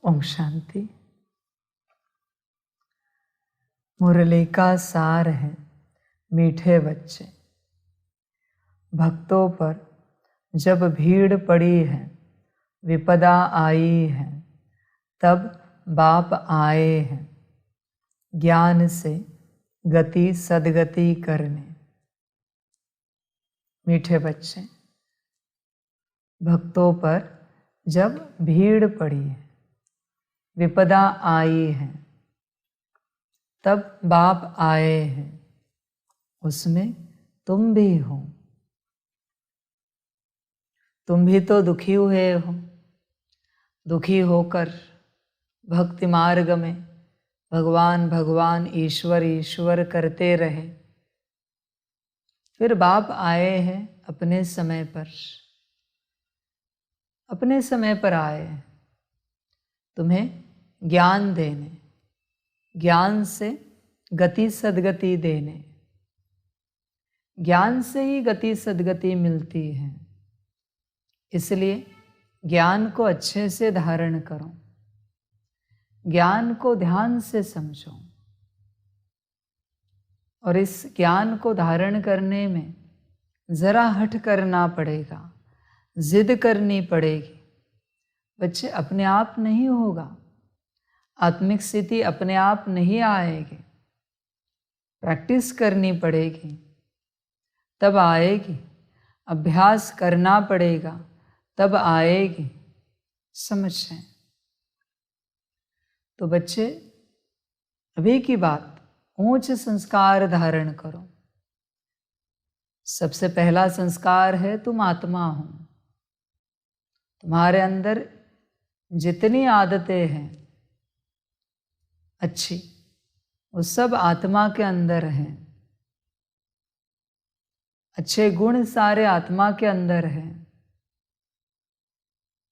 ओम शांति। मुरली का सार है मीठे बच्चे। भक्तों पर जब भीड़ पड़ी है, विपदा आई है, तब बाप आए हैं ज्ञान से गति सदगति करने। मीठे बच्चे, भक्तों पर जब भीड़ पड़ी है, विपदा आई है, तब बाप आए हैं, उसमें तुम भी हो। तुम भी तो दुखी हुए हो। दुखी होकर भक्ति मार्ग में भगवान भगवान ईश्वर ईश्वर करते रहे। फिर बाप आए हैं अपने समय पर आए हैं तुम्हें ज्ञान देने, ज्ञान से गति सदगति देने। ज्ञान से ही गति सदगति मिलती है, इसलिए ज्ञान को अच्छे से धारण करो, ज्ञान को ध्यान से समझो। और इस ज्ञान को धारण करने में जरा हठ करना पड़ेगा, जिद करनी पड़ेगी। बच्चे, अपने आप नहीं होगा, आत्मिक स्थिति अपने आप नहीं आएगी, प्रैक्टिस करनी पड़ेगी तब आएगी। अभ्यास करना पड़ेगा तब आएगी। समझें? तो बच्चे, अभी की बात, ऊंच संस्कार धारण करो। सबसे पहला संस्कार है तुम आत्मा हो। तुम्हारे अंदर जितनी आदतें हैं अच्छी, वो सब आत्मा के अंदर हैं। अच्छे गुण सारे आत्मा के अंदर हैं।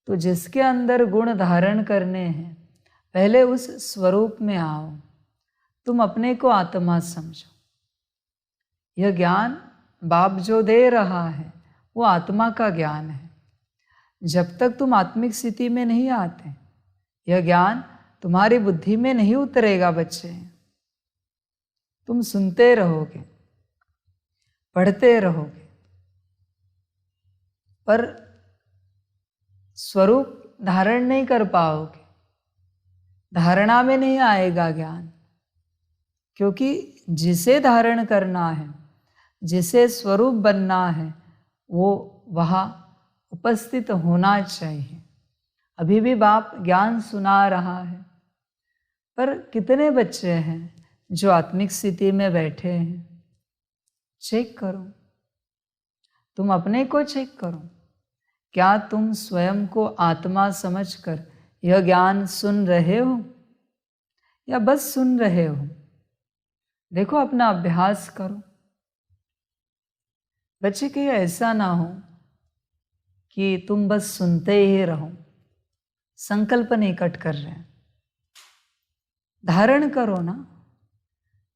तो जिसके अंदर गुण धारण करने हैं, पहले उस स्वरूप में आओ। तुम अपने को आत्मा समझो। यह ज्ञान बाप जो दे रहा है वो आत्मा का ज्ञान है। जब तक तुम आत्मिक स्थिति में नहीं आते, यह ज्ञान तुम्हारी बुद्धि में नहीं उतरेगा। बच्चे, तुम सुनते रहोगे, पढ़ते रहोगे, पर स्वरूप धारण नहीं कर पाओगे। धारणा में नहीं आएगा ज्ञान, क्योंकि जिसे धारण करना है, जिसे स्वरूप बनना है, वो वहाँ उपस्थित होना चाहिए। अभी भी बाप ज्ञान सुना रहा है, पर कितने बच्चे हैं जो आत्मिक स्थिति में बैठे हैं? चेक करो, तुम अपने को चेक करो। क्या तुम स्वयं को आत्मा समझकर यह ज्ञान सुन रहे हो या बस सुन रहे हो? देखो, अपना अभ्यास करो। बच्चे, कहीं ऐसा ना हो कि तुम बस सुनते ही रहो, संकल्प नहीं कट कर रहे हैं। धारण करो ना,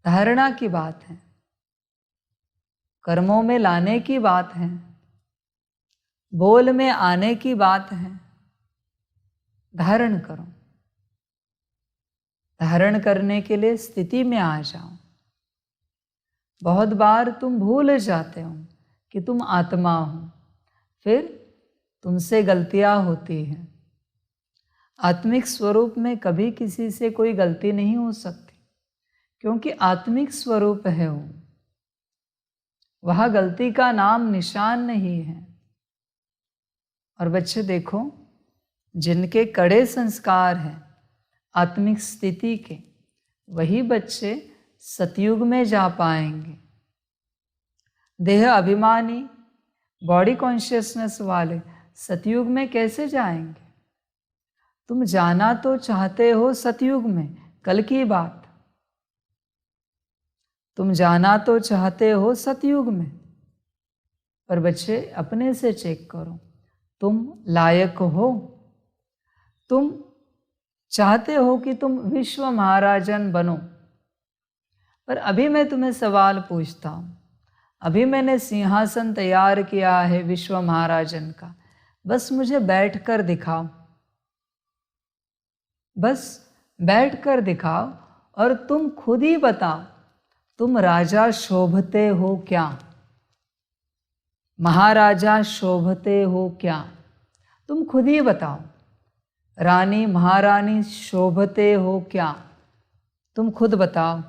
धारणा की बात है, कर्मों में लाने की बात है, बोल में आने की बात है। धारण करो। धारण करने के लिए स्थिति में आ जाओ। बहुत बार तुम भूल जाते हो कि तुम आत्मा हो, फिर तुमसे गलतियां होती हैं। आत्मिक स्वरूप में कभी किसी से कोई गलती नहीं हो सकती, क्योंकि आत्मिक स्वरूप है वो। वहाँ गलती का नाम निशान नहीं है। और बच्चे देखो, जिनके कड़े संस्कार हैं आत्मिक स्थिति के, वही बच्चे सतयुग में जा पाएंगे। देह अभिमानी, बॉडी कॉन्शियसनेस वाले सतयुग में कैसे जाएंगे? तुम जाना तो चाहते हो सतयुग में, कल की बात। तुम जाना तो चाहते हो सतयुग में, पर बच्चे अपने से चेक करो, तुम लायक हो? तुम चाहते हो कि तुम विश्व महाराजन बनो, पर अभी मैं तुम्हें सवाल पूछता हूं। अभी मैंने सिंहासन तैयार किया है विश्व महाराजन का, बस मुझे बैठकर दिखाओ। बस बैठ कर दिखाओ और तुम खुद ही बताओ, तुम राजा शोभते हो क्या, महाराजा शोभते हो क्या? तुम खुद ही बताओ। रानी महारानी शोभते हो क्या? तुम खुद बताओ।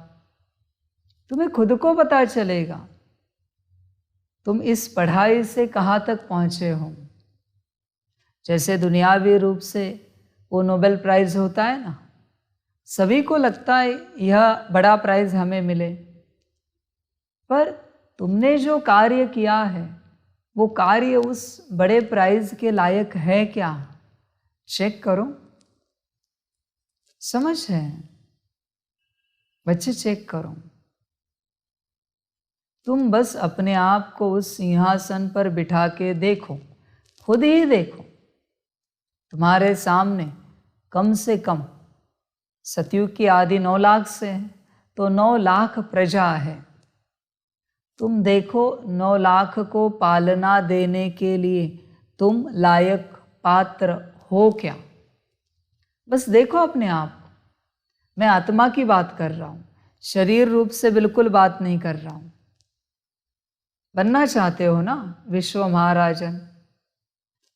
तुम्हें खुद को पता चलेगा तुम इस पढ़ाई से कहाँ तक पहुँचे हो। जैसे दुनियावी रूप से वो नोबेल प्राइज़ होता है ना, सभी को लगता है यह बड़ा प्राइज़ हमें मिले, पर तुमने जो कार्य किया है वो कार्य उस बड़े प्राइज़ के लायक है क्या? चेक करो। समझ है बच्चे? चेक करो। तुम बस अपने आप को उस सिंहासन पर बिठा के देखो, खुद ही देखो। तुम्हारे सामने कम से कम सतयुग की आदि 9 लाख से है तो 9 लाख प्रजा है। तुम देखो 9 लाख को पालना देने के लिए तुम लायक पात्र हो क्या? बस देखो अपने आप को। मैं आत्मा की बात कर रहा हूँ, शरीर रूप से बिल्कुल बात नहीं कर रहा हूँ। बनना चाहते हो ना विश्व महाराजन?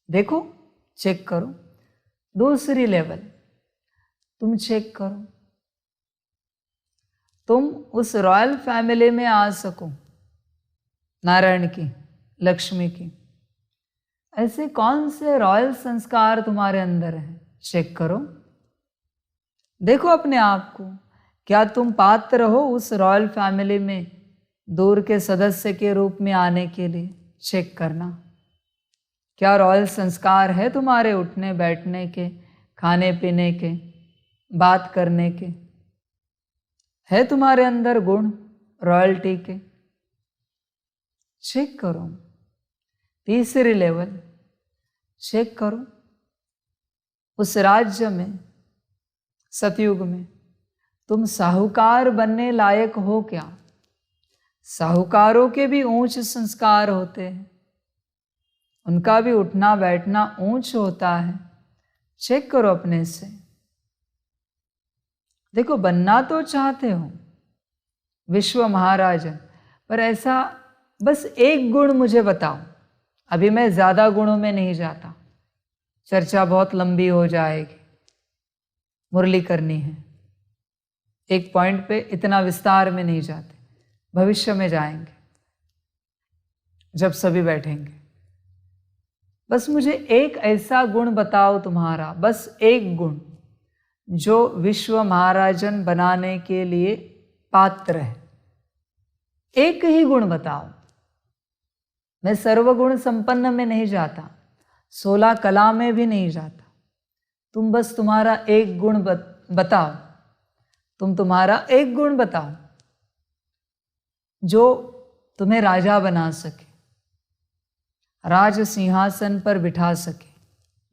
देखो, चेक करो। दूसरी लेवल तुम चेक करो, तुम उस रॉयल फैमिली में आ सको, नारायण की, लक्ष्मी की। ऐसे कौन से रॉयल संस्कार तुम्हारे अंदर हैं? चेक करो। देखो अपने आप को, क्या तुम पात्र हो उस रॉयल फैमिली में दूर के सदस्य के रूप में आने के लिए? चेक करना। क्या रॉयल संस्कार है तुम्हारे उठने बैठने के, खाने पीने के, बात करने के? है तुम्हारे अंदर गुण रॉयल्टी के? चेक करो। तीसरी लेवल चेक करो। उस राज्य में, सतयुग में, तुम साहूकार बनने लायक हो क्या? साहूकारों के भी ऊंच संस्कार होते हैं, उनका भी उठना बैठना ऊंच होता है। चेक करो अपने से। देखो, बनना तो चाहते हो विश्व महाराजन, पर ऐसा बस एक गुण मुझे बताओ। अभी मैं ज़्यादा गुणों में नहीं जाता, चर्चा बहुत लंबी हो जाएगी, मुरली करनी है। एक पॉइंट पे इतना विस्तार में नहीं जाते, भविष्य में जाएंगे जब सभी बैठेंगे। बस मुझे एक ऐसा गुण बताओ तुम्हारा, बस एक गुण जो विश्व महाराजन बनाने के लिए पात्र है। एक ही गुण बताओ। मैं सर्वगुण संपन्न में नहीं जाता, 16 कला में भी नहीं जाता। तुम बस तुम्हारा एक गुण बताओ। तुम तुम्हारा एक गुण बताओ जो तुम्हें राजा बना सके, राज सिंहासन पर बिठा सके।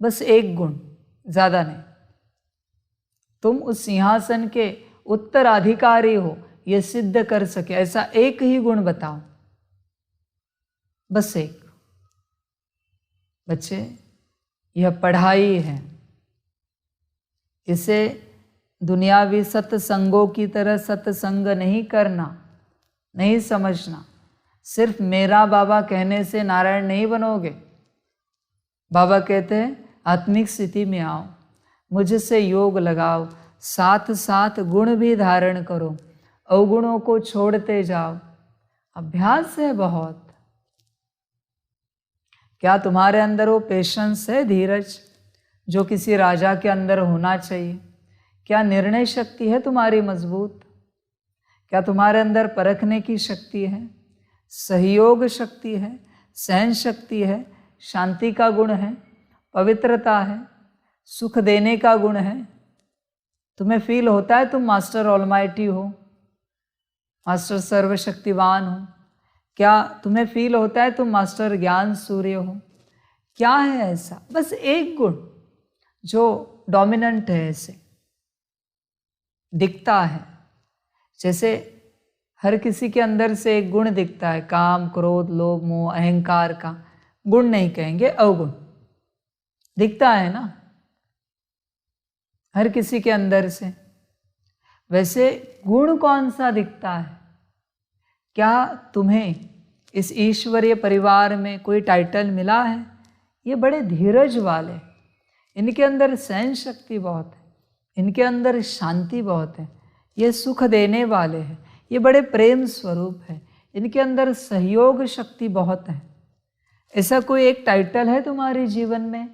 बस एक गुण, ज़्यादा नहीं। तुम उस सिंहासन के उत्तराधिकारी हो, यह सिद्ध कर सके, ऐसा एक ही गुण बताओ, बस एक। बच्चे, यह पढ़ाई है, इसे दुनियावी सत्संगों की तरह सत्संग नहीं करना, नहीं समझना। सिर्फ मेरा बाबा कहने से नारायण नहीं बनोगे। बाबा कहते हैं आत्मिक स्थिति में आओ, मुझसे योग लगाओ, साथ साथ गुण भी धारण करो, अवगुणों को छोड़ते जाओ। अभ्यास है बहुत। क्या तुम्हारे अंदर वो पेशेंस है, धीरज, जो किसी राजा के अंदर होना चाहिए? क्या निर्णय शक्ति है तुम्हारी मजबूत? क्या तुम्हारे अंदर परखने की शक्ति है, सहयोग शक्ति है, सहन शक्ति है, शांति का गुण है, पवित्रता है, सुख देने का गुण है? तुम्हें फील होता है तुम मास्टर ऑलमाइटी हो, मास्टर सर्वशक्तिवान हो? क्या तुम्हें फील होता है तुम मास्टर ज्ञान सूर्य हो? क्या है ऐसा? बस एक गुण जो डोमिनेंट है, ऐसे दिखता है। जैसे हर किसी के अंदर से एक गुण दिखता है, काम, क्रोध, लोभ, मोह, अहंकार का गुण नहीं कहेंगे, अवगुण दिखता है ना। हर किसी के अंदर से। वैसे गुण कौन सा दिखता है? क्या तुम्हें इस ईश्वरीय परिवार में कोई टाइटल मिला है? ये बड़े धीरज वाले, इनके अंदर सहन शक्ति बहुत है, इनके अंदर शांति बहुत है, ये सुख देने वाले हैं, ये बड़े प्रेम स्वरूप है, इनके अंदर सहयोग शक्ति बहुत है। ऐसा कोई एक टाइटल है तुम्हारे जीवन में?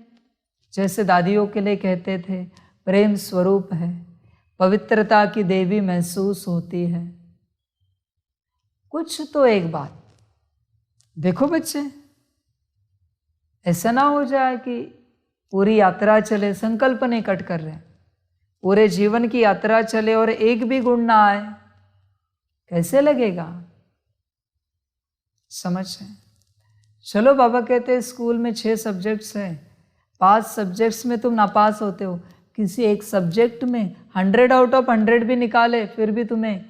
जैसे दादियों के लिए कहते थे, प्रेम स्वरूप है, पवित्रता की देवी महसूस होती है। कुछ तो एक बात देखो बच्चे, ऐसा ना हो जाए कि पूरी यात्रा चले, संकल्प नहीं कट कर रहे, पूरे जीवन की यात्रा चले और एक भी गुण ना आए, कैसे लगेगा? समझ है? चलो बाबा कहते हैं स्कूल में 6 सब्जेक्ट्स हैं, 5 सब्जेक्ट्स में तुम नापास होते हो, किसी एक सब्जेक्ट में 100 आउट ऑफ 100 भी निकाले फिर भी तुम्हें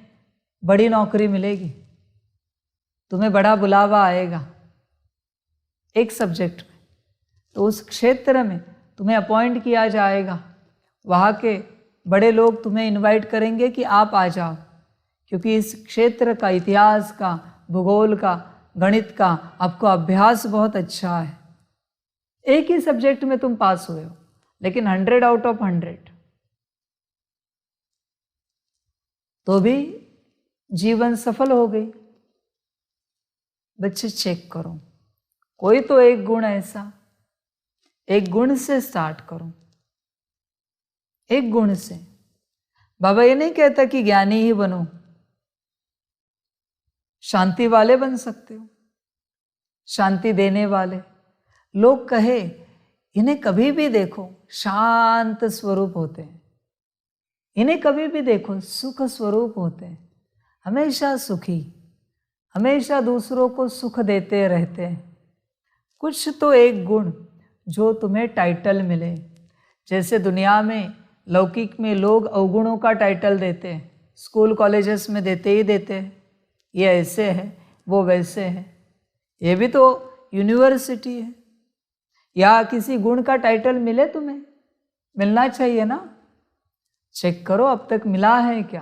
बड़ी नौकरी मिलेगी, तुम्हें बड़ा बुलावा आएगा एक सब्जेक्ट में। तो उस क्षेत्र में तुम्हें अपॉइंट किया जाएगा, वहाँ के बड़े लोग तुम्हें इनवाइट करेंगे कि आप आ जाओ, क्योंकि इस क्षेत्र का, इतिहास का, भूगोल का, गणित का आपको अभ्यास बहुत अच्छा है। एक ही सब्जेक्ट में तुम पास हुए हो, लेकिन 100 आउट ऑफ 100, तो भी जीवन सफल हो गई। बच्चे चेक करो, कोई तो एक गुण ऐसा, एक गुण से स्टार्ट करो, एक गुण से। बाबा ये नहीं कहता कि ज्ञानी ही बनो, शांति वाले बन सकते हो, शांति देने वाले। लोग कहे इन्हें कभी भी देखो शांत स्वरूप होते हैं, इन्हें कभी भी देखो सुख स्वरूप होते हैं, हमेशा सुखी, हमेशा दूसरों को सुख देते रहते हैं। कुछ तो एक गुण जो तुम्हें टाइटल मिले। जैसे दुनिया में लौकिक में लोग अवगुणों का टाइटल देते हैं, स्कूल कॉलेजेस में देते ही देते हैं, ये ऐसे है वो वैसे है। ये भी तो यूनिवर्सिटी है। या किसी गुण का टाइटल मिले तुम्हें, मिलना चाहिए ना, चेक करो अब तक मिला है क्या,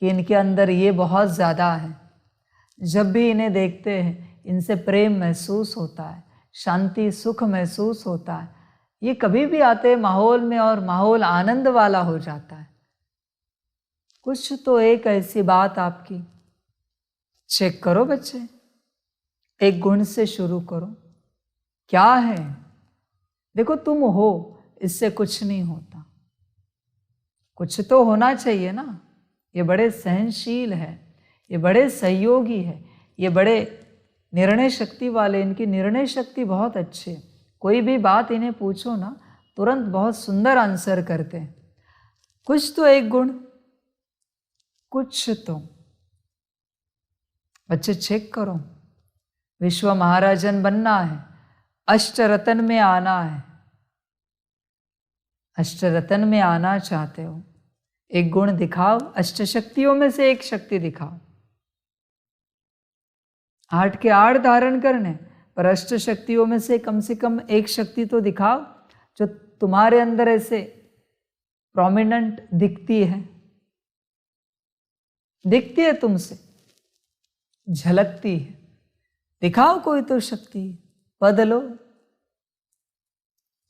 कि इनके अंदर ये बहुत ज़्यादा है। जब भी इन्हें देखते हैं इनसे प्रेम महसूस होता है, शांति सुख महसूस होता है। ये कभी भी आते माहौल में और माहौल आनंद वाला हो जाता है। कुछ तो एक ऐसी बात आपकी, चेक करो बच्चे, एक गुण से शुरू करो। क्या है? देखो तुम हो, इससे कुछ नहीं होता, कुछ तो होना चाहिए ना। ये बड़े सहनशील है, ये बड़े सहयोगी है, ये बड़े निर्णय शक्ति वाले, इनकी निर्णय शक्ति बहुत अच्छी है। कोई भी बात इन्हें पूछो ना, तुरंत बहुत सुंदर आंसर करते हैं। कुछ तो एक गुण, कुछ तो। बच्चे चेक करो, विश्व महाराजन बनना है, अष्टरत्न में आना है, अष्टरत्न में आना चाहते हो, एक गुण दिखाओ, अष्ट शक्तियों में से एक शक्ति दिखाओ। 8 के 8 धारण करने, पर अष्ट शक्तियों में से कम एक शक्ति तो दिखाओ जो तुम्हारे अंदर ऐसे प्रोमिनेंट दिखती है, दिखती है तुमसे, झलकती है। दिखाओ कोई तो शक्ति, पद लो।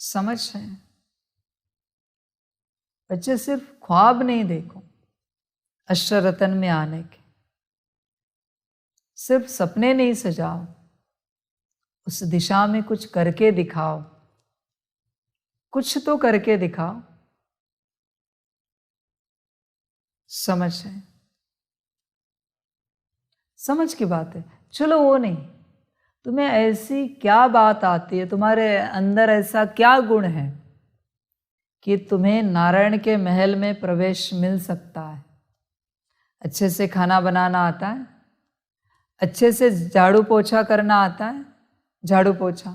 समझ है बच्चे? सिर्फ ख्वाब नहीं देखो अष्टरत्न में आने के, सिर्फ सपने नहीं सजाओ, उस दिशा में कुछ करके दिखाओ, कुछ तो करके दिखाओ। समझ है? समझ की बात है। चलो वो नहीं, तुम्हें ऐसी क्या बात आती है, तुम्हारे अंदर ऐसा क्या गुण है कि तुम्हें नारायण के महल में प्रवेश मिल सकता है? अच्छे से खाना बनाना आता है, अच्छे से झाड़ू पोछा करना आता है, झाड़ू पोछा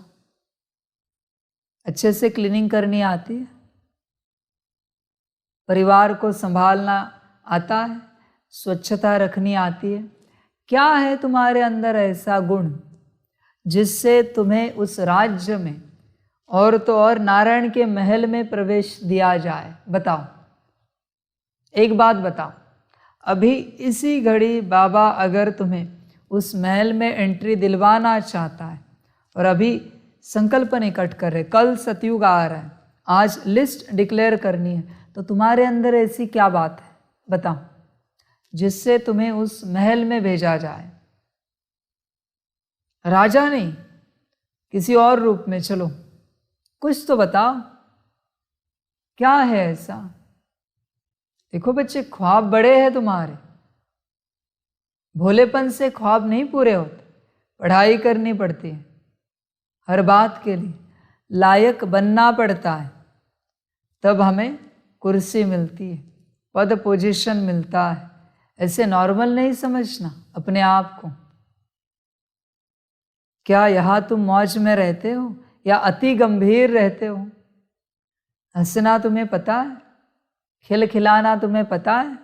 अच्छे से क्लीनिंग करनी आती है, परिवार को संभालना आता है, स्वच्छता रखनी आती है। क्या है तुम्हारे अंदर ऐसा गुण जिससे तुम्हें उस राज्य में, और तो और नारायण के महल में प्रवेश दिया जाए। बताओ, एक बात बताओ, अभी इसी घड़ी बाबा अगर तुम्हें उस महल में एंट्री दिलवाना चाहता है और अभी संकल्प निकट कर रहे, कल सतयुग आ रहा है, आज लिस्ट डिक्लेयर करनी है, तो तुम्हारे अंदर ऐसी क्या बात है बताओ जिससे तुम्हें उस महल में भेजा जाए? राजा नहीं, किसी और रूप में, चलो कुछ तो बताओ, क्या है ऐसा? देखो बच्चे, ख्वाब बड़े हैं तुम्हारे, भोलेपन से ख्वाब नहीं पूरे होते, पढ़ाई करनी पड़ती है, हर बात के लिए लायक बनना पड़ता है, तब हमें कुर्सी मिलती है, पद पोजीशन मिलता है। ऐसे नॉर्मल नहीं समझना अपने आप को। क्या यहाँ तुम मौज में रहते हो या अति गंभीर रहते हो? हंसना तुम्हें पता है? खिलखिलाना तुम्हें पता है?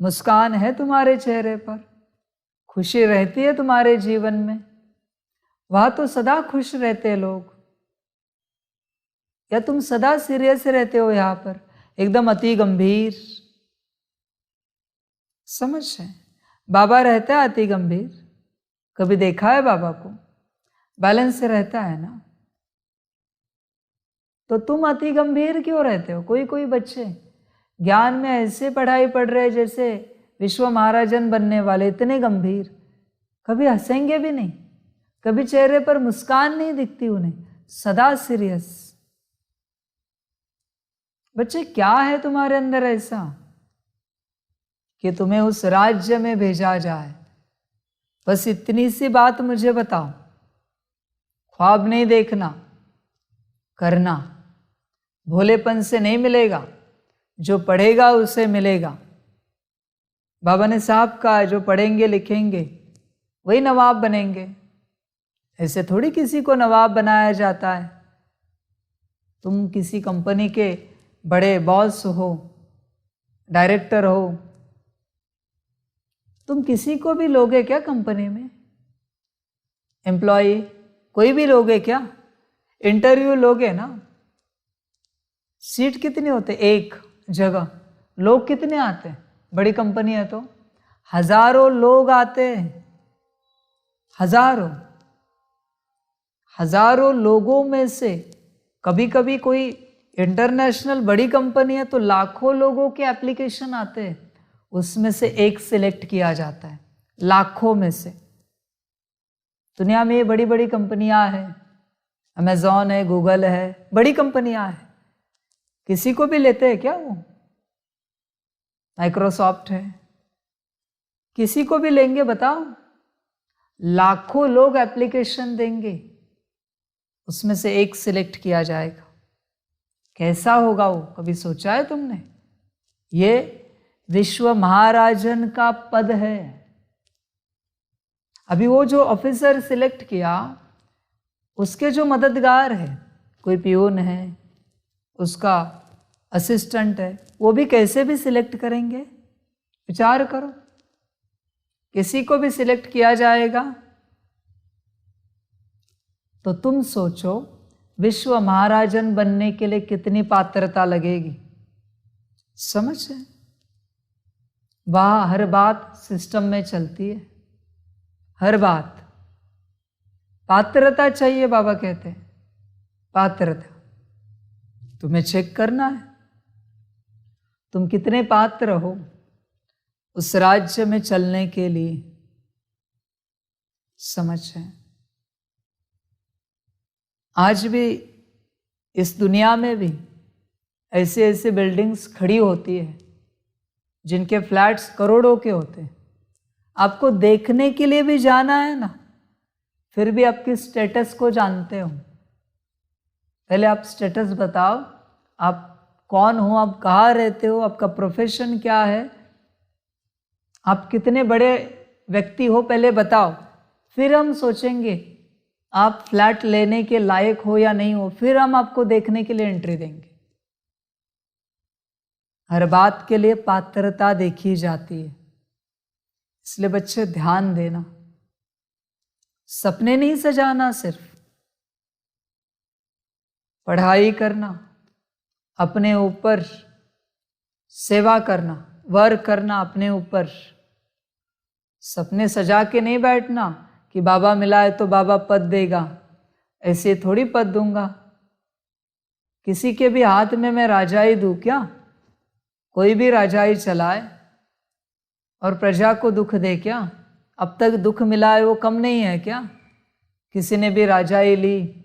मुस्कान है तुम्हारे चेहरे पर? खुशी रहती है तुम्हारे जीवन में? वह तो सदा खुश रहते हैं लोग, या तुम सदा सीरियस रहते हो यहाँ पर, एकदम अति गंभीर? समझ है, बाबा रहता है अति गंभीर? कभी देखा है बाबा को? बैलेंस से रहता है ना? तो तुम अति गंभीर क्यों रहते हो? कोई कोई बच्चे ज्ञान में ऐसे पढ़ाई पढ़ रहे जैसे विश्व महाराजन बनने वाले, इतने गंभीर, कभी हंसेंगे भी नहीं, कभी चेहरे पर मुस्कान नहीं दिखती उन्हें, सदा सीरियस। बच्चे, क्या है तुम्हारे अंदर ऐसा कि तुम्हें उस राज्य में भेजा जाए? बस इतनी सी बात मुझे बताओ। ख्वाब नहीं देखना, करना। भोलेपन से नहीं मिलेगा, जो पढ़ेगा उसे मिलेगा। बाबा ने साहब कहा, जो पढ़ेंगे लिखेंगे वही नवाब बनेंगे। ऐसे थोड़ी किसी को नवाब बनाया जाता है। तुम किसी कंपनी के बड़े बॉस हो, डायरेक्टर हो, तुम किसी को भी लोगे क्या कंपनी में? एम्प्लॉय कोई भी लोगे क्या? इंटरव्यू लोगे ना? सीट कितनी होते? एक जगह। लोग कितने आते हैं? बड़ी कंपनी है तो हजारों लोग आते हैं, हजारों। हजारों लोगों में से कभी कभी कोई इंटरनेशनल बड़ी कंपनी है तो लाखों लोगों के एप्लीकेशन आते हैं, उसमें से एक सिलेक्ट किया जाता है, लाखों में से। दुनिया में बड़ी बड़ी कंपनियां हैं, अमेजॉन है, गूगल है, बड़ी कंपनियां हैं। किसी को भी लेते हैं क्या वो? माइक्रोसॉफ्ट है, किसी को भी लेंगे बताओ? लाखों लोग एप्लीकेशन देंगे, उसमें से एक सिलेक्ट किया जाएगा। कैसा होगा वो, कभी सोचा है तुमने? ये विश्व महाराजन का पद है। अभी वो जो ऑफिसर सिलेक्ट किया, उसके जो मददगार है, कोई पियून है, उसका असिस्टेंट है, वो भी कैसे भी सिलेक्ट करेंगे? विचार करो। किसी को भी सिलेक्ट किया जाएगा तो तुम सोचो विश्व महाराजन बनने के लिए कितनी पात्रता लगेगी। समझ है? वह हर बात सिस्टम में चलती है, हर बात। पात्रता चाहिए, बाबा कहते हैं पात्रता। तुम्हें चेक करना है तुम कितने पात्र हो उस राज्य में चलने के लिए। समझ है? आज भी इस दुनिया में भी ऐसे ऐसे बिल्डिंग्स खड़ी होती है जिनके फ्लैट्स करोड़ों के होते हैं। आपको देखने के लिए भी जाना है ना, फिर भी आपके स्टेटस को जानते हो। पहले आप स्टेटस बताओ, आप कौन हो, आप कहाँ रहते हो, आपका प्रोफेशन क्या है, आप कितने बड़े व्यक्ति हो, पहले बताओ। फिर हम सोचेंगे आप फ्लैट लेने के लायक हो या नहीं हो, फिर हम आपको देखने के लिए एंट्री देंगे। हर बात के लिए पात्रता देखी जाती है। इसलिए बच्चे ध्यान देना, सपने नहीं सजाना सिर्फ, पढ़ाई करना, अपने ऊपर सेवा करना, वर्क करना अपने ऊपर। सपने सजा के नहीं बैठना कि बाबा मिला है तो बाबा पद देगा, ऐसे थोड़ी पद दूंगा। किसी के भी हाथ में मैं राजाई दूं क्या? कोई भी राजाई चलाए और प्रजा को दुख दे क्या? अब तक दुख मिला है वो कम नहीं है क्या? किसी ने भी राजाई ली,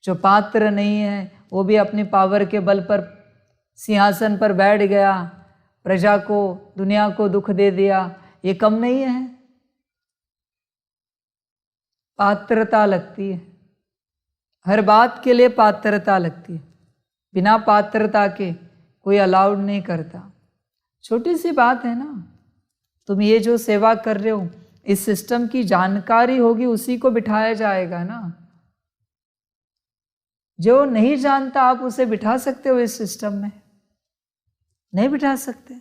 जो पात्र नहीं है वो भी अपनी पावर के बल पर सिंहासन पर बैठ गया, प्रजा को, दुनिया को दुख दे दिया, ये कम नहीं है? पात्रता लगती है, हर बात के लिए पात्रता लगती है। बिना पात्रता के कोई अलाउड नहीं करता। छोटी सी बात है ना, तुम ये जो सेवा कर रहे हो, इस सिस्टम की जानकारी होगी उसी को बिठाया जाएगा ना। जो नहीं जानता आप उसे बिठा सकते हो इस सिस्टम में? नहीं बिठा सकते।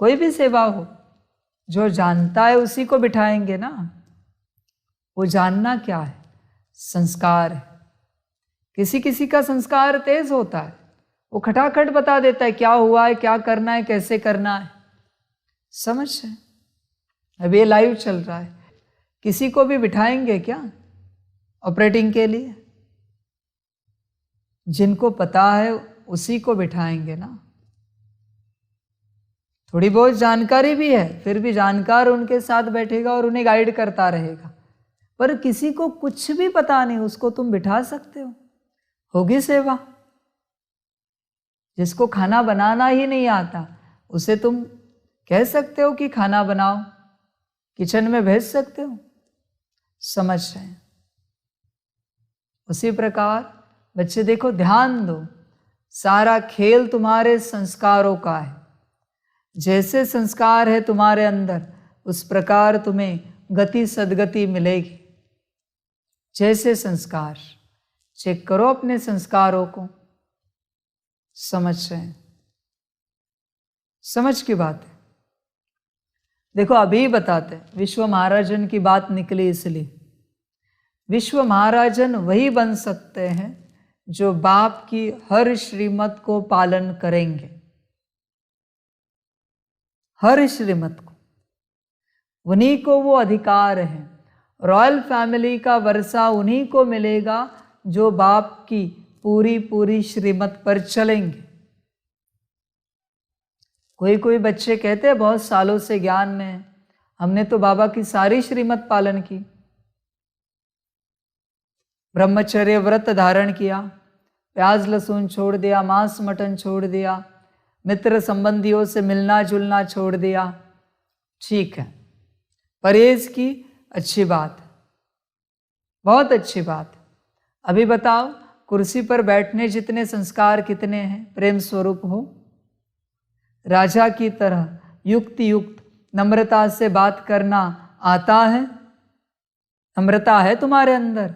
कोई भी सेवा हो, जो जानता है उसी को बिठाएंगे ना। वो जानना क्या है? संस्कार है। किसी किसी का संस्कार तेज होता है, वो खटाखट बता देता है क्या हुआ है, क्या करना है, कैसे करना है। समझ है? अब ये लाइव चल रहा है, किसी को भी बिठाएंगे क्या ऑपरेटिंग के लिए? जिनको पता है उसी को बिठाएंगे ना। थोड़ी बहुत जानकारी भी है, फिर भी जानकार उनके साथ बैठेगा और उन्हें गाइड करता रहेगा। पर किसी को कुछ भी पता नहीं, उसको तुम बिठा सकते हो, होगी सेवा। जिसको खाना बनाना ही नहीं आता, उसे तुम कह सकते हो कि खाना बनाओ, किचन में भेज सकते हो। समझ रहे हैं? उसी प्रकार बच्चे देखो, ध्यान दो, सारा खेल तुम्हारे संस्कारों का है। जैसे संस्कार है तुम्हारे अंदर, उस प्रकार तुम्हें गति सदगति मिलेगी। जैसे संस्कार, चेक करो अपने संस्कारों को। समझ रहे हैं? समझ की बात है। देखो अभी बताते हैं, विश्व महाराजन की बात निकली इसलिए। विश्व महाराजन वही बन सकते हैं जो बाप की हर श्रीमत को पालन करेंगे। हर श्रीमत को, उन्हीं को वो अधिकार है। रॉयल फैमिली का वर्षा उन्हीं को मिलेगा जो बाप की पूरी पूरी श्रीमत पर चलेंगे। कोई कोई बच्चे कहते हैं बहुत सालों से ज्ञान में है, हमने तो बाबा की सारी श्रीमत पालन की, ब्रह्मचर्य व्रत धारण किया, प्याज लहसुन छोड़ दिया, मांस मटन छोड़ दिया, मित्र संबंधियों से मिलना जुलना छोड़ दिया। ठीक है, परहेज की, अच्छी बात, बहुत अच्छी बात। अभी बताओ, कुर्सी पर बैठने जितने संस्कार कितने हैं? प्रेम स्वरूप हो, राजा की तरह युक्ति युक्त नम्रता से बात करना आता है? नम्रता है तुम्हारे अंदर?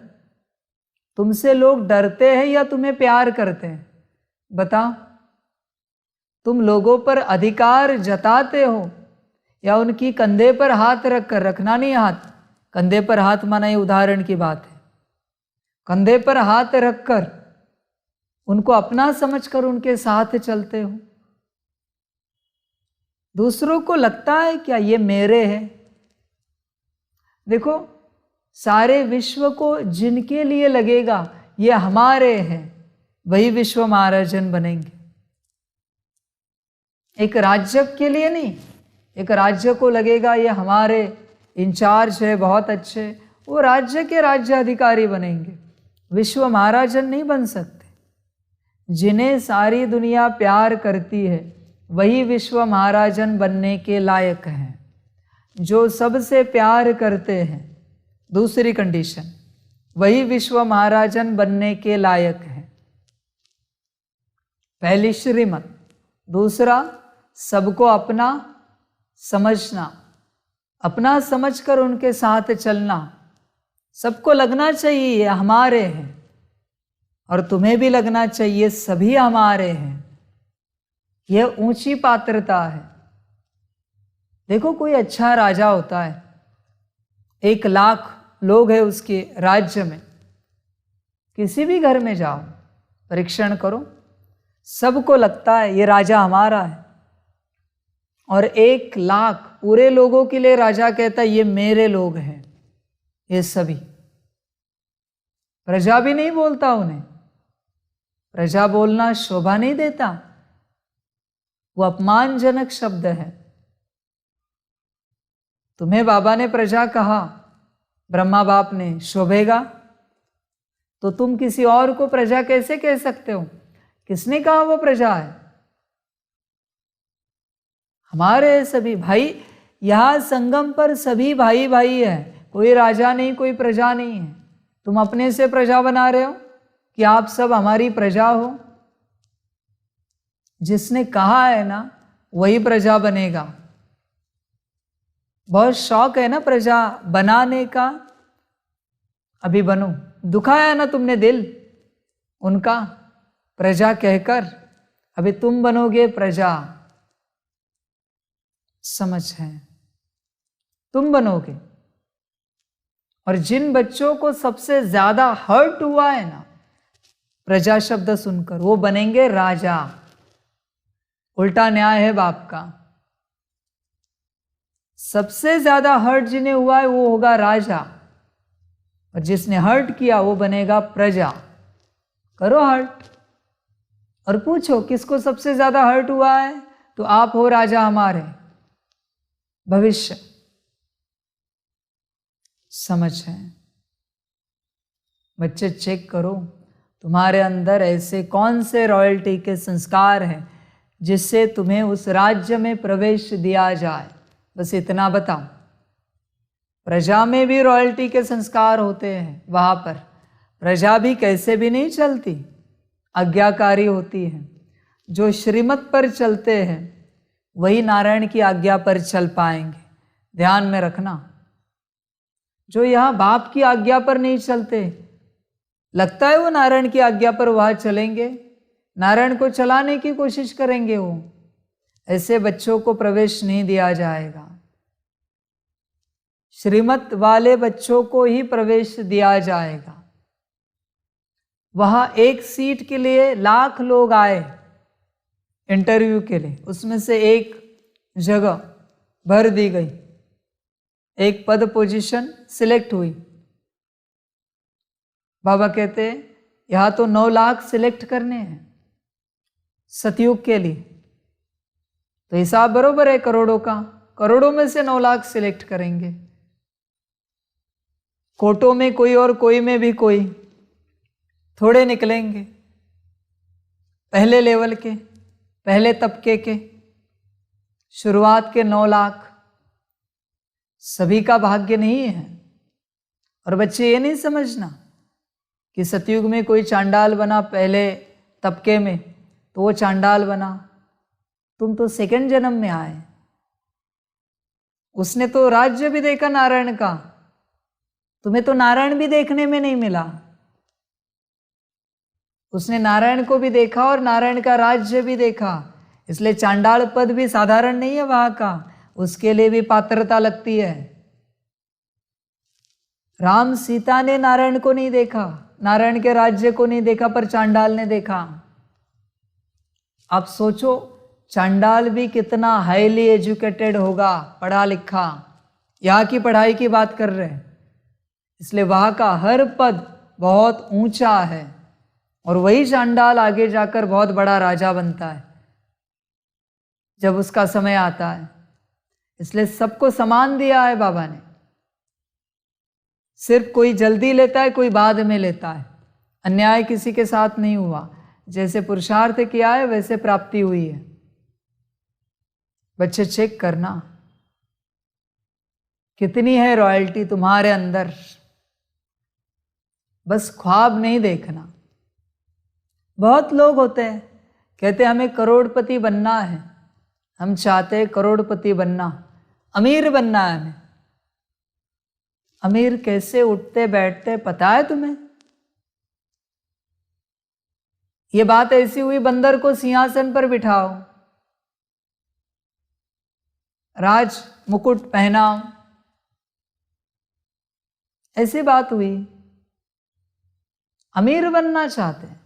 तुमसे लोग डरते हैं या तुम्हें प्यार करते हैं? बताओ। तुम लोगों पर अधिकार जताते हो या उनकी कंधे पर हाथ रखकर? रखना नहीं हाथ, कंधे पर हाथ माना ये उदाहरण की बात है। कंधे पर हाथ रखकर उनको अपना समझकर उनके साथ चलते हो। दूसरों को लगता है क्या ये मेरे हैं? देखो, सारे विश्व को जिनके लिए लगेगा ये हमारे हैं, वही विश्व महाराजन बनेंगे। एक राज्य के लिए नहीं, एक राज्य को लगेगा ये हमारे इंचार्ज है, बहुत अच्छे, वो राज्य के राज्य अधिकारी बनेंगे, विश्व महाराजन नहीं बन सकते। जिन्हें सारी दुनिया प्यार करती है वही विश्व महाराजन बनने के लायक हैं। जो सबसे प्यार करते हैं, दूसरी कंडीशन, वही विश्व महाराजन बनने के लायक हैं। पहली श्रीमत। दूसरा, सबको अपना समझना, अपना समझकर उनके साथ चलना। सबको लगना चाहिए ये हमारे हैं, और तुम्हें भी लगना चाहिए सभी हमारे हैं। यह ऊंची पात्रता है। देखो, कोई अच्छा राजा होता है, 1 लाख लोग हैं उसके राज्य में, किसी भी घर में जाओ, परीक्षण करो, सबको लगता है ये राजा हमारा है, और 1,00,000 पूरे लोगों के लिए राजा कहता है ये मेरे लोग हैं, ये सभी। प्रजा भी नहीं बोलता उन्हें, प्रजा बोलना शोभा नहीं देता, वो अपमानजनक शब्द है। तुम्हें बाबा ने प्रजा कहा, ब्रह्मा बाप ने, शोभेगा? तो तुम किसी और को प्रजा कैसे कह सकते हो? किसने कहा वो प्रजा है? हमारे सभी भाई, यहां संगम पर सभी भाई भाई है, कोई राजा नहीं, कोई प्रजा नहीं है। तुम अपने से प्रजा बना रहे हो कि आप सब हमारी प्रजा हो? जिसने कहा है ना वही प्रजा बनेगा। बहुत शौक है ना प्रजा बनाने का, अभी बनो। दुखाया ना तुमने दिल उनका प्रजा कहकर, अभी तुम बनोगे प्रजा। समझ है, तुम बनोगे। और जिन बच्चों को सबसे ज्यादा हर्ट हुआ है ना प्रजा शब्द सुनकर, वो बनेंगे राजा। उल्टा न्याय है बाप का। सबसे ज्यादा हर्ट जिन्हें हुआ है वो होगा राजा, और जिसने हर्ट किया वो बनेगा प्रजा। करो हर्ट और पूछो किसको सबसे ज्यादा हर्ट हुआ है, तो आप हो राजा हमारे भविष्य। समझ है? बच्चे चेक करो तुम्हारे अंदर ऐसे कौन से रॉयल्टी के संस्कार हैं जिससे तुम्हें उस राज्य में प्रवेश दिया जाए। बस इतना बताओ। प्रजा में भी रॉयल्टी के संस्कार होते हैं, वहां पर प्रजा भी कैसे भी नहीं चलती, आज्ञाकारी होती है। जो श्रीमत पर चलते हैं वही नारायण की आज्ञा पर चल पाएंगे, ध्यान में रखना। जो यहां बाप की आज्ञा पर नहीं चलते, लगता है वो नारायण की आज्ञा पर वहां चलेंगे, नारायण को चलाने की कोशिश करेंगे, वो ऐसे बच्चों को प्रवेश नहीं दिया जाएगा। श्रीमत वाले बच्चों को ही प्रवेश दिया जाएगा। वहां एक सीट के लिए 1,00,000 लोग आए इंटरव्यू के लिए, उसमें से एक जगह भर दी गई, एक पद पोजीशन सिलेक्ट हुई। बाबा कहते यहां तो 9,00,000 सिलेक्ट करने हैं सतयुग के लिए, तो हिसाब बरोबर है करोड़ों का। करोड़ों में से 9,00,000 सिलेक्ट करेंगे। कोटों में कोई और कोई में भी कोई, थोड़े निकलेंगे पहले लेवल के, पहले तबके के, शुरुआत के 9,00,000। सभी का भाग्य नहीं है। और बच्चे ये नहीं समझना कि सतयुग में कोई चांडाल बना पहले तबके में तो वो चांडाल बना। तुम तो सेकंड जन्म में आए। उसने तो राज्य भी देखा नारायण का, तुम्हें तो नारायण भी देखने में नहीं मिला। उसने नारायण को भी देखा और नारायण का राज्य भी देखा, इसलिए चांडाल पद भी साधारण नहीं है वहां का, उसके लिए भी पात्रता लगती है। राम सीता ने नारायण को नहीं देखा, नारायण के राज्य को नहीं देखा, पर चांडाल ने देखा। आप सोचो चांडाल भी कितना हाईली एजुकेटेड होगा, पढ़ा लिखा, यहाँ की पढ़ाई की बात कर रहे हैं, इसलिए वहां का हर पद बहुत ऊंचा है। और वही चांडाल आगे जाकर बहुत बड़ा राजा बनता है जब उसका समय आता है। इसलिए सबको समान दिया है बाबा ने, सिर्फ कोई जल्दी लेता है, कोई बाद में लेता है। अन्याय किसी के साथ नहीं हुआ, जैसे पुरुषार्थ किया है वैसे प्राप्ति हुई है। बच्चे चेक करना कितनी है रॉयल्टी तुम्हारे अंदर। बस ख्वाब नहीं देखना। बहुत लोग होते हैं कहते हमें करोड़पति बनना है, हम चाहते हैं करोड़पति बनना, अमीर बनना है हमें। अमीर कैसे उठते बैठते पता है तुम्हें? ये बात ऐसी हुई, बंदर को सिंहासन पर बिठाओ, राज मुकुट पहनाओ, ऐसी बात हुई। अमीर बनना चाहते हैं,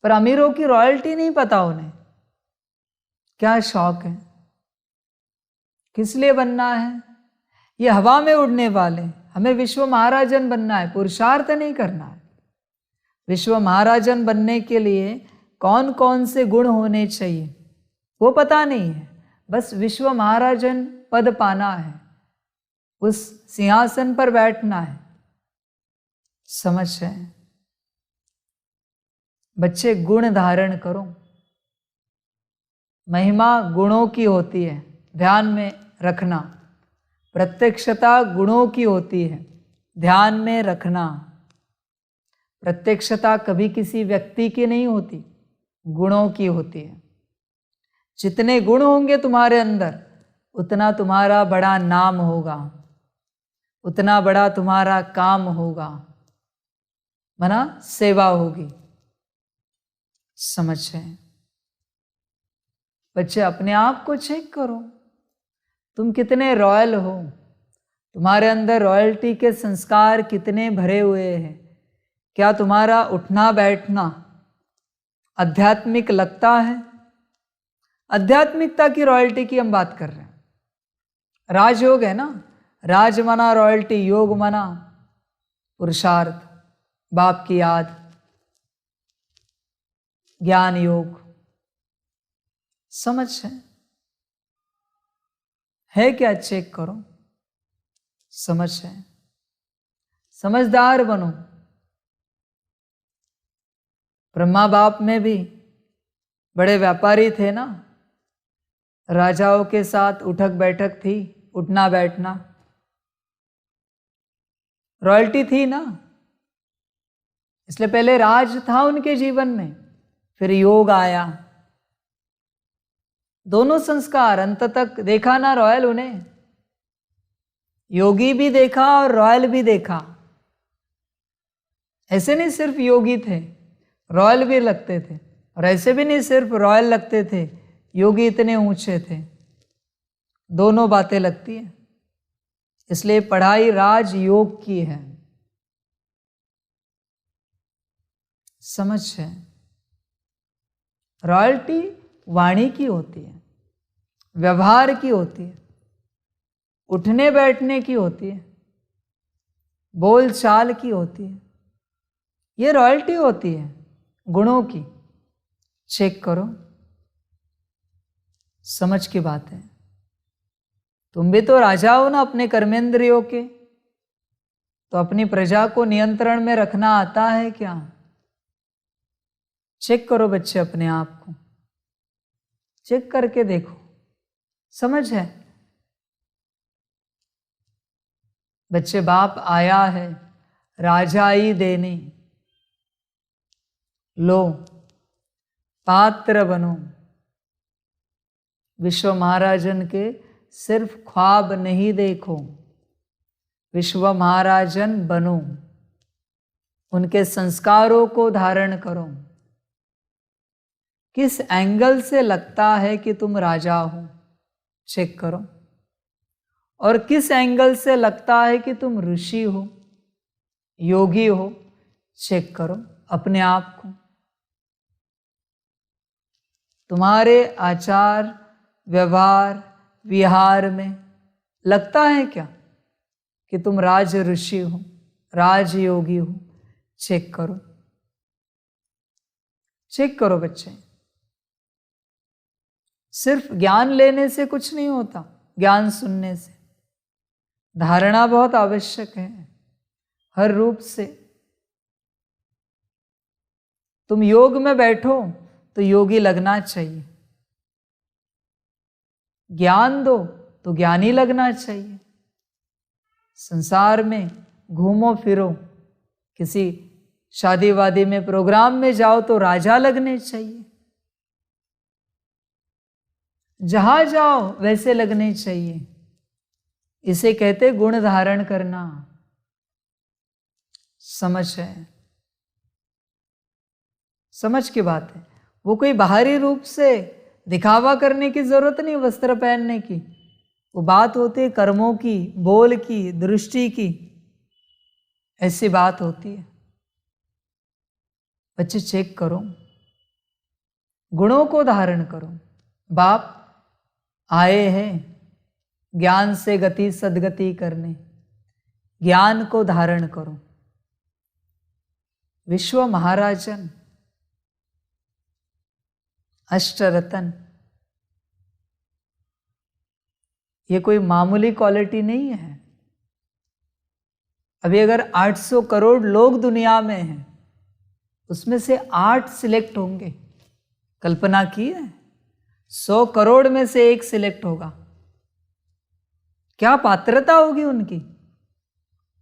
पर अमीरों की रॉयल्टी नहीं पता उन्हें। क्या शौक है, किस लिए बनना है? ये हवा में उड़ने वाले, हमें विश्व महाराजन बनना है, पुरुषार्थ नहीं करना है। विश्व महाराजन बनने के लिए कौन कौन से गुण होने चाहिए वो पता नहीं है, बस विश्व महाराजन पद पाना है, उस सिंहासन पर बैठना है। समझ है बच्चे? गुण धारण करो। महिमा गुणों की होती है, ध्यान में रखना। प्रत्यक्षता गुणों की होती है, ध्यान में रखना। प्रत्यक्षता कभी किसी व्यक्ति की नहीं होती, गुणों की होती है। जितने गुण होंगे तुम्हारे अंदर, उतना तुम्हारा बड़ा नाम होगा, उतना बड़ा तुम्हारा काम होगा, माना सेवा होगी। समझ है बच्चे? अपने आप को चेक करो, तुम कितने रॉयल हो, तुम्हारे अंदर रॉयल्टी के संस्कार कितने भरे हुए हैं। क्या तुम्हारा उठना बैठना आध्यात्मिक लगता है? आध्यात्मिकता की रॉयल्टी की हम बात कर रहे हैं। राजयोग है ना, राज मना रॉयल्टी, योग मना पुरुषार्थ, बाप की याद, ज्ञान योग। समझ है क्या? चेक करो। समझ है? समझदार बनो। ब्रह्मा बाप में भी बड़े व्यापारी थे ना, राजाओं के साथ उठक बैठक थी, उठना बैठना, रॉयल्टी थी ना। इसलिए पहले राज था उनके जीवन में, फिर योग आया। दोनों संस्कार अंत तक देखा ना रॉयल उन्हें, योगी भी देखा और रॉयल भी देखा। ऐसे नहीं सिर्फ योगी थे, रॉयल भी लगते थे, और ऐसे भी नहीं सिर्फ रॉयल लगते थे, योगी इतने ऊंचे थे। दोनों बातें लगती हैं। इसलिए पढ़ाई राज योग की है। समझ है? रॉयल्टी वाणी की होती है, व्यवहार की होती है, उठने बैठने की होती है, बोल चाल की होती है। ये रॉयल्टी होती है गुणों की। चेक करो। समझ की बात है। तुम भी तो राजा हो ना अपने कर्मेंद्रियों के, तो अपनी प्रजा को नियंत्रण में रखना आता है क्या? चेक करो बच्चे, अपने आप को चेक करके देखो। समझ है बच्चे? बाप आया है राजाई देने, लो पात्र बनो। विश्व महाराजन के सिर्फ ख्वाब नहीं देखो, विश्व महाराजन बनो, उनके संस्कारों को धारण करो। किस एंगल से लगता है कि तुम राजा हो, चेक करो। और किस एंगल से लगता है कि तुम ऋषि हो, योगी हो, चेक करो अपने आप को। तुम्हारे आचार व्यवहार विहार में लगता है क्या कि तुम राज ऋषि हो, राजयोगी हो? चेक करो। चेक करो बच्चे। सिर्फ ज्ञान लेने से कुछ नहीं होता, ज्ञान सुनने से। धारणा बहुत आवश्यक है हर रूप से। तुम योग में बैठो तो योगी लगना चाहिए, ज्ञान दो तो ज्ञानी लगना चाहिए। संसार में घूमो फिरो, किसी शादी वादी में प्रोग्राम में जाओ तो राजा लगने चाहिए, जहां जाओ वैसे लगने चाहिए। इसे कहते गुण धारण करना। समझ है? समझ की बात है। वो कोई बाहरी रूप से दिखावा करने की जरूरत नहीं, वस्त्र पहनने की। वो बात होती है कर्मों की, बोल की, दृष्टि की। ऐसी बात होती है। बच्चे चेक करो, गुणों को धारण करो। बाप आए हैं ज्ञान से गति सदगति करने, ज्ञान को धारण करो। विश्व महाराजन, अष्टरतन, ये कोई मामूली क्वालिटी नहीं है। अभी अगर 800 करोड़ लोग दुनिया में हैं, उसमें से 8 सिलेक्ट होंगे। कल्पना की है, 100 करोड़ में से 1 सिलेक्ट होगा। क्या पात्रता होगी उनकी?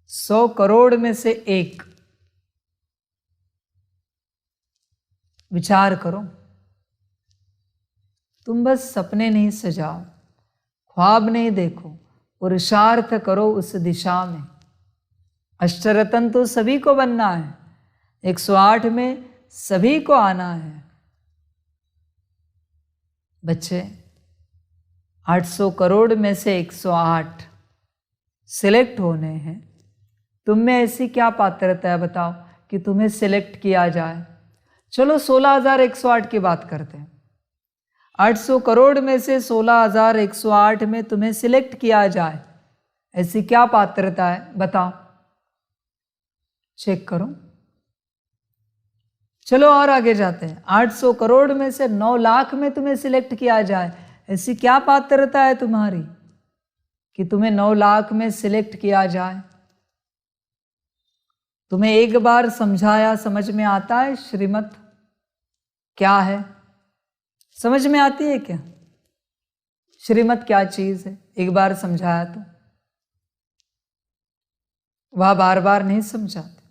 100 करोड़ में से 1। विचार करो। तुम बस सपने नहीं सजाओ, ख्वाब नहीं देखो, पुरुषार्थ करो उस दिशा में। अष्टरतन तो सभी को बनना है, 108 में सभी को आना है। बच्चे, 800 करोड़ में से 108 सिलेक्ट होने हैं। तुम में ऐसी क्या पात्रता है बताओ कि तुम्हें सिलेक्ट किया जाए? चलो 16,108 की बात करते हैं। 800 करोड़ में से 16,108 में तुम्हें सिलेक्ट किया जाए, ऐसी क्या पात्रता है बताओ? चेक करो। चलो और आगे जाते हैं। 800 करोड़ में से 9 लाख में तुम्हें सिलेक्ट किया जाए, ऐसी क्या पात्रता है तुम्हारी कि तुम्हें 9 लाख में सिलेक्ट किया जाए? तुम्हें एक बार समझाया, समझ में आता है श्रीमत क्या है? समझ में आती है क्या श्रीमत क्या चीज है? एक बार समझाया तो वह बार बार नहीं समझाते,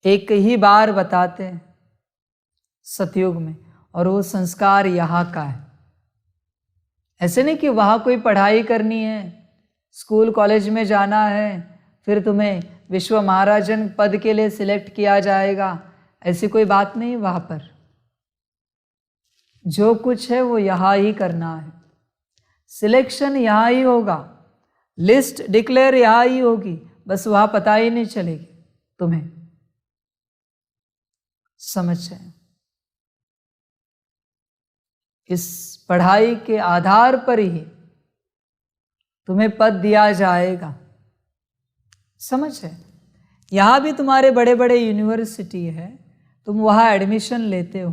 एक ही बार बताते हैं सतयुग में, और वो संस्कार यहाँ का है। ऐसे नहीं कि वहाँ कोई पढ़ाई करनी है, स्कूल कॉलेज में जाना है, फिर तुम्हें विश्व महाराजन पद के लिए सिलेक्ट किया जाएगा, ऐसी कोई बात नहीं। वहाँ पर जो कुछ है वो यहाँ ही करना है, सिलेक्शन यहाँ ही होगा, लिस्ट डिक्लेयर यहाँ ही होगी, बस वहाँ पता ही नहीं चलेगी तुम्हें। समझ है? इस पढ़ाई के आधार पर ही तुम्हें पद दिया जाएगा। समझ है? यहाँ भी तुम्हारे बड़े बड़े यूनिवर्सिटी है, तुम वहाँ एडमिशन लेते हो,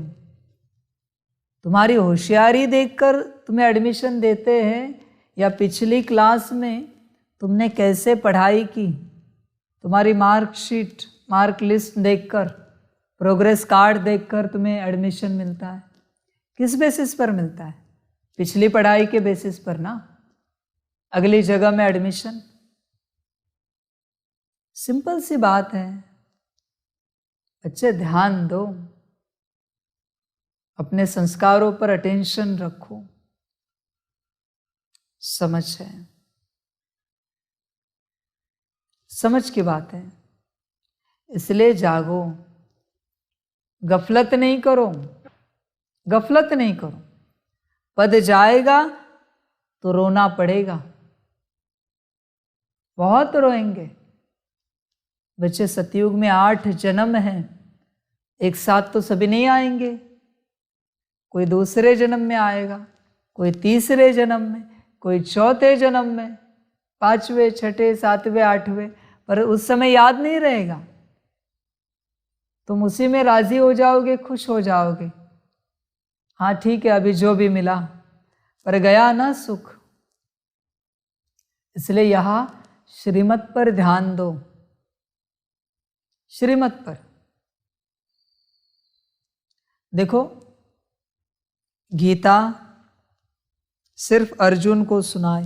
तुम्हारी होशियारी देखकर तुम्हें एडमिशन देते हैं, या पिछली क्लास में तुमने कैसे पढ़ाई की, तुम्हारी मार्कशीट, मार्क लिस्ट देखकर, प्रोग्रेस कार्ड देखकर तुम्हें एडमिशन मिलता है। किस बेसिस पर मिलता है? पिछली पढ़ाई के बेसिस पर ना, अगली जगह में एडमिशन। सिंपल सी बात है। बच्चे ध्यान दो, अपने संस्कारों पर अटेंशन रखो। समझ है? समझ की बात है। इसलिए जागो, गफलत नहीं करो, गफलत नहीं करो। पद जाएगा तो रोना पड़ेगा, बहुत रोएंगे। बच्चे सतयुग में 8 जन्म हैं, एक साथ तो सभी नहीं आएंगे। कोई दूसरे जन्म में आएगा, कोई तीसरे जन्म में, कोई चौथे जन्म में, 5वें, 6ठे, 7वें, 8वें, पर उस समय याद नहीं रहेगा। तुम उसी में राजी हो जाओगे, खुश हो जाओगे। हाँ ठीक है, अभी जो भी मिला, पर गया ना सुख। इसलिए यहां श्रीमत पर ध्यान दो, श्रीमत पर। देखो, गीता सिर्फ अर्जुन को सुनाई,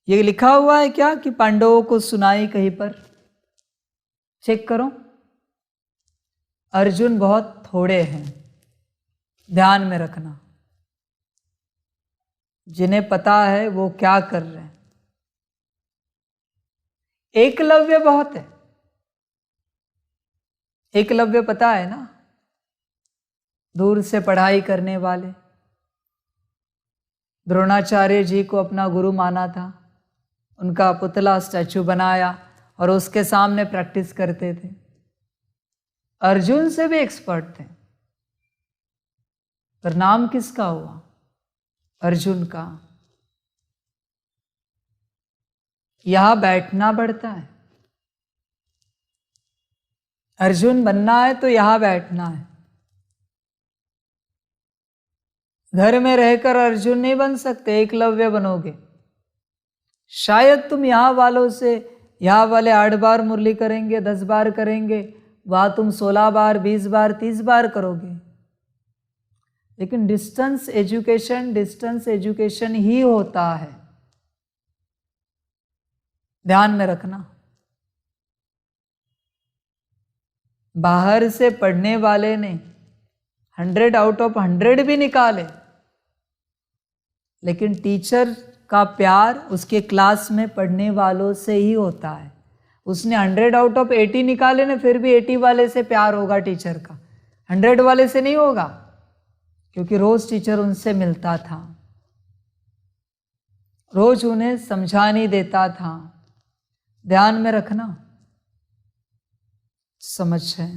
ये लिखा हुआ है क्या कि पांडवों को सुनाई कहीं पर? चेक करो। अर्जुन बहुत थोड़े हैं, ध्यान में रखना। जिन्हें पता है वो क्या कर रहे हैं। एकलव्य बहुत है। एकलव्य पता है ना, दूर से पढ़ाई करने वाले, द्रोणाचार्य जी को अपना गुरु माना था, उनका पुतला स्टैचू बनाया और उसके सामने प्रैक्टिस करते थे। अर्जुन से भी एक्सपर्ट थे, पर नाम किसका हुआ? अर्जुन का। यहां बैठना पड़ता है। अर्जुन बनना है तो यहां बैठना है। घर में रहकर अर्जुन नहीं बन सकते, एकलव्य बनोगे। शायद तुम यहां वालों से, यहां वाले 8 बार मुरली करेंगे, 10 बार करेंगे, वहां तुम 16 बार, 20 बार, 30 बार करोगे। लेकिन डिस्टेंस एजुकेशन ही होता है। ध्यान में रखना। बाहर से पढ़ने वाले ने 100 आउट ऑफ 100 भी निकाले, लेकिन टीचर का प्यार उसके क्लास में पढ़ने वालों से ही होता है। उसने 100 आउट ऑफ 80 निकाले ना, फिर भी 80 वाले से प्यार होगा टीचर का, 100 वाले से नहीं होगा, क्योंकि रोज टीचर उनसे मिलता था, रोज उन्हें समझाने देता था। ध्यान में रखना। समझ है?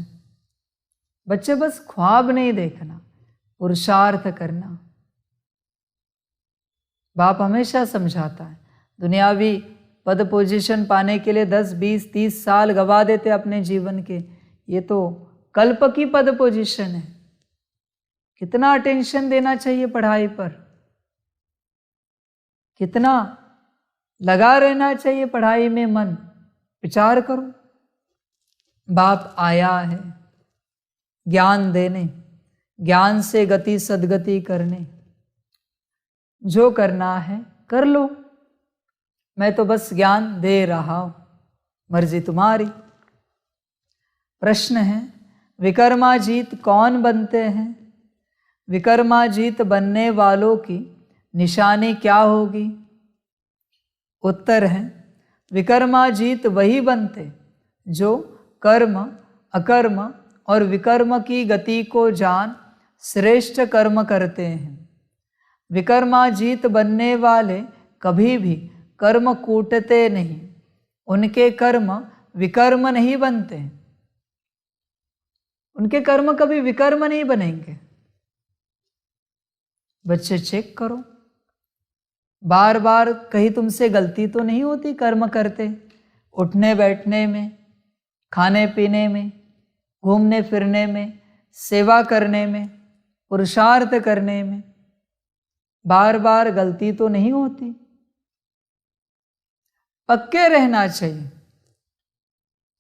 बच्चे बस ख्वाब नहीं देखना, पुरुषार्थ करना। बाप हमेशा समझाता है, दुनियावी पद पोजीशन पाने के लिए 10, 20, 30 साल गवा देते अपने जीवन के। ये तो कल्प की पद पोजीशन है। कितना अटेंशन देना चाहिए पढ़ाई पर, कितना लगा रहना चाहिए पढ़ाई में मन। विचार करो। बाप आया है ज्ञान देने, ज्ञान से गति सदगति करने। जो करना है कर लो, मैं तो बस ज्ञान दे रहा हूं, मर्जी तुम्हारी। प्रश्न है, विकर्माजीत कौन बनते हैं? विकर्माजीत बनने वालों की निशानी क्या होगी? उत्तर है, विकर्माजीत वही बनते जो कर्म, अकर्म और विकर्म की गति को जान श्रेष्ठ कर्म करते हैं। विकर्माजीत बनने वाले कभी भी कर्म कूटते नहीं, उनके कर्म विकर्म नहीं बनते। उनके कर्म कभी विकर्म नहीं बनेंगे। बच्चे चेक करो, बार बार कहीं तुमसे गलती तो नहीं होती कर्म करते? उठने बैठने में, खाने पीने में, घूमने फिरने में, सेवा करने में, पुरुषार्थ करने में बार बार गलती तो नहीं होती? पक्के रहना चाहिए।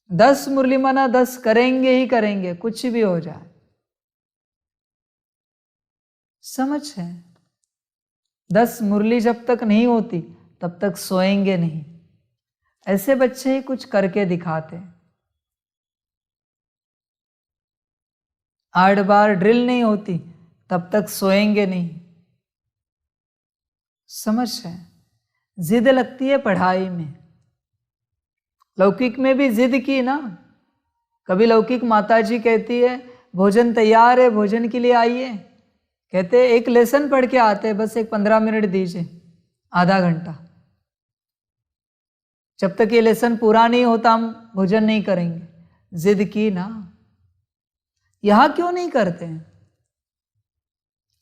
10 मुरली मना 10 करेंगे ही करेंगे, कुछ भी हो जाए। समझ है? 10 मुरली जब तक नहीं होती तब तक सोएंगे नहीं। ऐसे बच्चे ही कुछ करके दिखाते। 8 बार ड्रिल नहीं होती तब तक सोएंगे नहीं। समझ है? जिद लगती है पढ़ाई में। लौकिक में भी जिद की ना। कभी लौकिक माताजी कहती है भोजन तैयार है, भोजन के लिए आइए। कहते एक लेसन पढ़ के आते, बस एक 15 मिनट दीजिए, आधा घंटा। जब तक ये लेसन पूरा नहीं होता हम भोजन नहीं करेंगे। जिद की ना। यहां क्यों नहीं करते हैं?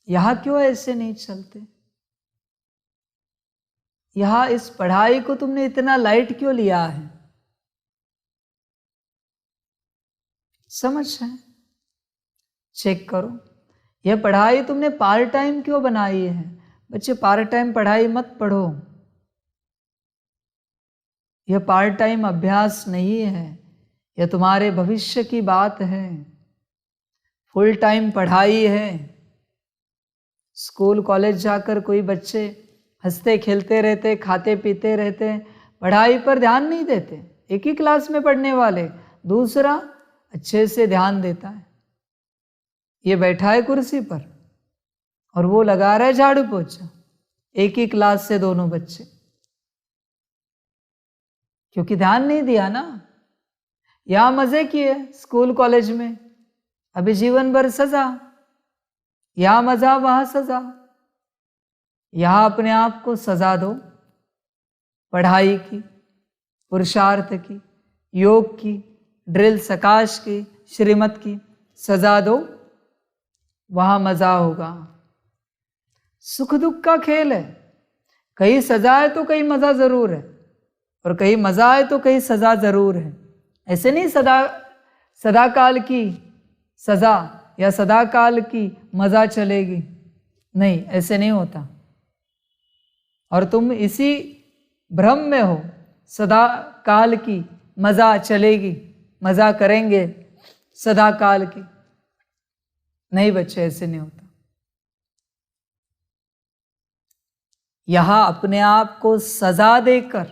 यहां क्यों ऐसे नहीं चलते? यहां इस पढ़ाई को तुमने इतना लाइट क्यों लिया है? समझ है? चेक करो। यह पढ़ाई तुमने पार्ट टाइम क्यों बनाई है? बच्चे पार्ट टाइम पढ़ाई मत पढ़ो। यह पार्ट टाइम अभ्यास नहीं है, यह तुम्हारे भविष्य की बात है। फुल टाइम पढ़ाई है। स्कूल कॉलेज जाकर कोई बच्चे हंसते खेलते रहते, खाते पीते रहते, पढ़ाई पर ध्यान नहीं देते। एक ही क्लास में पढ़ने वाले, दूसरा अच्छे से ध्यान देता है। ये बैठा है कुर्सी पर और वो लगा रहा है झाड़ू पोछा। एक ही क्लास से दोनों बच्चे, क्योंकि ध्यान नहीं दिया ना। यहां मजे किए स्कूल कॉलेज में, अभी जीवन भर सजा। यहां मजा वहां सजा। यहां अपने आप को सजा दो, पढ़ाई की, पुरुषार्थ की, योग की, ड्रिल सकाश की, श्रीमत की, सजा दो वहां मजा होगा। सुख दुख का खेल है, कहीं सजा है तो कहीं मजा जरूर है, और कहीं मजा है तो कहीं सजा जरूर है। ऐसे नहीं सदा काल की सजा या सदा काल की मजा चलेगी, नहीं, ऐसे नहीं होता। और तुम इसी भ्रम में हो, सदा काल की मजा चलेगी, मजा करेंगे सदा काल की। नहीं बच्चे, ऐसे नहीं होता। यहां अपने आप को सजा देकर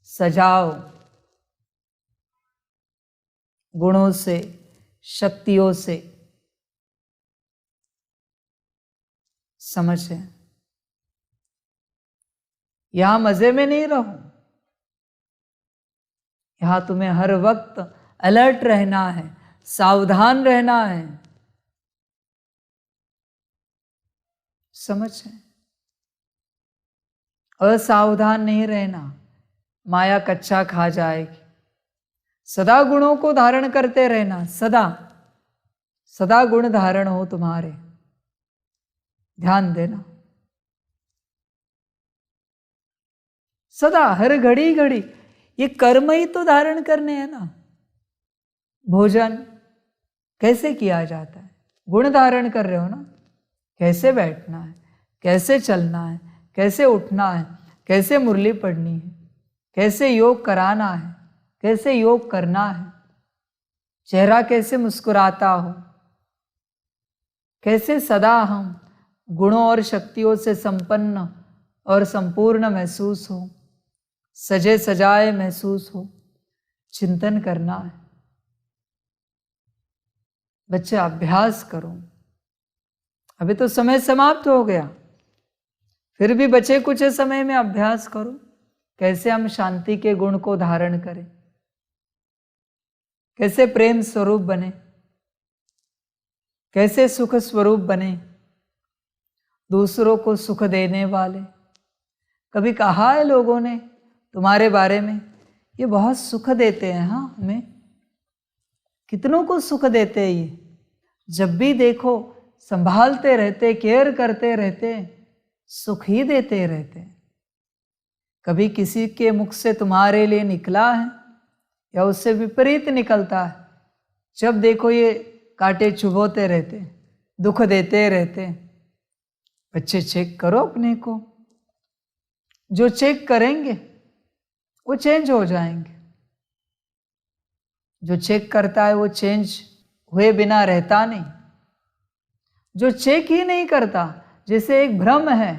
सजाओ, गुणों से, शक्तियों से। समझे? यहां मजे में नहीं रहो, यहां तुम्हें हर वक्त अलर्ट रहना है, सावधान रहना है। समझे? असावधान नहीं रहना, माया कच्चा खा जाएगी। सदा गुणों को धारण करते रहना, सदा सदा गुण धारण हो तुम्हारे, ध्यान देना। सदा, हर घड़ी घड़ी ये कर्म ही तो धारण करने हैं ना। भोजन कैसे किया जाता है? गुण धारण कर रहे हो ना। कैसे बैठना है, कैसे चलना है, कैसे उठना है, कैसे मुरली पढ़नी है, कैसे योग कराना है, कैसे योग करना है, चेहरा कैसे मुस्कुराता हो, कैसे सदा हम गुणों और शक्तियों से संपन्न और संपूर्ण महसूस हो, सजे सजाए महसूस हो, चिंतन करना है। बच्चे अभ्यास करो। अभी तो समय समाप्त हो गया, फिर भी बचे कुछ समय में अभ्यास करो, कैसे हम शांति के गुण को धारण करें, कैसे प्रेम स्वरूप बने, कैसे सुख स्वरूप बने, दूसरों को सुख देने वाले। कभी कहा है लोगों ने तुम्हारे बारे में, ये बहुत सुख देते हैं। हाँ, हमें कितनों को सुख देते हैं ये, जब भी देखो संभालते रहते, केयर करते रहते, सुख ही देते रहते। कभी किसी के मुख से तुम्हारे लिए निकला है या उससे विपरीत निकलता है? जब देखो ये कांटे चुभोते रहते, दुख देते रहते। बच्चे चेक करो अपने को, जो चेक करेंगे वो चेंज हो जाएंगे। जो चेक करता है वो चेंज हुए बिना रहता नहीं। जो चेक ही नहीं करता, जैसे एक भ्रम है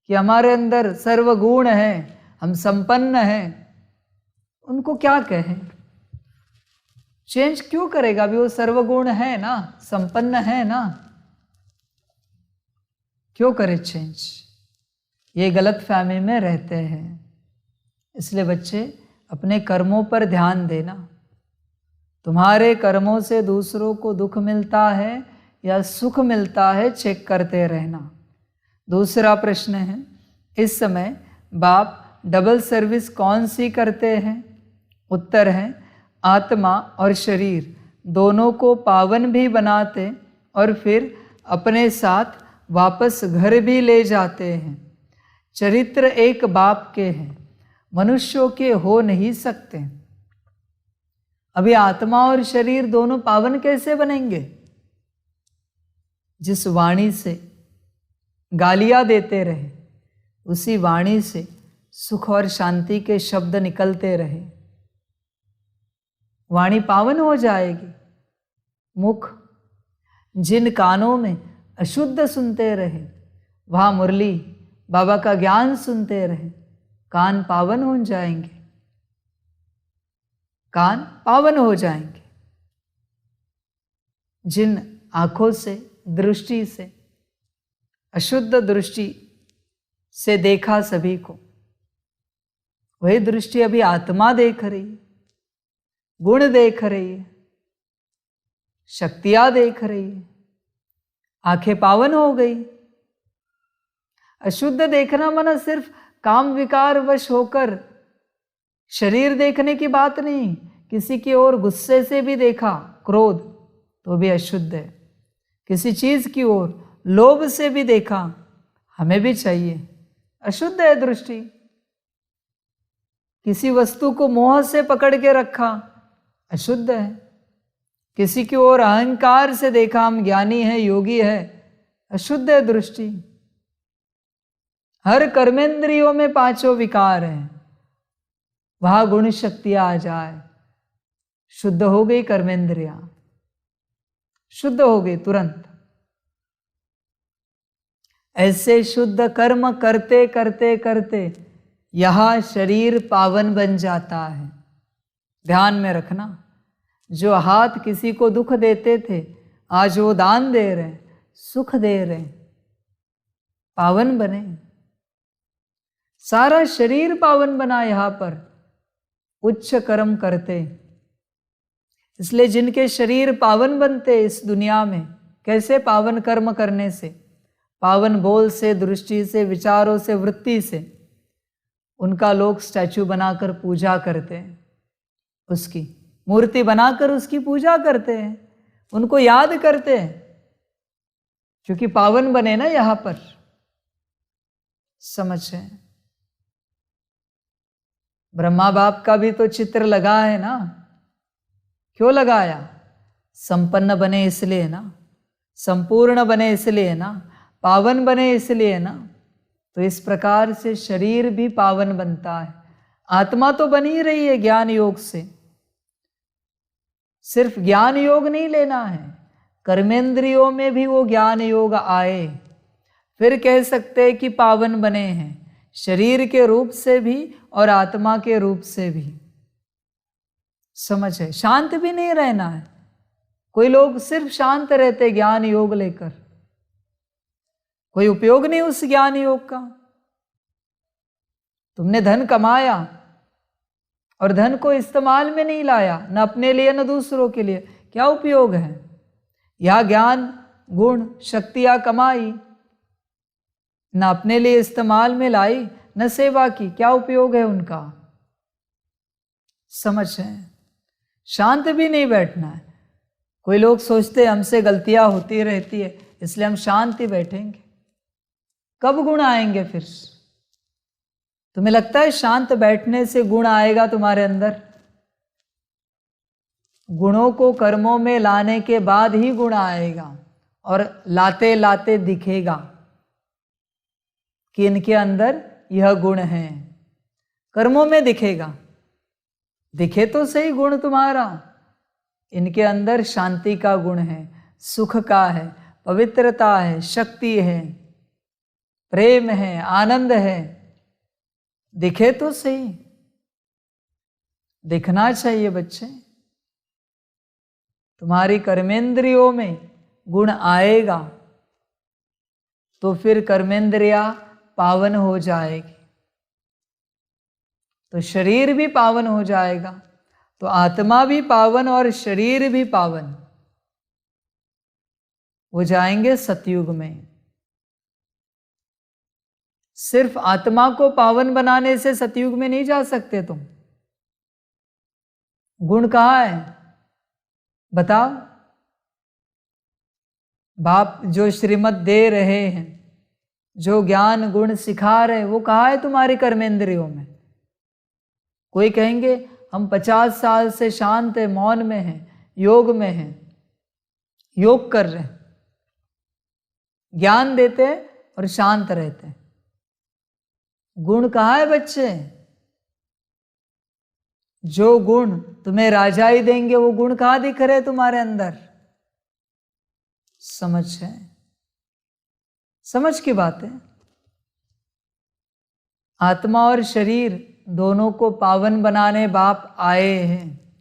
कि हमारे अंदर सर्वगुण है, हम संपन्न हैं, उनको क्या कहें? चेंज क्यों करेगा? अभी वो सर्वगुण है ना, संपन्न है ना, क्यों करे चेंज? ये गलत फहमी में रहते हैं। इसलिए बच्चे अपने कर्मों पर ध्यान देना। तुम्हारे कर्मों से दूसरों को दुख मिलता है या सुख मिलता है, चेक करते रहना। दूसरा प्रश्न है, इस समय बाप डबल सर्विस कौन सी करते हैं? उत्तर है, आत्मा और शरीर दोनों को पावन भी बनाते और फिर अपने साथ वापस घर भी ले जाते हैं। चरित्र एक बाप के हैं, मनुष्यों के हो नहीं सकते। अभी आत्मा और शरीर दोनों पावन कैसे बनेंगे? जिस वाणी से गालियां देते रहे, उसी वाणी से सुख और शांति के शब्द निकलते रहे, वाणी पावन हो जाएगी। मुख जिन कानों में अशुद्ध सुनते रहे, वहां मुरली बाबा का ज्ञान सुनते रहे, कान पावन हो जाएंगे, कान पावन हो जाएंगे। जिन आंखों से, दृष्टि से, अशुद्ध दृष्टि से देखा सभी को, वही दृष्टि अभी आत्मा देख रही है, गुण देख रही है, शक्तियां देख रही है, आंखें पावन हो गई। अशुद्ध देखना माना सिर्फ काम विकार वश होकर शरीर देखने की बात नहीं किसी की ओर गुस्से से भी देखा, क्रोध, तो भी अशुद्ध है। किसी चीज की ओर लोभ से भी देखा, हमें भी चाहिए, अशुद्ध है दृष्टि। किसी वस्तु को मोह से पकड़ के रखा, अशुद्ध है। किसी की ओर अहंकार से देखा, हम ज्ञानी है, योगी है, अशुद्ध है दृष्टि। हर कर्मेंद्रियों में पांचों विकार हैं, वहां गुण शक्तियां आ जाए, शुद्ध हो गई कर्मेंद्रियां, शुद्ध हो गई तुरंत। ऐसे शुद्ध कर्म करते करते करते यह शरीर पावन बन जाता है। ध्यान में रखना, जो हाथ किसी को दुख देते थे, आज वो दान दे रहे हैं, सुख दे रहे हैं, पावन बने। सारा शरीर पावन बना यहां पर, उच्च कर्म करते। इसलिए जिनके शरीर पावन बनते इस दुनिया में, कैसे पावन कर्म करने से, पावन बोल से, दृष्टि से, विचारों से, वृत्ति से, उनका लोग स्टैचू बनाकर पूजा करते हैं, उसकी मूर्ति बनाकर उसकी पूजा करते हैं, उनको याद करते हैं, क्योंकि पावन बने ना यहां पर। समझे? ब्रह्मा बाप का भी तो चित्र लगा है ना, क्यों लगाया? संपन्न बने इसलिए ना, संपूर्ण बने इसलिए ना, पावन बने इसलिए ना। तो इस प्रकार से शरीर भी पावन बनता है। आत्मा तो बन ही रही है ज्ञान योग से। सिर्फ ज्ञान योग नहीं लेना है, कर्मेंद्रियों में भी वो ज्ञान योग आए, फिर कह सकते हैं कि पावन बने हैं, शरीर के रूप से भी और आत्मा के रूप से भी। समझ है? शांत भी नहीं रहना है। कोई लोग सिर्फ शांत रहते ज्ञान योग लेकर, कोई उपयोग नहीं उस ज्ञान योग का। तुमने धन कमाया और धन को इस्तेमाल में नहीं लाया, न अपने लिए न दूसरों के लिए, क्या उपयोग है? या ज्ञान गुण शक्तियां कमाई, न अपने लिए इस्तेमाल में लाई, न सेवा की, क्या उपयोग है उनका? समझ है? शांत भी नहीं बैठना है। कोई लोग सोचते हमसे गलतियां होती रहती है इसलिए हम शांत ही बैठेंगे। कब गुण आएंगे फिर? तुम्हें लगता है शांत बैठने से गुण आएगा तुम्हारे अंदर? गुणों को कर्मों में लाने के बाद ही गुण आएगा, और लाते लाते दिखेगा कि इनके अंदर यह गुण है। कर्मों में दिखेगा, दिखे तो सही गुण तुम्हारा। इनके अंदर शांति का गुण है, सुख का है, पवित्रता है, शक्ति है, प्रेम है, आनंद है। दिखे तो सही, दिखना चाहिए बच्चे। तुम्हारी कर्मेंद्रियों में गुण आएगा तो फिर कर्मेंद्रिया पावन हो जाएगी, तो शरीर भी पावन हो जाएगा, तो आत्मा भी पावन और शरीर भी पावन हो जाएंगे सतयुग में। सिर्फ आत्मा को पावन बनाने से सतयुग में नहीं जा सकते तुम। गुण कहाँ है बताओ? बाप जो श्रीमत दे रहे हैं, जो ज्ञान गुण सिखा रहे हैं, वो कहाँ है तुम्हारे कर्मेंद्रियों में? कोई कहेंगे हम 50 साल से शांत है, मौन में हैं, योग में हैं, योग कर रहे हैं, ज्ञान देते हैं और शांत रहते हैं। गुण कहाँ है बच्चे? जो गुण तुम्हें राजाई देंगे वो गुण कहाँ दिख रहे तुम्हारे अंदर? समझ है? समझ की बात है। आत्मा और शरीर दोनों को पावन बनाने बाप आए हैं।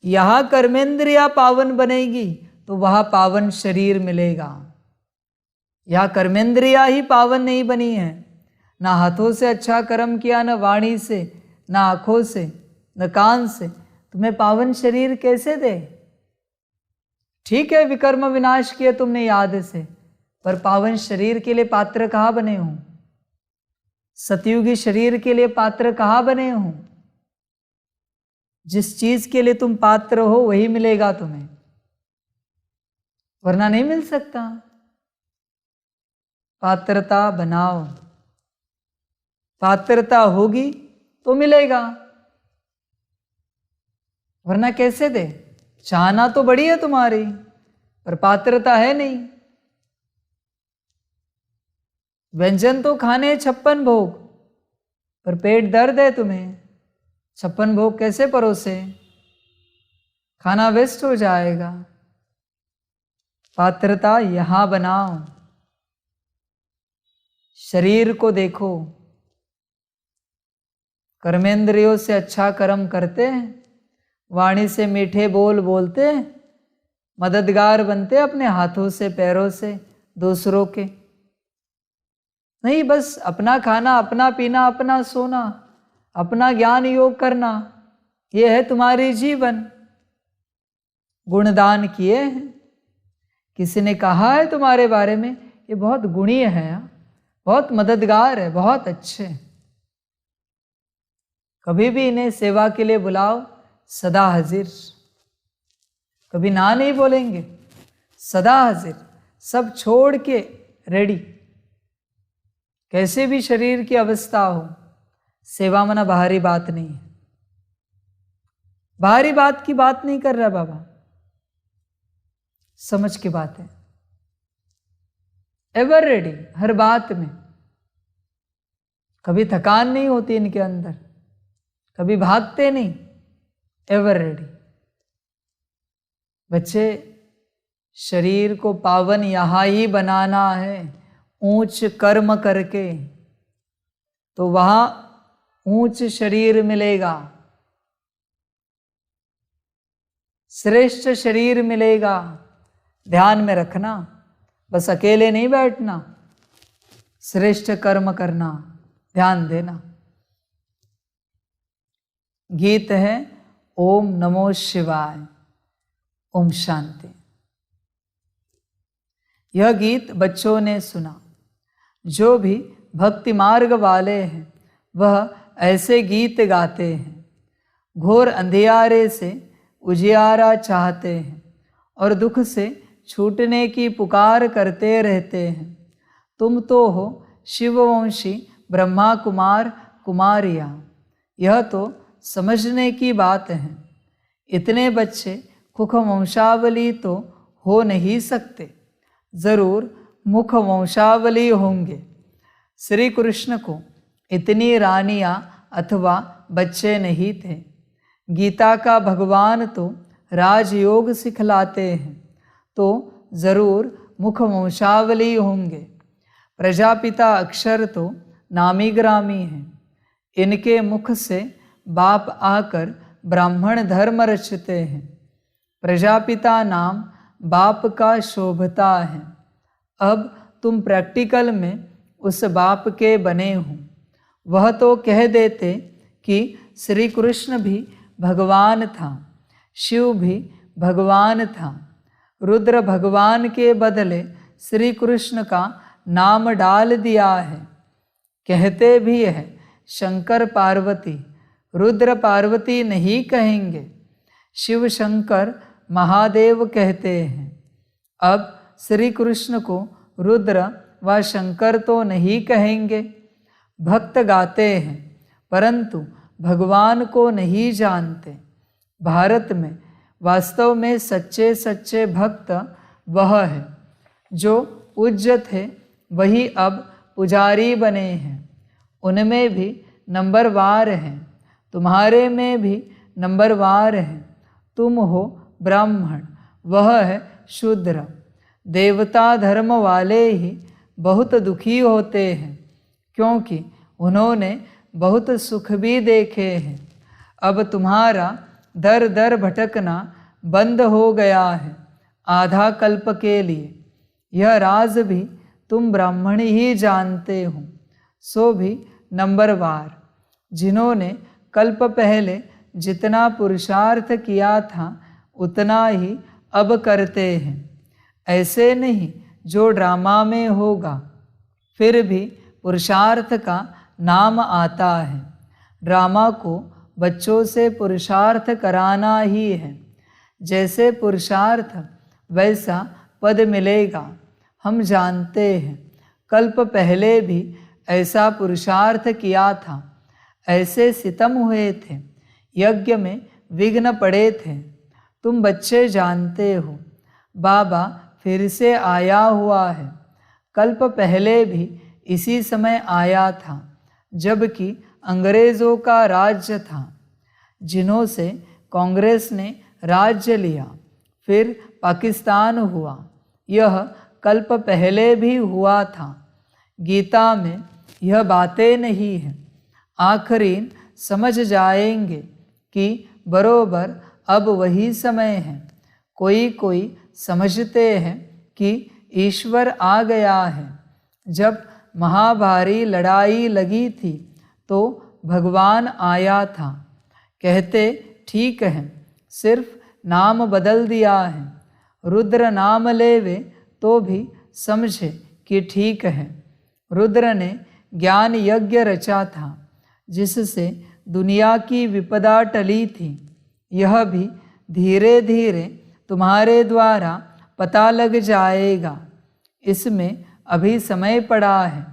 यहां कर्मेंद्रिया पावन बनेगी तो वहां पावन शरीर मिलेगा। यह कर्मेंद्रिया ही पावन नहीं बनी है, ना हाथों से अच्छा कर्म किया, ना वाणी से, ना आंखों से, न कान से, तुम्हें पावन शरीर कैसे दे? ठीक है विकर्म विनाश किए तुमने याद से, पर पावन शरीर के लिए पात्र कहाँ बने हो? सतयुगी शरीर के लिए पात्र कहाँ बने हो? जिस चीज के लिए तुम पात्र हो वही मिलेगा तुम्हें, वरना नहीं मिल सकता। पात्रता बनाओ, पात्रता होगी तो मिलेगा, वरना कैसे दे। चाहना तो बड़ी है तुम्हारी, पर पात्रता है नहीं। व्यंजन तो खाने 56 भोग, पर पेट दर्द है तुम्हें। 56 भोग कैसे परोसे, खाना वेस्ट हो जाएगा। पात्रता यहां बनाओ। शरीर को देखो, कर्मेंद्रियों से अच्छा कर्म करते हैं, वाणी से मीठे बोल बोलते हैं, मददगार बनते अपने हाथों से पैरों से दूसरों के। नहीं, बस अपना खाना, अपना पीना, अपना सोना, अपना ज्ञान योग करना, ये है तुम्हारी जीवन। गुणदान किए हैं, किसी ने कहा है तुम्हारे बारे में ये बहुत गुणी है, बहुत मददगार है, बहुत अच्छे। कभी भी इन्हें सेवा के लिए बुलाओ, सदा हाजिर, कभी ना नहीं बोलेंगे, सदा हाजिर, सब छोड़ के रेडी। कैसे भी शरीर की अवस्था हो, सेवा मना बाहरी बात नहीं है। बाहरी बात की बात नहीं कर रहा बाबा, समझ की बात है। एवर रेडी, हर बात में। कभी थकान नहीं होती इनके अंदर, कभी भागते नहीं, एवर रेडी। बच्चे, शरीर को पावन यहां ही बनाना है, ऊंच कर्म करके, तो वहां ऊंच शरीर मिलेगा, श्रेष्ठ शरीर मिलेगा। ध्यान में रखना, बस अकेले नहीं बैठना, श्रेष्ठ कर्म करना, ध्यान देना। गीत है ओम नमो शिवाय, ओम शांति। यह गीत बच्चों ने सुना। जो भी भक्ति मार्ग वाले हैं वह ऐसे गीत गाते हैं। घोर अंधियारे से उजियारा चाहते हैं और दुख से छूटने की पुकार करते रहते हैं। तुम तो हो शिववंशी ब्रह्मा कुमार कुमारियाँ, यह तो समझने की बात है। इतने बच्चे कुख वंशावली तो हो नहीं सकते, जरूर मुख वंशावली होंगे। श्री कृष्ण को इतनी रानियां अथवा बच्चे नहीं थे। गीता का भगवान तो राजयोग सिखलाते हैं, तो जरूर मुख वंशावली होंगे। प्रजापिता अक्षर तो नामी ग्रामी हैं। इनके मुख से बाप आकर ब्राह्मण धर्म रचते हैं। प्रजापिता नाम बाप का शोभता है। अब तुम प्रैक्टिकल में उस बाप के बने हो। वह तो कह देते कि श्री कृष्ण भी भगवान था, शिव भी भगवान था। रुद्र भगवान के बदले श्री कृष्ण का नाम डाल दिया है। कहते भी है शंकर पार्वती, रुद्र पार्वती नहीं कहेंगे, शिव शंकर महादेव कहते हैं। अब श्री कृष्ण को रुद्र व शंकर तो नहीं कहेंगे। भक्त गाते हैं परंतु भगवान को नहीं जानते। भारत में वास्तव में सच्चे सच्चे भक्त वह है जो पूज्य थे, वही अब पुजारी बने हैं। उनमें भी नंबरवार हैं, तुम्हारे में भी नंबरवार हैं। तुम हो ब्राह्मण, वह है शूद्र। देवता धर्म वाले ही बहुत दुखी होते हैं, क्योंकि उन्होंने बहुत सुख भी देखे हैं। अब तुम्हारा दर दर भटकना बंद हो गया है आधा कल्प के लिए। यह राज भी तुम ब्राह्मण ही जानते हो, सो भी नंबरवार। जिन्होंने कल्प पहले जितना पुरुषार्थ किया था उतना ही अब करते हैं। ऐसे नहीं जो ड्रामा में होगा, फिर भी पुरुषार्थ का नाम आता है। ड्रामा को बच्चों से पुरुषार्थ कराना ही है। जैसे पुरुषार्थ वैसा पद मिलेगा। हम जानते हैं कल्प पहले भी ऐसा पुरुषार्थ किया था। ऐसे सितम हुए थे, यज्ञ में विघ्न पड़े थे। तुम बच्चे जानते हो बाबा फिर से आया हुआ है। कल्प पहले भी इसी समय आया था, जबकि अंग्रेज़ों का राज्य था, जिन्हों से कांग्रेस ने राज्य लिया। फिर पाकिस्तान हुआ। यह कल्प पहले भी हुआ था। गीता में यह बातें नहीं हैं। आखिरीन समझ जाएंगे कि बरोबर अब वही समय है। कोई समझते हैं कि ईश्वर आ गया है। जब महाभारी लड़ाई लगी थी तो भगवान आया था। कहते ठीक है, सिर्फ नाम बदल दिया है। रुद्र नाम लेवे तो भी समझे कि ठीक है। रुद्र ने ज्ञान यज्ञ रचा था, जिससे दुनिया की विपदा टली थी। यह भी धीरे धीरे तुम्हारे द्वारा पता लग जाएगा। इसमें अभी समय पड़ा है,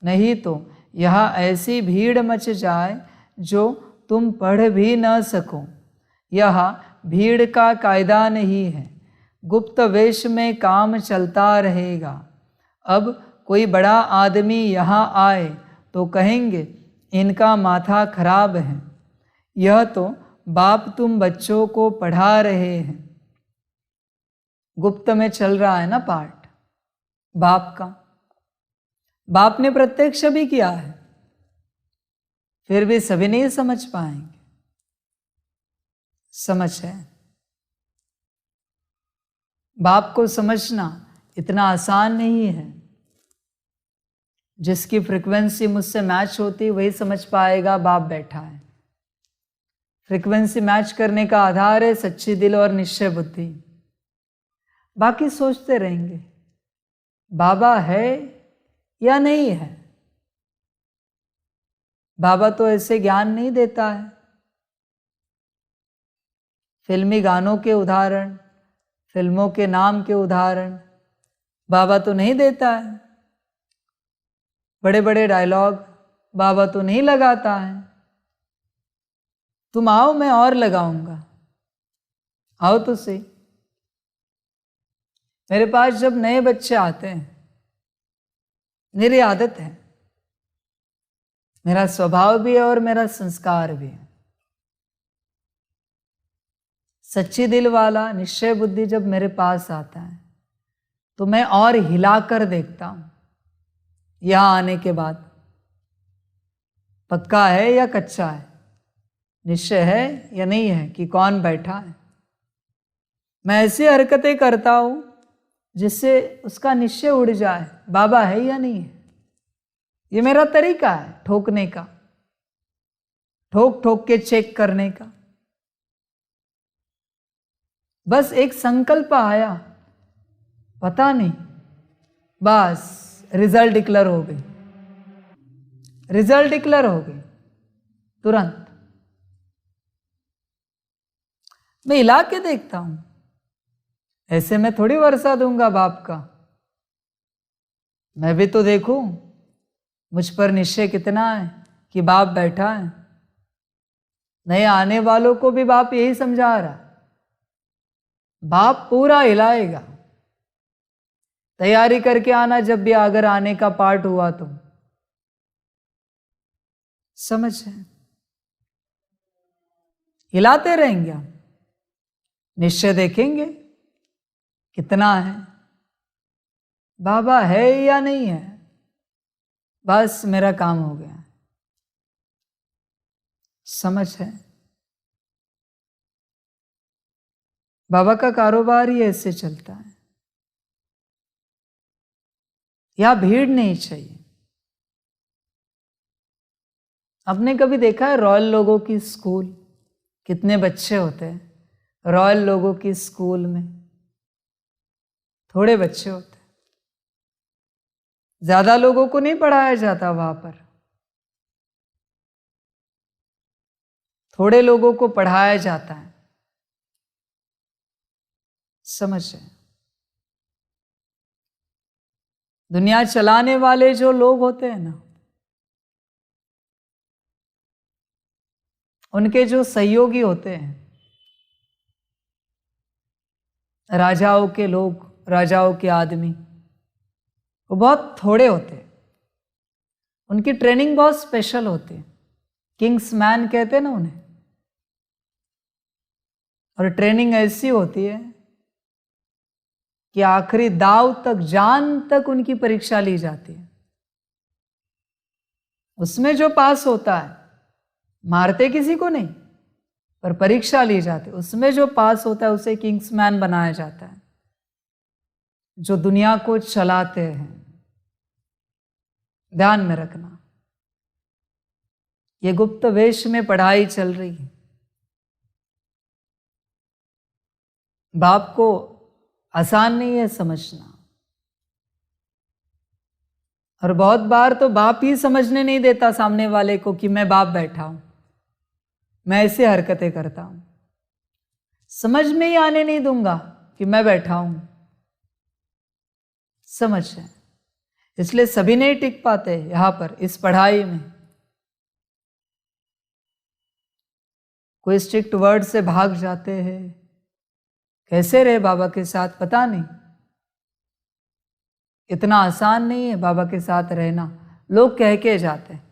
नहीं तो यहाँ ऐसी भीड़ मच जाए जो तुम पढ़ भी न सको। यहाँ भीड़ का कायदा नहीं है, गुप्त वेश में काम चलता रहेगा। अब कोई बड़ा आदमी यहाँ आए तो कहेंगे इनका माथा खराब है। यह तो बाप तुम बच्चों को पढ़ा रहे हैं। गुप्त में चल रहा है ना पाठ बाप का। बाप ने प्रत्यक्ष भी किया है, फिर भी सभी नहीं समझ पाएंगे। समझ है, बाप को समझना इतना आसान नहीं है। जिसकी फ्रीक्वेंसी मुझसे मैच होती वही समझ पाएगा बाप बैठा है। फ्रीक्वेंसी मैच करने का आधार है सच्ची दिल और निश्चय बुद्धि। बाकी सोचते रहेंगे बाबा है या नहीं है। बाबा तो ऐसे ज्ञान नहीं देता है। फिल्मी गानों के उदाहरण, फिल्मों के नाम के उदाहरण बाबा तो नहीं देता है। बड़े बड़े डायलॉग बाबा तो नहीं लगाता है। तुम आओ, मैं और लगाऊंगा। आओ तो सही। मेरे पास जब नए बच्चे आते हैं, मेरी आदत है, मेरा स्वभाव भी है और मेरा संस्कार भी है। सच्ची दिल वाला निश्चय बुद्धि जब मेरे पास आता है तो मैं और हिलाकर देखता हूं यहां आने के बाद पक्का है या कच्चा है, निश्चय है या नहीं है कि कौन बैठा है। मैं ऐसी हरकतें करता हूं जिससे उसका निश्चय उड़ जाए बाबा है या नहीं है। ये मेरा तरीका है ठोकने का, ठोक ठोक के चेक करने का। बस एक संकल्प आया, पता नहीं, बस रिजल्ट डिक्लेयर हो गई। रिजल्ट डिक्लेयर हो गई तुरंत। मैं हिला के देखता हूं, ऐसे मैं थोड़ी वर्षा दूंगा बाप का। मैं भी तो देखूं मुझ पर निश्चय कितना है कि बाप बैठा है। नए आने वालों को भी बाप यही समझा रहा, बाप पूरा हिलाएगा। तैयारी करके आना जब भी अगर आने का पार्ट हुआ तो। समझ है, हिलाते रहेंगे हम, निश्चय देखेंगे कितना है, बाबा है या नहीं है। बस मेरा काम हो गया। समझ है, बाबा का कारोबार ही ऐसे चलता है। या भीड़ नहीं चाहिए। आपने कभी देखा है रॉयल लोगों की स्कूल, कितने बच्चे होते हैं रॉयल लोगों की स्कूल में? थोड़े बच्चे होते हैं, ज्यादा लोगों को नहीं पढ़ाया जाता वहां पर। थोड़े लोगों को पढ़ाया जाता है। समझ रहे? दुनिया चलाने वाले जो लोग होते हैं ना, उनके जो सहयोगी होते हैं, राजाओं के लोग, राजाओं के आदमी, वो बहुत थोड़े होते हैं। उनकी ट्रेनिंग बहुत स्पेशल होती है। किंग्स मैन कहते हैं ना उन्हें। और ट्रेनिंग ऐसी होती है कि आखिरी दाव तक, जान तक उनकी परीक्षा ली जाती है। उसमें जो पास होता है, मारते किसी को नहीं, पर परीक्षा ली जाती है। उसमें जो पास होता है उसे किंग्समैन बनाया जाता है, जो दुनिया को चलाते हैं। ध्यान में रखना, ये गुप्त वेश में पढ़ाई चल रही है। बाप को आसान नहीं है समझना, और बहुत बार तो बाप ही समझने नहीं देता सामने वाले को कि मैं बाप बैठा हूं, मैं ऐसे हरकतें करता हूं। समझ में ही आने नहीं दूंगा कि मैं बैठा हूं। समझ है? इसलिए सभी नहीं टिक पाते यहां पर इस पढ़ाई में। कोई स्ट्रिक्ट वर्ड से भाग जाते हैं। कैसे रहे बाबा के साथ पता नहीं। इतना आसान नहीं है बाबा के साथ रहना। लोग कह के जाते हैं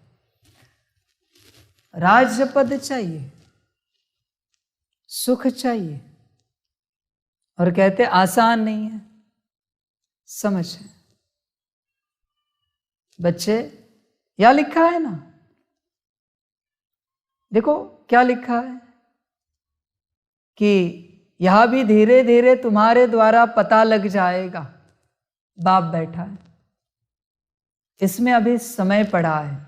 राज्य पद चाहिए, सुख चाहिए, और कहते आसान नहीं है। समझ है? बच्चे, या लिखा है ना, देखो क्या लिखा है कि यह भी धीरे धीरे तुम्हारे द्वारा पता लग जाएगा बाप बैठा है। इसमें अभी समय पड़ा है,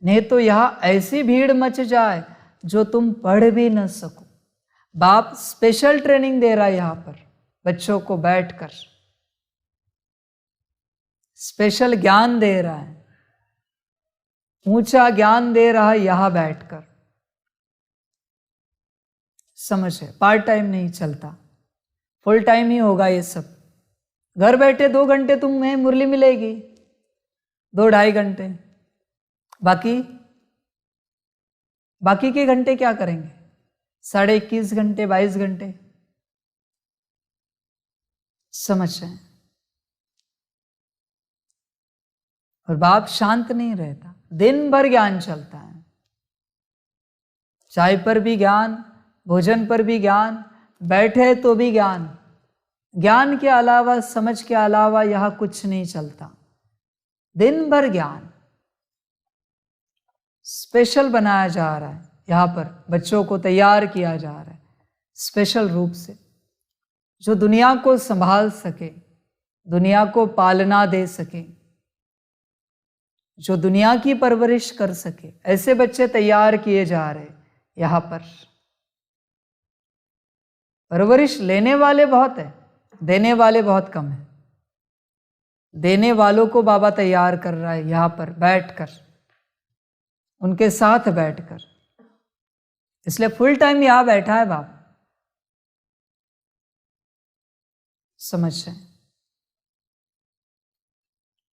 नहीं तो यह ऐसी भीड़ मच जाए जो तुम पढ़ भी न सको। बाप स्पेशल ट्रेनिंग दे रहा है यहां पर बच्चों को बैठकर, स्पेशल ज्ञान दे रहा है, ऊंचा ज्ञान दे रहा है यहां बैठकर। समझ है? पार्ट टाइम नहीं चलता, फुल टाइम ही होगा ये सब। घर बैठे 2 घंटे तुम्हें मुरली मिलेगी, 2-2.5 घंटे। बाकी के घंटे क्या करेंगे? 21.5 घंटे, 22 घंटे। समझ रहे हैं? और बाप शांत नहीं रहता, दिन भर ज्ञान चलता है। चाय पर भी ज्ञान, भोजन पर भी ज्ञान, बैठे तो भी ज्ञान। ज्ञान के अलावा, समझ के अलावा यहां कुछ नहीं चलता। दिन भर ज्ञान स्पेशल बनाया जा रहा है। यहां पर बच्चों को तैयार किया जा रहा है स्पेशल रूप से, जो दुनिया को संभाल सके, दुनिया को पालना दे सके, जो दुनिया की परवरिश कर सके। ऐसे बच्चे तैयार किए जा रहे यहां पर। परवरिश लेने वाले बहुत है, देने वाले बहुत कम है। देने वालों को बाबा तैयार कर रहा है यहां पर बैठकर, उनके साथ बैठकर। इसलिए फुल टाइम यहां बैठा है बाप। समझ रहे?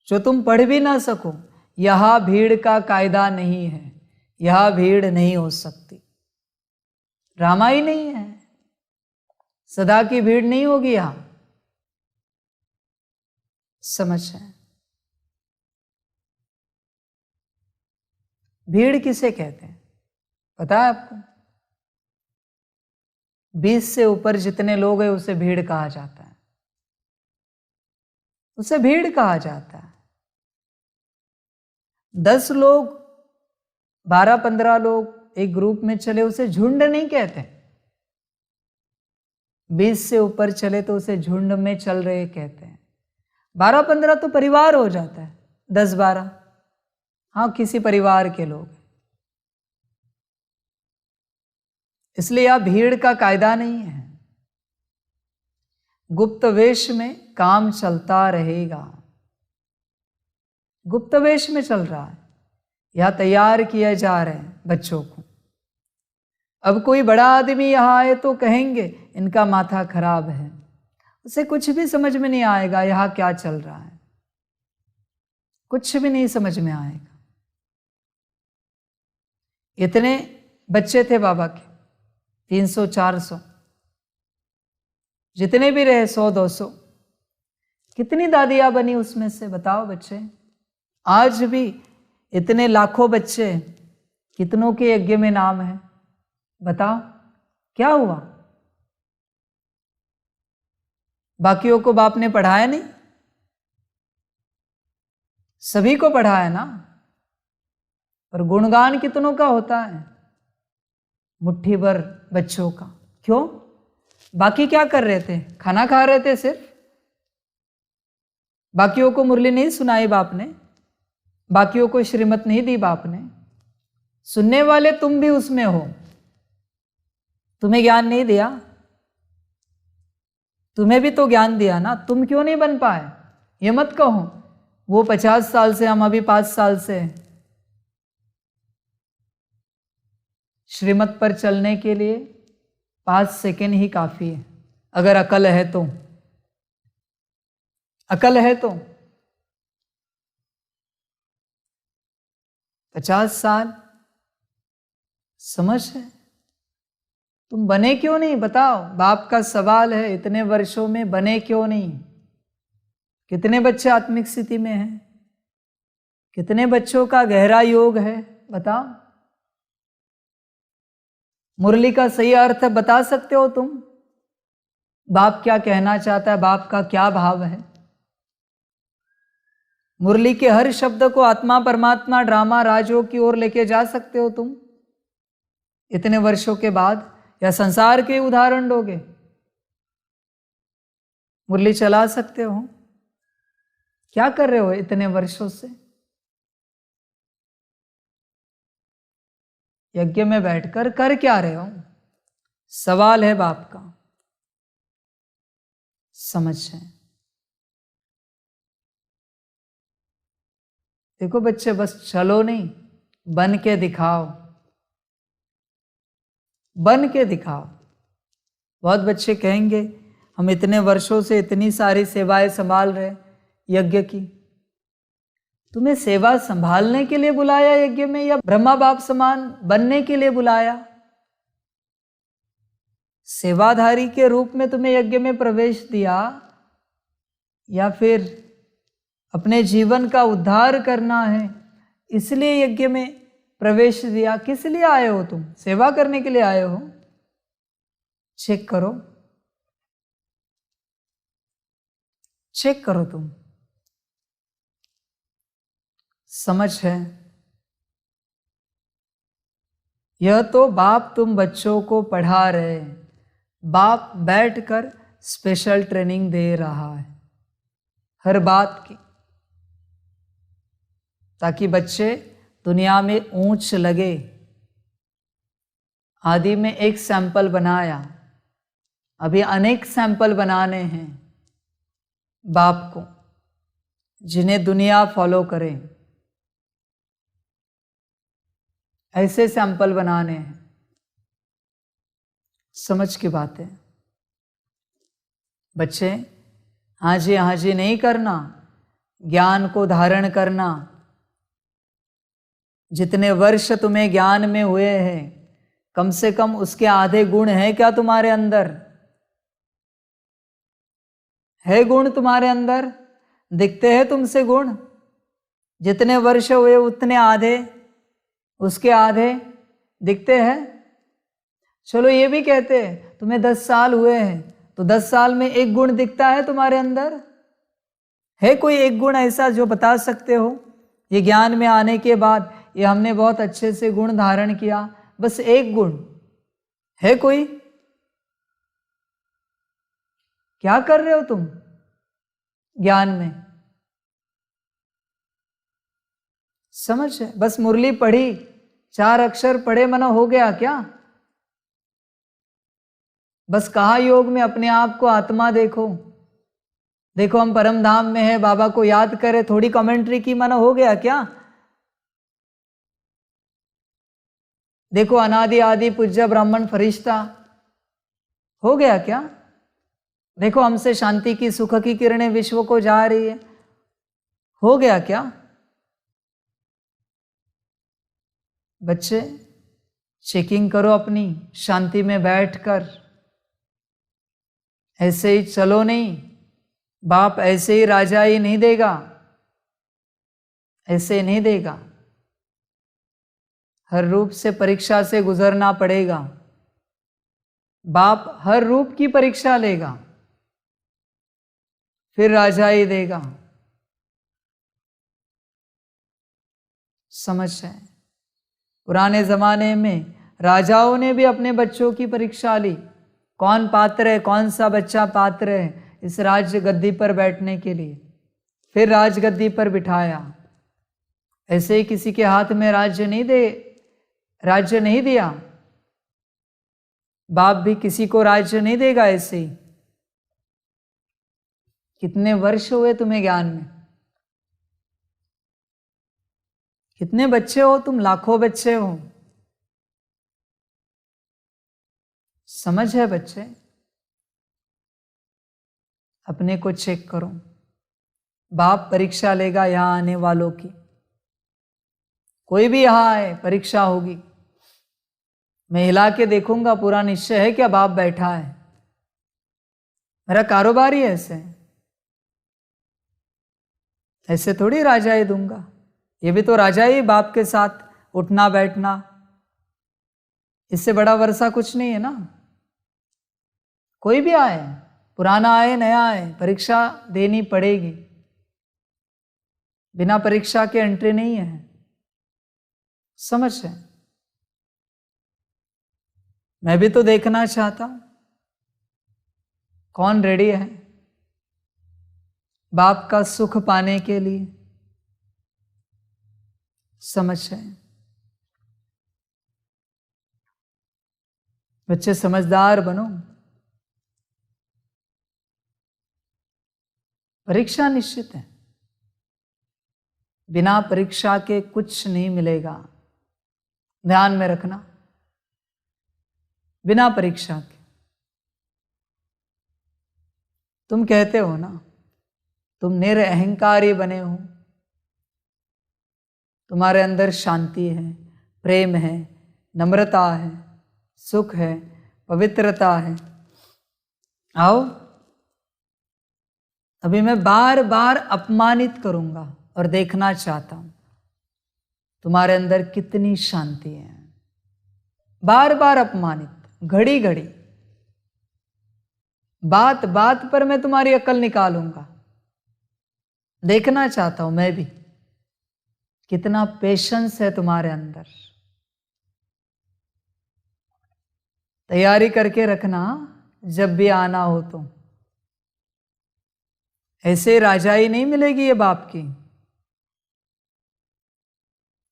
जो तुम पढ़ भी ना सको, यहां भीड़ का कायदा नहीं है, यहां भीड़ नहीं हो सकती। ड्रामा ही नहीं है, सदा की भीड़ नहीं होगी यहां। समझ रहे? भीड़ किसे कहते हैं पता है आपको? 20 से ऊपर जितने लोग हैं उसे भीड़ कहा जाता है, उसे भीड़ कहा जाता है। 10 लोग, 12-15 लोग एक ग्रुप में चले उसे झुंड नहीं कहते। 20 से ऊपर चले तो उसे झुंड में चल रहे कहते हैं। 12-15 तो परिवार हो जाता है, 10-12 हाँ किसी परिवार के लोग। इसलिए यह भीड़ का कायदा नहीं है। गुप्त वेश में काम चलता रहेगा, गुप्त वेश में चल रहा है। यह तैयार किए जा रहे हैं बच्चों को। अब कोई बड़ा आदमी यहाँ आए तो कहेंगे इनका माथा खराब है, उसे कुछ भी समझ में नहीं आएगा यहाँ क्या चल रहा है, कुछ भी नहीं समझ में आएगा। इतने बच्चे थे बाबा के, 300-400, जितने भी रहे 100-200, कितनी दादियां बनी उसमें से, बताओ बच्चे। आज भी इतने लाखों बच्चे, कितनों के यज्ञ में नाम है, बताओ क्या हुआ? बाकियों को बाप ने पढ़ाया नहीं? सभी को पढ़ाया ना, पर गुणगान कितनों का होता है? मुट्ठी भर बच्चों का। क्यों? बाकी क्या कर रहे थे? खाना खा रहे थे सिर्फ। बाकियों को मुरली नहीं सुनाई बाप ने, बाकियों को श्रीमत नहीं दी बाप ने। सुनने वाले तुम भी उसमें हो, तुम्हें ज्ञान नहीं दिया? तुम्हें भी तो ज्ञान दिया ना, तुम क्यों नहीं बन पाए? ये मत कहो वो 50 साल से, हम अभी 5 साल से। श्रीमत पर चलने के लिए 5 सेकंड ही काफी है, अगर अकल है तो। अकल है तो 50 साल समझ है, तुम बने क्यों नहीं? बताओ, बाप का सवाल है, इतने वर्षों में बने क्यों नहीं? कितने बच्चे आत्मिक स्थिति में हैं? कितने बच्चों का गहरा योग है? बताओ। मुरली का सही अर्थ बता सकते हो तुम? बाप क्या कहना चाहता है, बाप का क्या भाव है? मुरली के हर शब्द को आत्मा परमात्मा ड्रामा राजयोग की ओर लेके जा सकते हो तुम इतने वर्षों के बाद? या संसार के उदाहरण दोगे? मुरली चला सकते हो? क्या कर रहे हो इतने वर्षों से? यज्ञ में बैठकर कर क्या रहे हो? सवाल है बाप का, समझ है। देखो बच्चे, बस चलो नहीं, बन के दिखाओ, बन के दिखाओ। बहुत बच्चे कहेंगे हम इतने वर्षों से इतनी सारी सेवाएं संभाल रहे यज्ञ की। तुम्हें सेवा संभालने के लिए बुलाया यज्ञ में, या ब्रह्मा बाप समान बनने के लिए बुलाया? सेवाधारी के रूप में तुम्हें यज्ञ में प्रवेश दिया, या फिर अपने जीवन का उद्धार करना है इसलिए यज्ञ में प्रवेश दिया? किस लिए आए हो तुम? सेवा करने के लिए आए हो? चेक करो, चेक करो तुम। समझ है? यह तो बाप तुम बच्चों को पढ़ा रहे, बाप बैठकर स्पेशल ट्रेनिंग दे रहा है हर बात की, ताकि बच्चे दुनिया में ऊंच लगे। आदि में एक सैंपल बनाया, अभी अनेक सैंपल बनाने हैं बाप को, जिन्हें दुनिया फॉलो करे। ऐसे सैंपल बनाने हैं। समझ की बात है बच्चे। हाँ जी नहीं करना, ज्ञान को धारण करना। जितने वर्ष तुम्हें ज्ञान में हुए हैं, कम से कम उसके आधे गुण हैं क्या तुम्हारे अंदर? है गुण तुम्हारे अंदर? दिखते हैं तुमसे गुण? जितने वर्ष हुए उतने आधे, उसके आधे दिखते हैं। चलो ये भी कहते हैं तुम्हें 10 साल हुए हैं, तो 10 साल में एक गुण दिखता है तुम्हारे अंदर? है कोई एक गुण ऐसा जो बता सकते हो ये ज्ञान में आने के बाद ये हमने बहुत अच्छे से गुण धारण किया? बस एक गुण है कोई? क्या कर रहे हो तुम ज्ञान में? समझ है? बस मुरली पढ़ी, 4 अक्षर पढ़े मना हो गया क्या? बस कहा योग में अपने आप को आत्मा देखो, देखो हम परम धाम में है, बाबा को याद करे, थोड़ी कमेंट्री की मना हो गया क्या? देखो अनादि आदि पूज्य ब्राह्मण फरिश्ता हो गया क्या? देखो हमसे शांति की सुख की किरणें विश्व को जा रही है, हो गया क्या? बच्चे चेकिंग करो अपनी, शांति में बैठकर। ऐसे ही चलो नहीं, बाप ऐसे ही राजा ही नहीं देगा, ऐसे नहीं देगा। हर रूप से परीक्षा से गुजरना पड़ेगा। बाप हर रूप की परीक्षा लेगा, फिर राजा ही देगा। समझ है? पुराने जमाने में राजाओं ने भी अपने बच्चों की परीक्षा ली, कौन पात्र है, कौन सा बच्चा पात्र है इस राज्य गद्दी पर बैठने के लिए, फिर राजगद्दी पर बिठाया। ऐसे ही किसी के हाथ में राज्य नहीं दिया। बाप भी किसी को राज्य नहीं देगा ऐसे ही। कितने वर्ष हुए तुम्हें ज्ञान में? कितने बच्चे हो तुम? लाखों बच्चे हो। समझ है बच्चे? अपने को चेक करो। बाप परीक्षा लेगा यहां आने वालों की। कोई भी यहां आए, परीक्षा होगी। मैं हिला के देखूंगा, पूरा निश्चय है क्या बाप बैठा है? मेरा कारोबार ही ऐसे थोड़ी राजा ही दूंगा। ये भी तो राजा ही, बाप के साथ उठना बैठना। इससे बड़ा वर्षा कुछ नहीं है ना। कोई भी आए, पुराना आए नया आए, परीक्षा देनी पड़ेगी। बिना परीक्षा के एंट्री नहीं है। समझ है? मैं भी तो देखना चाहता हूं कौन रेडी है बाप का सुख पाने के लिए। समझ है? बच्चे समझदार बनो। परीक्षा निश्चित है, बिना परीक्षा के कुछ नहीं मिलेगा। ध्यान में रखना, बिना परीक्षा के। तुम कहते हो ना तुम निरअहंकारी बने हो, तुम्हारे अंदर शांति है, प्रेम है, नम्रता है, सुख है, पवित्रता है। आओ, अभी मैं बार बार अपमानित करूंगा और देखना चाहता हूं तुम्हारे अंदर कितनी शांति है। बार बार अपमानित, घड़ी घड़ी, बात बात पर मैं तुम्हारी अकल निकालूंगा। देखना चाहता हूं मैं भी कितना पेशेंस है तुम्हारे अंदर। तैयारी करके रखना, जब भी आना हो तो। ऐसे राजाई नहीं मिलेगी ये बाप की।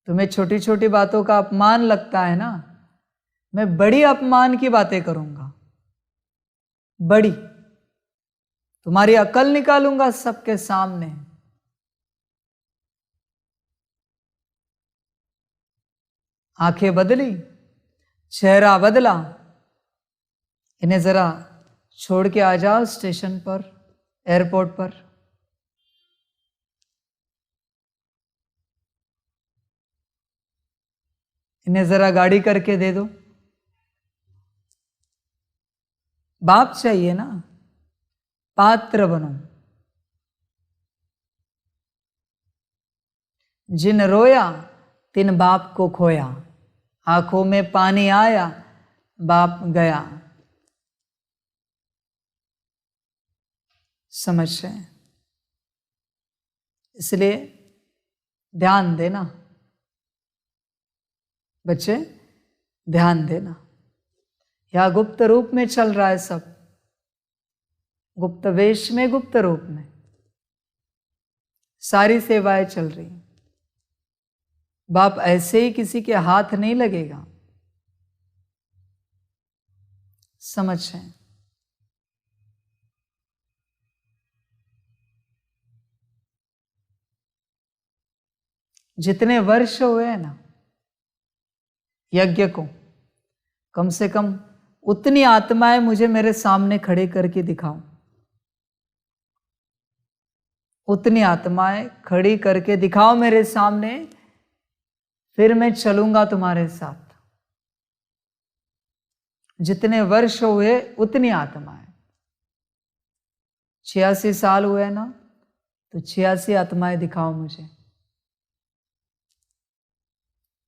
तुम्हें छोटी छोटी बातों का अपमान लगता है ना, मैं बड़ी अपमान की बातें करूंगा। बड़ी, तुम्हारी अकल निकालूंगा सबके सामने। आंखें बदली, चेहरा बदला। इन्हें जरा छोड़ के आ जाओ स्टेशन पर, एयरपोर्ट पर। इन्हें जरा गाड़ी करके दे दो। बाप चाहिए ना, पात्र बनो। जिन रोया तिन बाप को खोया, आंखों में पानी आया, बाप गया। समझ है? इसलिए ध्यान देना बच्चे, ध्यान देना। यह गुप्त रूप में चल रहा है सब, गुप्त वेश में, गुप्त रूप में सारी सेवाएं चल रही। बाप ऐसे ही किसी के हाथ नहीं लगेगा। समझ है? जितने वर्ष हुए हैं ना, यज्ञ को, कम से कम उतनी आत्माएं मुझे मेरे सामने खड़े करके दिखाओ, उतनी आत्माएं खड़ी करके दिखाओ मेरे सामने, फिर मैं चलूंगा तुम्हारे साथ। जितने वर्ष हुए उतनी आत्माएं, 86 साल हुए ना, तो 86 आत्माएं दिखाओ मुझे,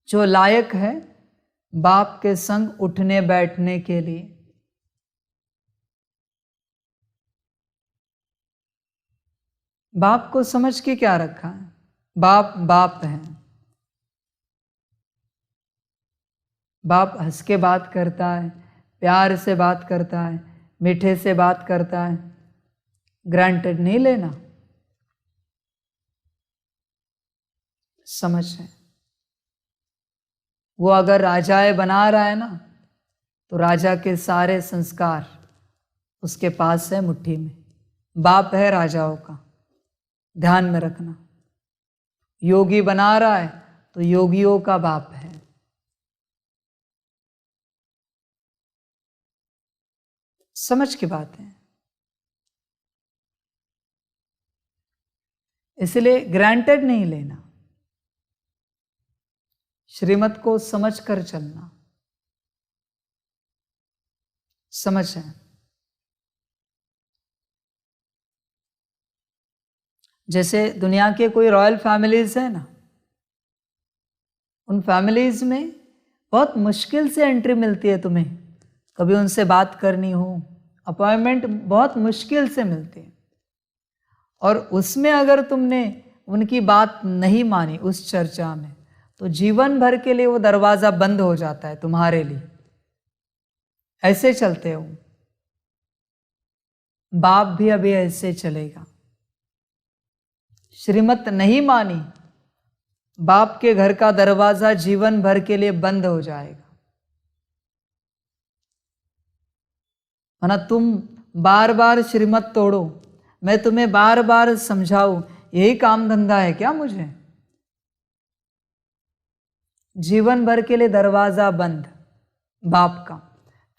जो लायक है बाप के संग उठने बैठने के लिए। बाप को समझ के क्या रखा है? बाप बाप है। बाप हंस के बात करता है, प्यार से बात करता है, मीठे से बात करता है। ग्रांटेड नहीं लेना, समझ है। वो अगर राजाए बना रहा है ना, तो राजा के सारे संस्कार उसके पास है, मुट्ठी में। बाप है राजाओं का, ध्यान में रखना। योगी बना रहा है तो योगियों का बाप है। समझ की बात है। इसलिए ग्रांटेड नहीं लेना, श्रीमत को समझ कर चलना। समझ है। जैसे दुनिया के कोई रॉयल फैमिलीज है ना, उन फैमिलीज में बहुत मुश्किल से एंट्री मिलती है तुम्हें, कभी उनसे बात करनी हो, अपॉइंटमेंट बहुत मुश्किल से मिलती है। और उसमें अगर तुमने उनकी बात नहीं मानी उस चर्चा में, तो जीवन भर के लिए वो दरवाजा बंद हो जाता है तुम्हारे लिए। ऐसे चलते हो, बाप भी अभी ऐसे चलेगा। श्रीमत नहीं मानी, बाप के घर का दरवाजा जीवन भर के लिए बंद हो जाएगा। वरना तुम बार बार श्रीमत तोड़ो, मैं तुम्हें बार बार समझाऊं, यही काम धंधा है क्या मुझे? जीवन भर के लिए दरवाजा बंद बाप का,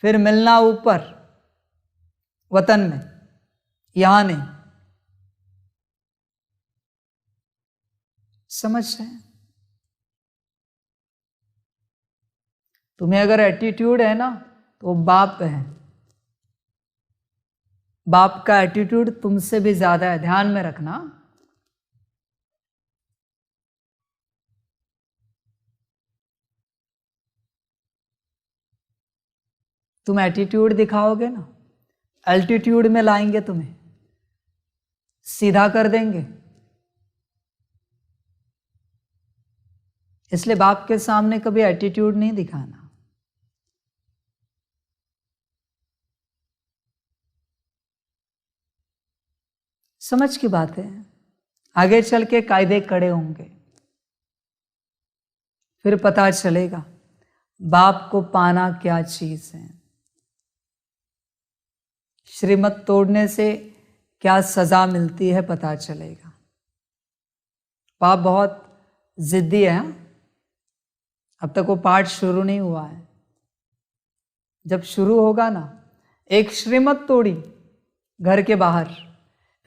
फिर मिलना ऊपर वतन में, यहां नहीं। समझ रहे हैं? तुम्हें अगर एटीट्यूड है ना, तो बाप है। बाप का एटीट्यूड तुमसे भी ज्यादा है, ध्यान में रखना। तुम एटीट्यूड दिखाओगे ना, एल्टीट्यूड में लाएंगे तुम्हें, सीधा कर देंगे। इसलिए बाप के सामने कभी एटीट्यूड नहीं दिखाना। समझ की बात है। आगे चल के कायदे कड़े होंगे, फिर पता चलेगा बाप को पाना क्या चीज है, श्रीमत तोड़ने से क्या सजा मिलती है पता चलेगा। बाप बहुत जिद्दी है। अब तक वो पाठ शुरू नहीं हुआ है। जब शुरू होगा ना, एक श्रीमत तोड़ी घर के बाहर,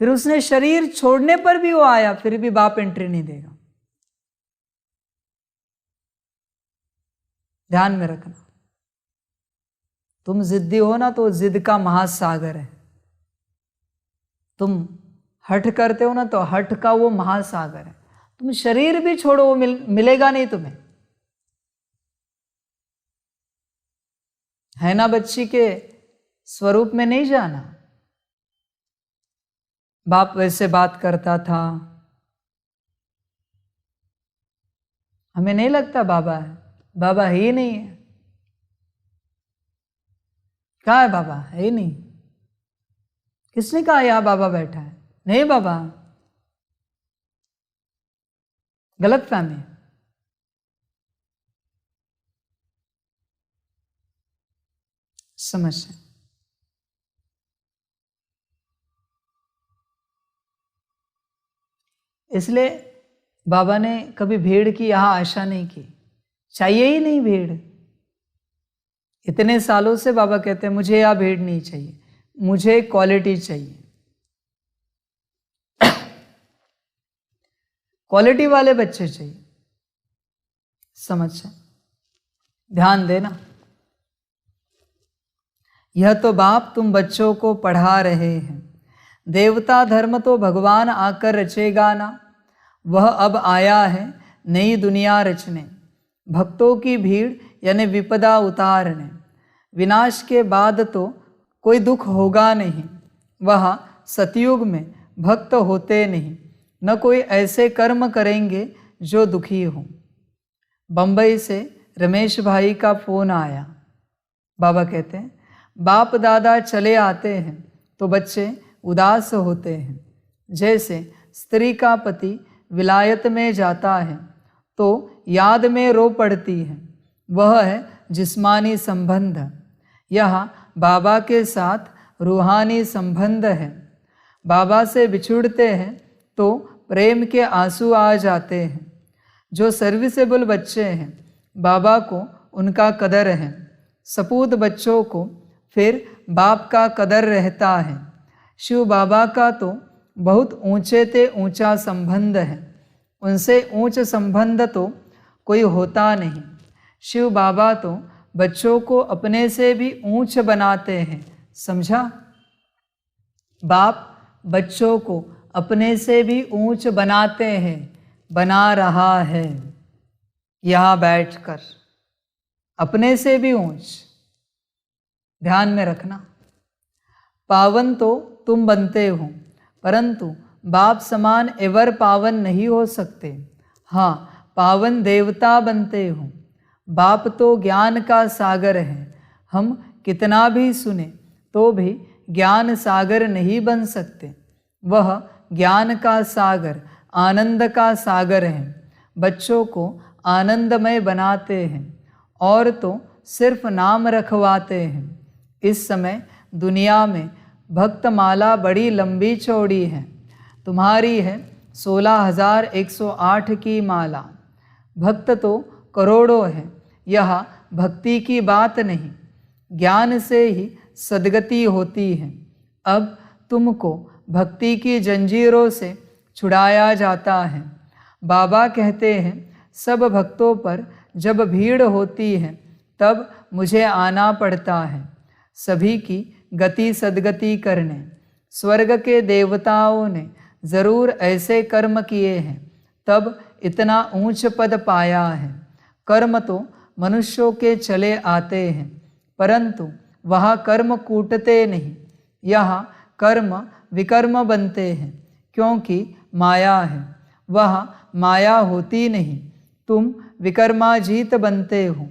फिर उसने शरीर छोड़ने पर भी वो आया, फिर भी बाप एंट्री नहीं देगा। ध्यान में रखना। तुम जिद्दी हो ना, तो जिद का महासागर है। तुम हठ करते हो ना, तो हठ का वो महासागर है। तुम शरीर भी छोड़ो, वो मिलेगा नहीं तुम्हें। है ना, बच्ची के स्वरूप में नहीं जाना। बाप वैसे बात करता था, हमें नहीं लगता बाबा है। बाबा ही नहीं है। कहाँ है बाबा? है ही नहीं। किसने कहा यहां बाबा बैठा है? नहीं बाबा, गलत फहमी। समझ। इसलिए बाबा ने कभी भीड़ की यहां आशा नहीं की। चाहिए ही नहीं भीड़। इतने सालों से बाबा कहते हैं मुझे यह भेड़ नहीं चाहिए, मुझे क्वालिटी चाहिए। क्वालिटी वाले बच्चे चाहिए। समझ से ध्यान देना। यह तो बाप तुम बच्चों को पढ़ा रहे हैं। देवता धर्म तो भगवान आकर रचेगा ना, वह अब आया है नई दुनिया रचने। भक्तों की भीड़ यानी विपदा उतारने। विनाश के बाद तो कोई दुख होगा नहीं, वह सतयुग में भक्त होते नहीं। न कोई ऐसे कर्म करेंगे जो दुखी हों। बम्बई से रमेश भाई का फ़ोन आया। बाबा कहते हैं बाप दादा चले आते हैं तो बच्चे उदास होते हैं। जैसे स्त्री का पति विलायत में जाता है तो याद में रो पड़ती है, वह है जिस्मानी संबंध। यहाँ बाबा के साथ रूहानी संबंध है। बाबा से बिछुड़ते हैं तो प्रेम के आंसू आ जाते हैं। जो सर्विसेबल बच्चे हैं बाबा को उनका कदर है। सपूत बच्चों को फिर बाप का कदर रहता है। शिव बाबा का तो बहुत ऊंचे ते ऊंचा संबंध है। उनसे ऊंच संबंध तो कोई होता नहीं। शिव बाबा तो बच्चों को अपने से भी ऊंच बनाते हैं। समझा? बाप बच्चों को अपने से भी ऊंच बनाते हैं, बना रहा है यहाँ बैठकर, अपने से भी ऊंच। ध्यान में रखना। पावन तो तुम बनते हो, परंतु बाप समान एवर पावन नहीं हो सकते। हाँ, पावन देवता बनते हो। बाप तो ज्ञान का सागर है। हम कितना भी सुने तो भी ज्ञान सागर नहीं बन सकते। वह ज्ञान का सागर, आनंद का सागर है। बच्चों को आनंदमय बनाते हैं और तो सिर्फ नाम रखवाते हैं। इस समय दुनिया में भक्तमाला बड़ी लंबी चौड़ी है। तुम्हारी है 16,108 की माला। भक्त तो करोड़ों हैं। यह भक्ति की बात नहीं, ज्ञान से ही सद्गति होती है। अब तुमको भक्ति की जंजीरों से छुड़ाया जाता है। बाबा कहते हैं सब भक्तों पर जब भीड़ होती है तब मुझे आना पड़ता है, सभी की गति सद्गति करने। स्वर्ग के देवताओं ने ज़रूर ऐसे कर्म किए हैं तब इतना ऊंच पद पाया है। कर्म तो मनुष्यों के चले आते हैं, परंतु वहाँ कर्म कूटते नहीं। यहाँ कर्म विकर्म बनते हैं, क्योंकि माया है। वहाँ माया होती नहीं। तुम विकर्माजीत बनते हो।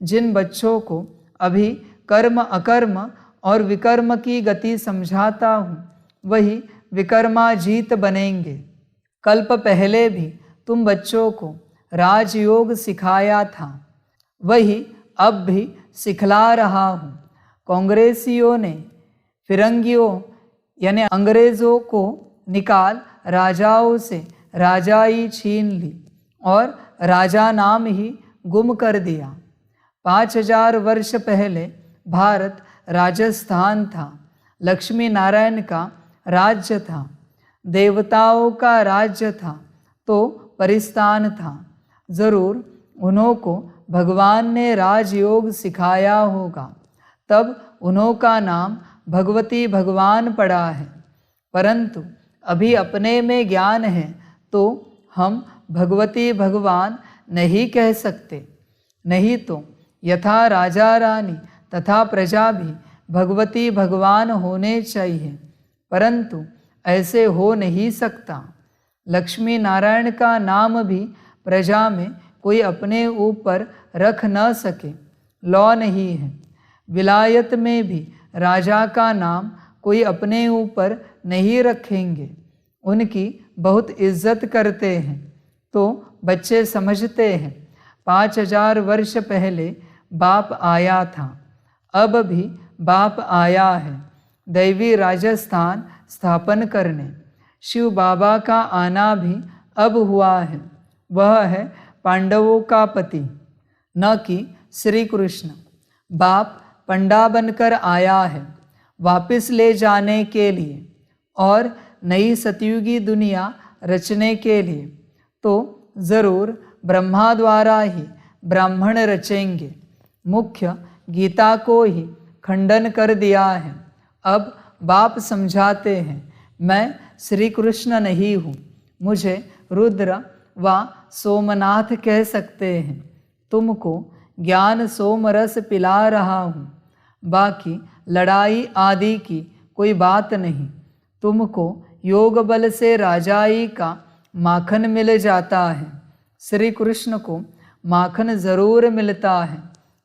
जिन बच्चों को अभी कर्म अकर्म और विकर्म की गति समझाता हूँ वही विकर्माजीत बनेंगे। कल्प पहले भी तुम बच्चों को राजयोग सिखाया था, वही अब भी सिखला रहा हूँ। कांग्रेसियों ने फिरंगियों यानी अंग्रेज़ों को निकाल राजाओं से राजाई छीन ली और राजा नाम ही गुम कर दिया। 5000 वर्ष पहले भारत राजस्थान था, लक्ष्मी नारायण का राज्य था, देवताओं का राज्य था तो परिस्तान था। ज़रूर उन्हों को भगवान ने राजयोग सिखाया होगा, तब उन्हों का नाम भगवती भगवान पड़ा है। परंतु अभी अपने में ज्ञान है तो हम भगवती भगवान नहीं कह सकते। नहीं तो यथा राजा रानी तथा प्रजा भी भगवती भगवान होने चाहिए, परंतु ऐसे हो नहीं सकता। लक्ष्मी नारायण का नाम भी प्रजा में कोई अपने ऊपर रख न सके, लॉ नहीं है। विलायत में भी राजा का नाम कोई अपने ऊपर नहीं रखेंगे, उनकी बहुत इज्जत करते हैं। तो बच्चे समझते हैं 5000 वर्ष पहले बाप आया था, अब भी बाप आया है दैवी राजस्थान स्थापन करने। शिव बाबा का आना भी अब हुआ है। वह है पांडवों का पति, न कि श्री कृष्ण। बाप पंडा बनकर आया है वापस ले जाने के लिए और नई सतयुगी दुनिया रचने के लिए, तो ज़रूर ब्रह्मा द्वारा ही ब्राह्मण रचेंगे। मुख्य गीता को ही खंडन कर दिया है। अब बाप समझाते हैं, मैं श्री कृष्ण नहीं हूँ, मुझे रुद्र व सोमनाथ कह सकते हैं। तुमको ज्ञान सोमरस पिला रहा हूँ, बाकी लड़ाई आदि की कोई बात नहीं। तुमको योग बल से राजाई का माखन मिल जाता है। श्री कृष्ण को माखन जरूर मिलता है।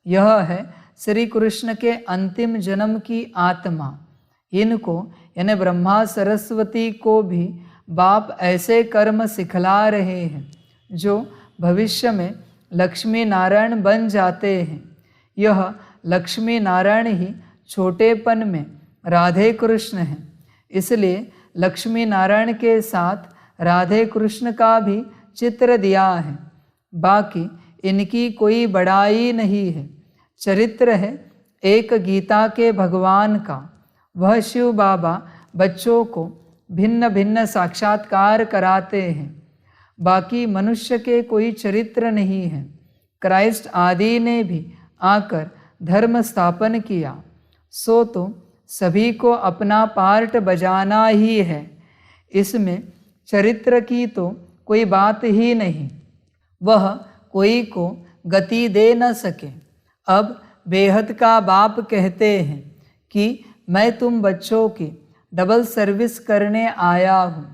यह है श्री कृष्ण के अंतिम जन्म की आत्मा। इनको यानी ब्रह्मा सरस्वती को भी बाप ऐसे कर्म सिखला रहे हैं जो भविष्य में लक्ष्मी नारायण बन जाते हैं। यह लक्ष्मी नारायण ही छोटेपन में राधे कृष्ण हैं, इसलिए लक्ष्मी नारायण के साथ राधे कृष्ण का भी चित्र दिया है। बाकी इनकी कोई बड़ाई नहीं है। चरित्र है एक गीता के भगवान का। वह शिव बाबा बच्चों को भिन्न भिन्न साक्षात्कार कराते हैं। बाकी मनुष्य के कोई चरित्र नहीं है। क्राइस्ट आदि ने भी आकर धर्म स्थापन किया, सो तो सभी को अपना पार्ट बजाना ही है। इसमें चरित्र की तो कोई बात ही नहीं, वह कोई को गति दे न सके। अब बेहद का बाप कहते हैं कि मैं तुम बच्चों की डबल सर्विस करने आया हूँ,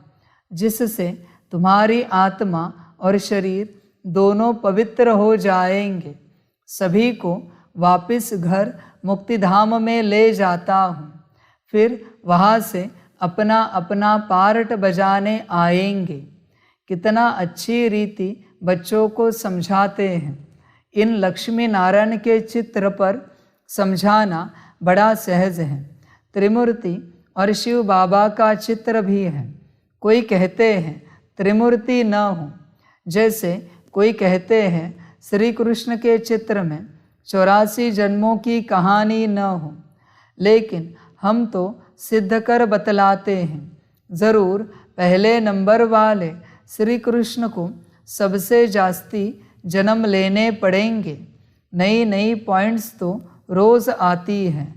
जिससे तुम्हारी आत्मा और शरीर दोनों पवित्र हो जाएंगे। सभी को वापस घर मुक्तिधाम में ले जाता हूँ, फिर वहाँ से अपना अपना पार्ट बजाने आएंगे। कितना अच्छी रीति बच्चों को समझाते हैं। इन लक्ष्मी नारायण के चित्र पर समझाना बड़ा सहज है। त्रिमूर्ति और शिव बाबा का चित्र भी है। कोई कहते हैं त्रिमूर्ति न हो, जैसे कोई कहते हैं श्री कृष्ण के चित्र में 84 जन्मों की कहानी न हो, लेकिन हम तो सिद्ध कर बतलाते हैं। ज़रूर पहले नंबर वाले श्री कृष्ण को सबसे जास्ती जन्म लेने पड़ेंगे। नई नई पॉइंट्स तो रोज़ आती हैं,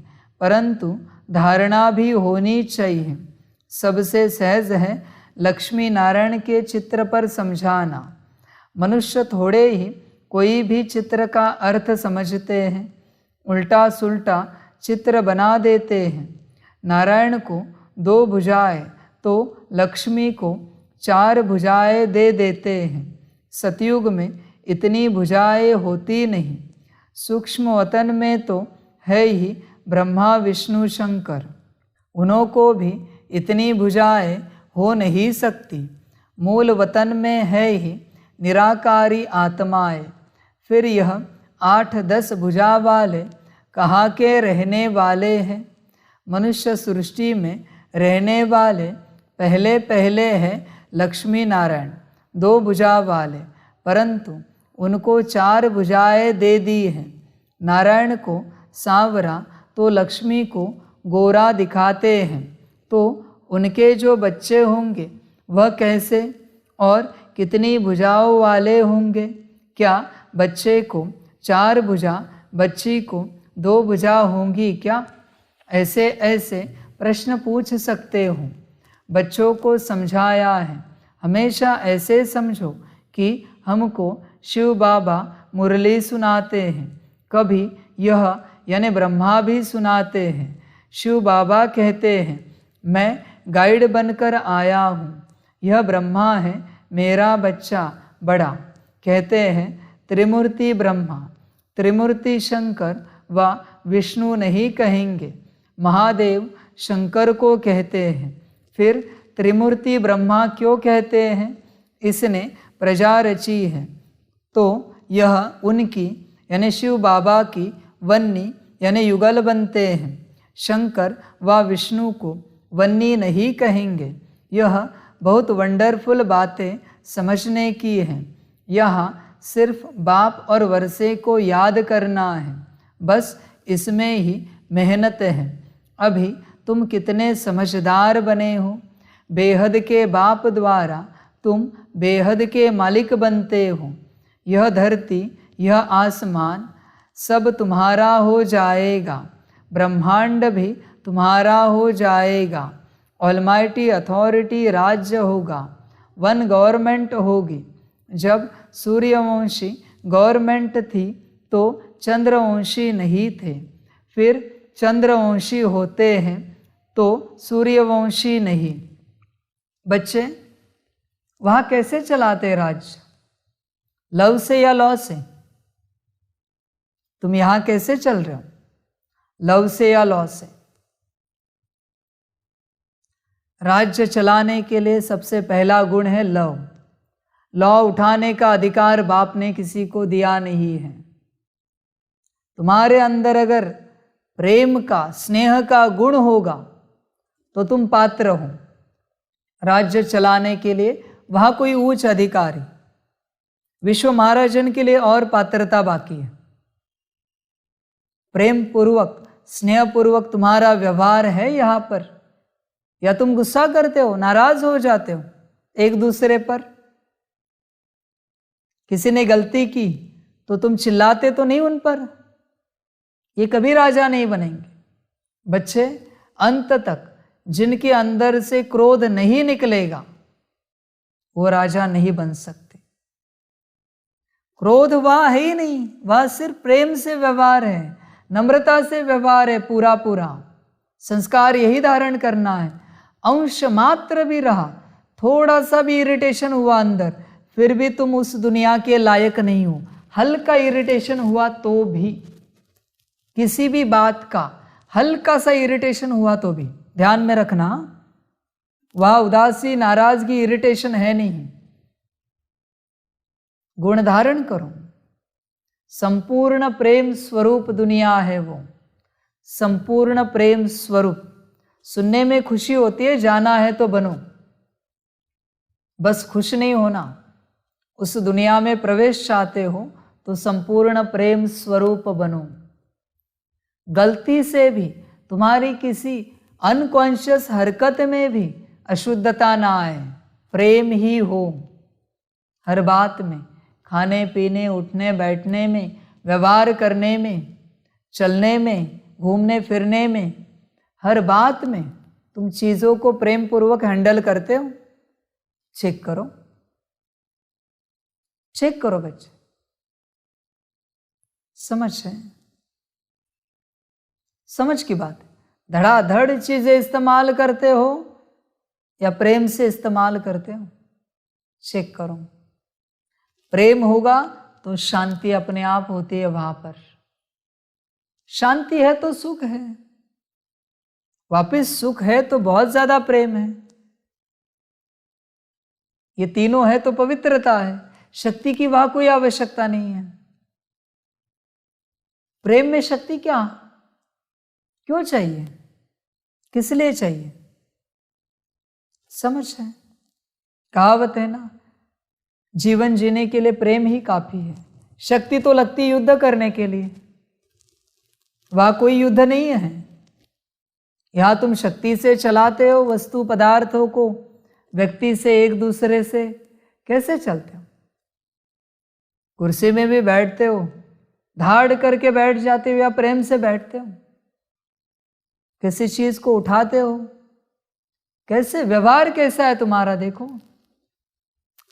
परंतु धारणा भी होनी चाहिए। सबसे सहज है लक्ष्मी नारायण के चित्र पर समझाना। मनुष्य थोड़े ही कोई भी चित्र का अर्थ समझते हैं, उल्टा सुल्टा चित्र बना देते हैं। नारायण को 2 भुजाएं तो लक्ष्मी को 4 भुजाएं दे देते हैं। सतयुग में इतनी भुजाएं होती नहीं। सूक्ष्म वतन में तो है ही ब्रह्मा विष्णु शंकर, उन्हों को भी इतनी भुजाएं हो नहीं सकती। मूल वतन में है ही निराकारी आत्माएं। फिर यह 8-10 भुजा वाले कहाँ के रहने वाले हैं? मनुष्य सृष्टि में रहने वाले पहले पहले हैं लक्ष्मी नारायण 2 भुजा वाले, परंतु उनको 4 भुजाएं दे दी हैं। नारायण को सांवरा तो लक्ष्मी को गोरा दिखाते हैं, तो उनके जो बच्चे होंगे वह कैसे और कितनी भुजाओं वाले होंगे? क्या बच्चे को 4 भुजा, बच्ची को 2 भुजा होंगी क्या? ऐसे ऐसे प्रश्न पूछ सकते हो। बच्चों को समझाया है, हमेशा ऐसे समझो कि हमको शिव बाबा मुरली सुनाते हैं। कभी यह यानी ब्रह्मा भी सुनाते हैं। शिव बाबा कहते हैं, मैं गाइड बनकर आया हूँ, यह ब्रह्मा है मेरा बच्चा बड़ा। कहते हैं त्रिमूर्ति ब्रह्मा, त्रिमूर्ति शंकर व विष्णु नहीं कहेंगे, महादेव शंकर को कहते हैं। फिर त्रिमूर्ति ब्रह्मा क्यों कहते हैं? इसने प्रजा रची है, तो यह उनकी यानी शिव बाबा की वन्नी यानी युगल बनते हैं। शंकर व विष्णु को वन्नी नहीं कहेंगे। यह बहुत वंडरफुल बातें समझने की हैं। यहाँ सिर्फ बाप और वर्षे को याद करना है, बस इसमें ही मेहनत है। अभी तुम कितने समझदार बने हो। बेहद के बाप द्वारा तुम बेहद के मालिक बनते हो। यह धरती, यह आसमान सब तुम्हारा हो जाएगा। ब्रह्मांड भी तुम्हारा हो जाएगा। ऑलमाइटी अथॉरिटी राज्य होगा। वन गवर्नमेंट होगी। जब सूर्यवंशी गवर्नमेंट थी तो चंद्रवंशी नहीं थे, फिर चंद्रवंशी होते हैं तो सूर्यवंशी नहीं। बच्चे, वहाँ कैसे चलाते राज्य? लव से या लॉ से? तुम यहाँ कैसे चल रहे हो? लव से या लॉ से? राज्य चलाने के लिए सबसे पहला गुण है लव। लॉ उठाने का अधिकार बाप ने किसी को दिया नहीं है। तुम्हारे अंदर अगर प्रेम का, स्नेह का गुण होगा तो तुम पात्र हो राज्य चलाने के लिए। वहाँ कोई उच्च अधिकारी, विश्व महाराजन के लिए और पात्रता बाकी है। प्रेम पूर्वक, स्नेह पूर्वक तुम्हारा व्यवहार है यहाँ पर, या तुम गुस्सा करते हो, नाराज हो जाते हो एक दूसरे पर? किसी ने गलती की तो तुम चिल्लाते तो नहीं उन पर? ये कभी राजा नहीं बनेंगे। बच्चे, अंत तक जिनके अंदर से क्रोध नहीं निकलेगा वो राजा नहीं बन सकते। क्रोध वह है ही नहीं, वह सिर्फ प्रेम से व्यवहार है, नम्रता से व्यवहार है पूरा पूरा। संस्कार यही धारण करना है। अंश मात्र भी रहा, थोड़ा सा भी इरिटेशन हुआ अंदर, फिर भी तुम उस दुनिया के लायक नहीं हो। हल्का इरिटेशन हुआ तो भी, किसी भी बात का हल्का सा इरिटेशन हुआ तो भी ध्यान में रखना, वह उदासी, नाराजगी, इरिटेशन है नहीं। गुण धारण करो। संपूर्ण प्रेम स्वरूप दुनिया है वो, संपूर्ण प्रेम स्वरूप। सुनने में खुशी होती है, जाना है तो बनो। बस खुश नहीं होना, उस दुनिया में प्रवेश चाहते हो तो संपूर्ण प्रेम स्वरूप बनो। गलती से भी तुम्हारी किसी अनकॉन्शियस हरकत में भी अशुद्धता ना आए, प्रेम ही हो हर बात में, खाने पीने, उठने बैठने में, व्यवहार करने में, चलने में, घूमने फिरने में, हर बात में तुम चीज़ों को प्रेम पूर्वक हैंडल करते हो। चेक करो, चेक करो बच्चे। समझ है, समझ की बात है। धड़ाधड़ चीजें इस्तेमाल करते हो या प्रेम से इस्तेमाल करते हो? चेक करो। प्रेम होगा तो शांति अपने आप होती है। वहां पर शांति है तो सुख है, वापिस सुख है तो बहुत ज्यादा प्रेम है। ये तीनों है तो पवित्रता है। शक्ति की वहां कोई आवश्यकता नहीं है। प्रेम में शक्ति क्या, क्यों चाहिए, किस लिए चाहिए? समझ है। कहावत है ना, जीवन जीने के लिए प्रेम ही काफी है। शक्ति तो लगती है युद्ध करने के लिए, वहां कोई युद्ध नहीं है। यहां तुम शक्ति से चलाते हो वस्तु पदार्थों को, व्यक्ति से, एक दूसरे से। कैसे चलते हो? कुर्सी में भी बैठते हो, धाड़ करके बैठ जाते हो या प्रेम से बैठते हो? किसी चीज को उठाते हो, कैसे व्यवहार कैसा है तुम्हारा? देखो,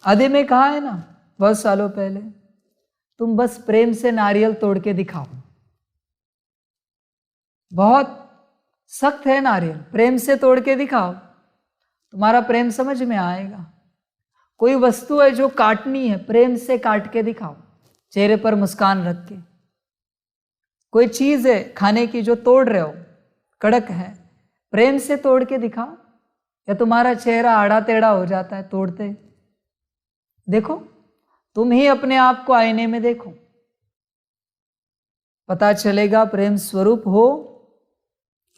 आदि में कहा है ना बहुत सालों पहले, तुम बस प्रेम से नारियल तोड़ के दिखाओ। बहुत सख्त है नारियल, प्रेम से तोड़ के दिखाओ, तुम्हारा प्रेम समझ में आएगा। कोई वस्तु है जो काटनी है, प्रेम से काट के दिखाओ, चेहरे पर मुस्कान रख के। कोई चीज है खाने की जो तोड़ रहे हो, कड़क है, प्रेम से तोड़ के दिखाओ, या तुम्हारा चेहरा आड़ा टेढ़ा हो जाता है तोड़ते। देखो, तुम ही अपने आप को आईने में देखो, पता चलेगा प्रेम स्वरूप हो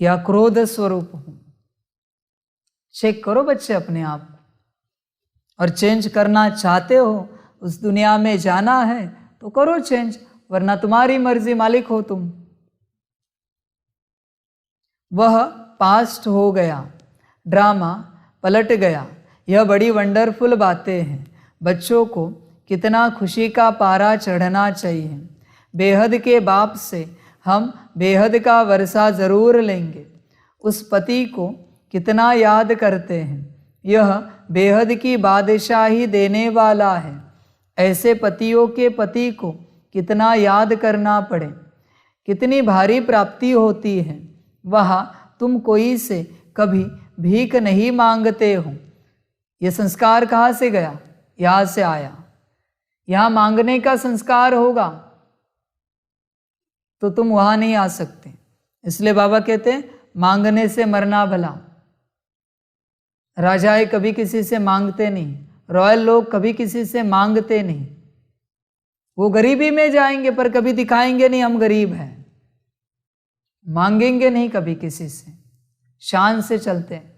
या क्रोध स्वरूप हो। चेक करो बच्चे अपने आप को। और चेंज करना चाहते हो, उस दुनिया में जाना है तो करो चेंज, वरना तुम्हारी मर्जी, मालिक हो तुम। वह पास्ट हो गया, ड्रामा पलट गया। यह बड़ी वंडरफुल बातें हैं। बच्चों को कितना खुशी का पारा चढ़ना चाहिए। बेहद के बाप से हम बेहद का वर्षा ज़रूर लेंगे। उस पति को कितना याद करते हैं। यह बेहद की बादशाही देने वाला है। ऐसे पतियों के पति को कितना याद करना पड़े, कितनी भारी प्राप्ति होती है। वहाँ तुम कोई से कभी भीख नहीं मांगते हो। ये संस्कार कहाँ से गया? यहाँ से आया। यहाँ मांगने का संस्कार होगा तो तुम वहाँ नहीं आ सकते। इसलिए बाबा कहते हैं मांगने से मरना भला। राजाएं कभी किसी से मांगते नहीं, रॉयल लोग कभी किसी से मांगते नहीं। वो गरीबी में जाएंगे पर कभी दिखाएंगे नहीं हम गरीब हैं। मांगेंगे नहीं कभी किसी से, शान से चलते हैं।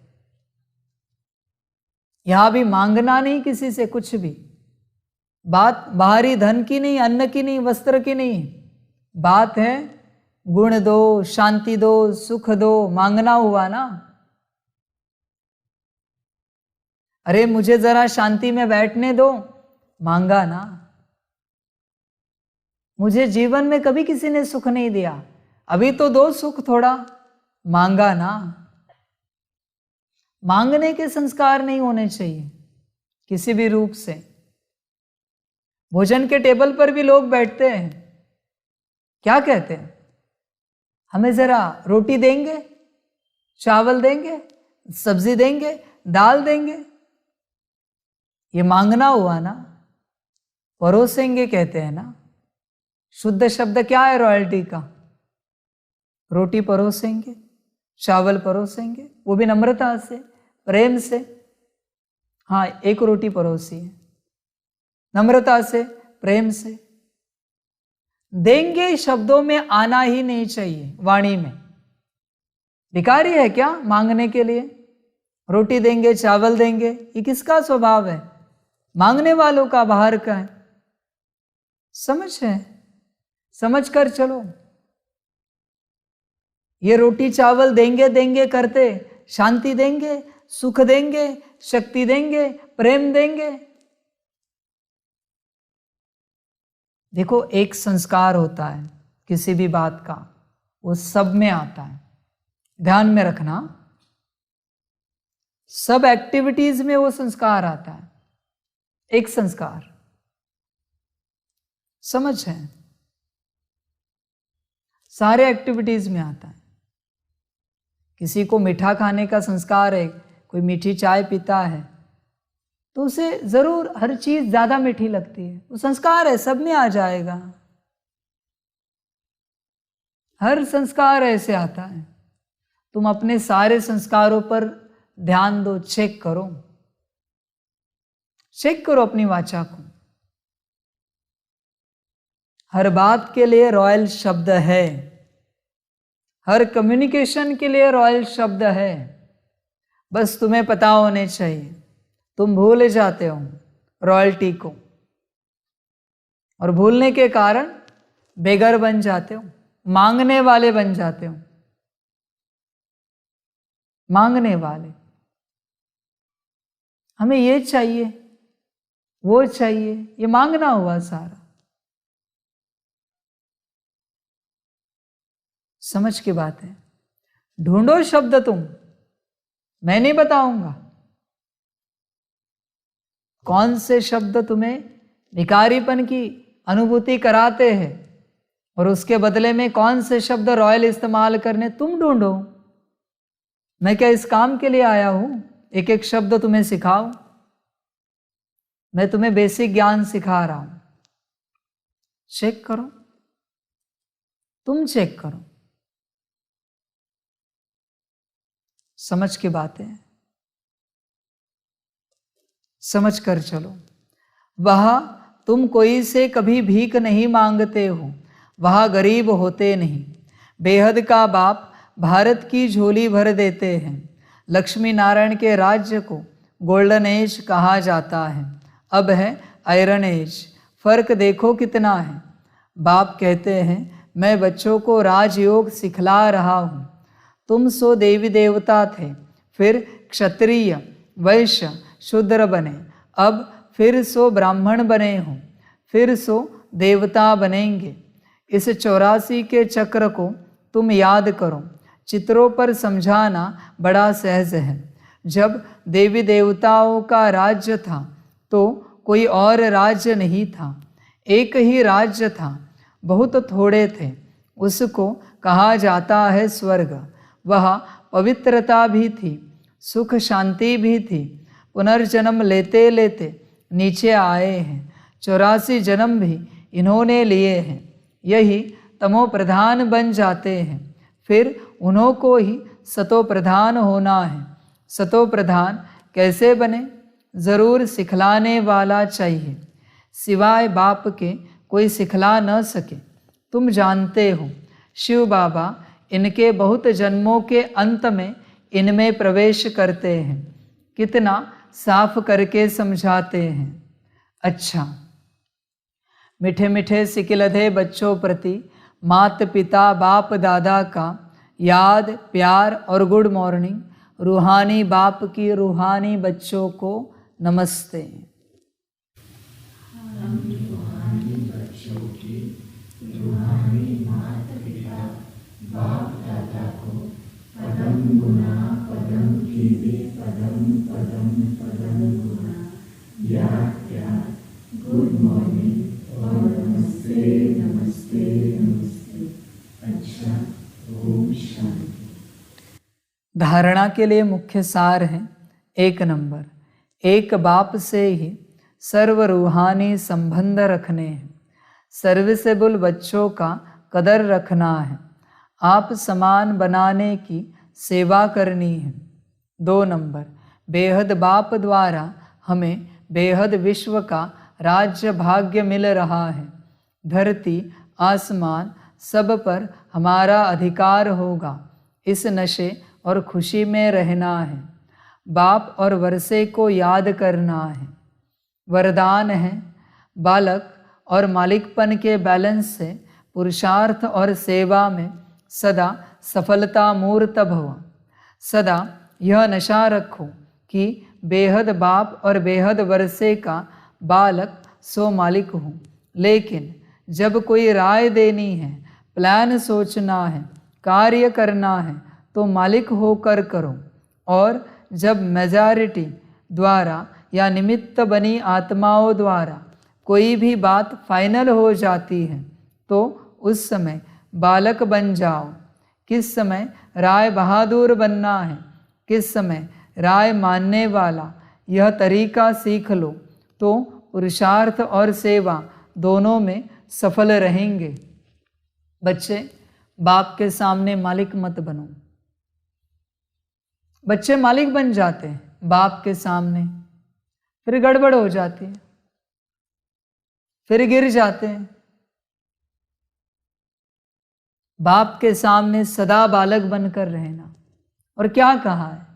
यहां भी मांगना नहीं किसी से कुछ भी। बात बाहरी धन की नहीं, अन्न की नहीं, वस्त्र की नहीं। बात है गुण दो, शांति दो, सुख दो। मांगना हुआ ना। अरे मुझे जरा शांति में बैठने दो, मांगा ना। मुझे जीवन में कभी किसी ने सुख नहीं दिया, अभी तो दो सुख थोड़ा, मांगा ना। मांगने के संस्कार नहीं होने चाहिए किसी भी रूप से। भोजन के टेबल पर भी लोग बैठते हैं, क्या कहते हैं? हमें जरा रोटी देंगे, चावल देंगे, सब्जी देंगे, दाल देंगे। ये मांगना हुआ ना। परोसेंगे कहते हैं ना। शुद्ध शब्द क्या है रॉयल्टी का? रोटी परोसेंगे, चावल परोसेंगे, वो भी नम्रता से, प्रेम से। हाँ, एक रोटी परोसी है, नम्रता से, प्रेम से। देंगे शब्दों में आना ही नहीं चाहिए, वाणी में। भिखारी है क्या मांगने के लिए? रोटी देंगे, चावल देंगे, ये किसका स्वभाव है? मांगने वालों का, बाहर का है। समझ है, समझ कर चलो। ये रोटी चावल देंगे देंगे करते शांति देंगे, सुख देंगे, शक्ति देंगे, प्रेम देंगे। देखो, एक संस्कार होता है किसी भी बात का, वो सब में आता है। ध्यान में रखना, सब एक्टिविटीज में वो संस्कार आता है। एक संस्कार, समझ है, सारे एक्टिविटीज में आता है। किसी को मीठा खाने का संस्कार है, कोई मीठी चाय पीता है तो उसे जरूर हर चीज ज्यादा मीठी लगती है। वो संस्कार है, सब में आ जाएगा। हर संस्कार ऐसे आता है। तुम अपने सारे संस्कारों पर ध्यान दो, चेक करो, चेक करो अपनी वाचा को। हर बात के लिए रॉयल शब्द है, हर कम्युनिकेशन के लिए रॉयल शब्द है। बस तुम्हें पता होने चाहिए। तुम भूल जाते हो रॉयल्टी को, और भूलने के कारण बेगर बन जाते हो, मांगने वाले बन जाते हो। मांगने वाले, हमें ये चाहिए, वो चाहिए, ये मांगना हुआ सारा। समझ की बात है। ढूंढो शब्द तुम, मैं नहीं बताऊंगा कौन से शब्द तुम्हें भिखारीपन की अनुभूति कराते हैं और उसके बदले में कौन से शब्द रॉयल इस्तेमाल करने, तुम ढूंढो। मैं क्या इस काम के लिए आया हूं एक एक शब्द तुम्हें सिखाओ? मैं तुम्हें बेसिक ज्ञान सिखा रहा हूं। चेक करो, तुम चेक करो। समझ की बात है, समझ कर चलो। वह तुम कोई से कभी भीख नहीं मांगते हो, वह गरीब होते नहीं। बेहद का बाप भारत की झोली भर देते हैं। लक्ष्मी नारायण के राज्य को गोल्डन एज कहा जाता है, अब है आयरन एज। फर्क देखो कितना है। बाप कहते हैं मैं बच्चों को राजयोग सिखला रहा हूँ, तुम सो देवी देवता थे, फिर क्षत्रिय वैश्य शूद्र बने, अब फिर सो ब्राह्मण बने हो, फिर सो देवता बनेंगे। इस 84 के चक्र को तुम याद करो। चित्रों पर समझाना बड़ा सहज है। जब देवी देवताओं का राज्य था तो कोई और राज्य नहीं था, एक ही राज्य था, बहुत थोड़े थे। उसको कहा जाता है स्वर्ग। वह पवित्रता भी थी, सुख शांति भी थी। पुनर्जन्म लेते लेते नीचे आए हैं। 84 जन्म भी इन्होंने लिए हैं। यही तमो प्रधान बन जाते हैं, फिर उन्हों को ही सतो प्रधान होना है। सतो प्रधान कैसे बने? ज़रूर सिखलाने वाला चाहिए, सिवाय बाप के कोई सिखला न सके। तुम जानते हो शिव बाबा इनके बहुत जन्मों के अंत में इनमें प्रवेश करते हैं। कितना साफ करके समझाते हैं। अच्छा, मीठे मीठे सिकिलधे बच्चों प्रति माता पिता बाप दादा का याद प्यार और गुड मॉर्निंग। रूहानी बाप की रूहानी बच्चों को नमस्ते। हम रूहानी बच्चों की रूहानी माता पिता बाप दादा को पदम गुना पदम की भी पदम पदम पदम गुना याद प्यार गुड मॉर्निंग और नमस्ते नमस्ते नमस्ते। अच्छा, ओम शांति। धारणा के लिए मुख्य सार है। 1 नंबर, एक बाप से ही सर्व रूहानी संबंध रखने हैं। सर्विसेबल बच्चों का कदर रखना है। आप समान बनाने की सेवा करनी है। 2 नंबर, बेहद बाप द्वारा हमें बेहद विश्व का राज्य भाग्य मिल रहा है। धरती आसमान सब पर हमारा अधिकार होगा। इस नशे और खुशी में रहना है। बाप और वर्षे को याद करना है। वरदान है, बालक और मालिकपन के बैलेंस से पुरुषार्थ और सेवा में सदा सफलता मूर्त भव। सदा यह नशा रखो कि बेहद बाप और बेहद वर्षे का बालक सो मालिक हूँ। लेकिन जब कोई राय देनी है, प्लान सोचना है, कार्य करना है तो मालिक होकर करो। और जब मेजॉरिटी द्वारा या निमित्त बनी आत्माओं द्वारा कोई भी बात फाइनल हो जाती है तो उस समय बालक बन जाओ। किस समय राय बहादुर बनना है, किस समय राय मानने वाला, यह तरीका सीख लो तो पुरुषार्थ और सेवा दोनों में सफल रहेंगे। बच्चे, बाप के सामने मालिक मत बनो। बच्चे मालिक बन जाते हैं बाप के सामने, फिर गड़बड़ हो जाती है, फिर गिर जाते हैं। बाप के सामने सदा बालक बनकर रहना। और क्या कहा है?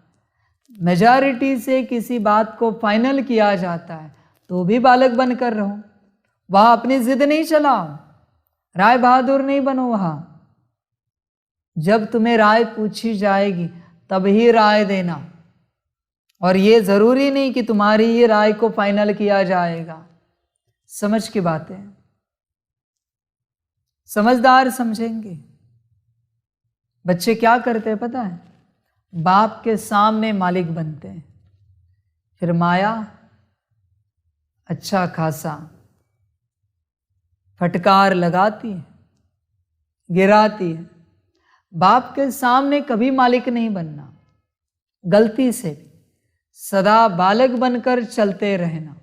मेजॉरिटी से किसी बात को फाइनल किया जाता है तो भी बालक बनकर रहो। वहां अपनी जिद नहीं चलाओ, राय बहादुर नहीं बनो। वहां जब तुम्हें राय पूछी जाएगी तब ही राय देना। और ये जरूरी नहीं कि तुम्हारी ही राय को फाइनल किया जाएगा। समझ की बातें समझदार समझेंगे। बच्चे क्या करते हैं पता है? बाप के सामने मालिक बनते हैं, फिर माया अच्छा खासा फटकार लगाती है, गिराती है। बाप के सामने कभी मालिक नहीं बनना। गलती से भी सदा बालक बनकर चलते रहना।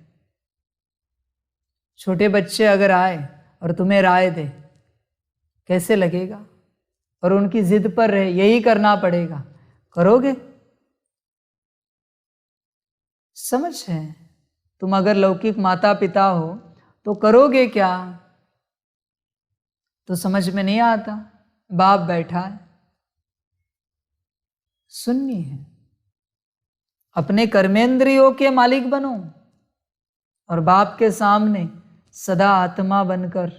छोटे बच्चे अगर आए और तुम्हें राय दे, कैसे लगेगा? और उनकी जिद पर रहे, यही करना पड़ेगा, करोगे? समझ है? तुम अगर लौकिक माता पिता हो तो करोगे क्या? तो समझ में नहीं आता। बाप बैठा है, सुननी है। अपने कर्मेंद्रियों के मालिक बनो और बाप के सामने सदा आत्मा बनकर,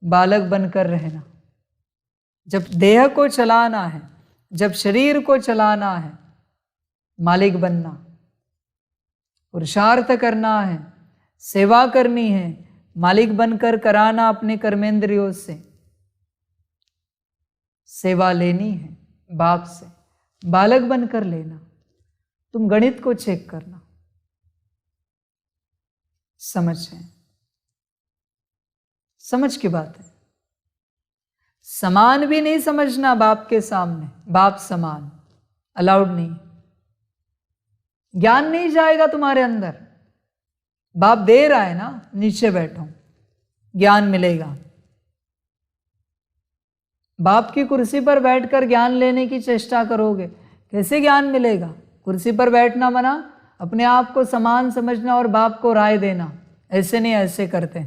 बालक बनकर रहना। जब देह को चलाना है, जब शरीर को चलाना है, मालिक बनना, पुरुषार्थ करना है, सेवा करनी है, मालिक बनकर कराना, अपने कर्मेंद्रियों से सेवा लेनी है, बाप से बालक बनकर लेना। तुम गणित को चेक करना, समझ है, समझ की बात है। समान भी नहीं समझना बाप के सामने, बाप समान अलाउड नहीं। ज्ञान नहीं जाएगा तुम्हारे अंदर। बाप दे रहा है ना, नीचे बैठो, ज्ञान मिलेगा। बाप की कुर्सी पर बैठकर ज्ञान लेने की चेष्टा करोगे, कैसे ज्ञान मिलेगा? कुर्सी पर बैठना मना, अपने आप को समान समझना और बाप को राय देना, ऐसे नहीं, ऐसे करते।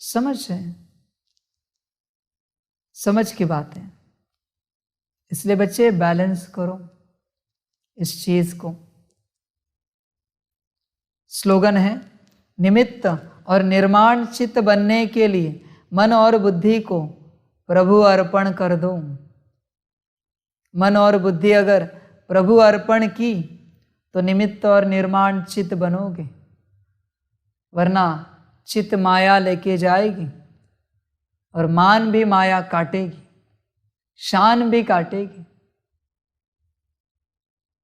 समझ है, समझ की बात है। इसलिए बच्चे बैलेंस करो इस चीज को। स्लोगन है, निमित्त और निर्माण चित्त बनने के लिए मन और बुद्धि को प्रभु अर्पण कर दो। मन और बुद्धि अगर प्रभु अर्पण की तो निमित्त और निर्माण चित्त बनोगे, वरना चित्त माया लेके जाएगी और मान भी माया काटेगी, शान भी काटेगी।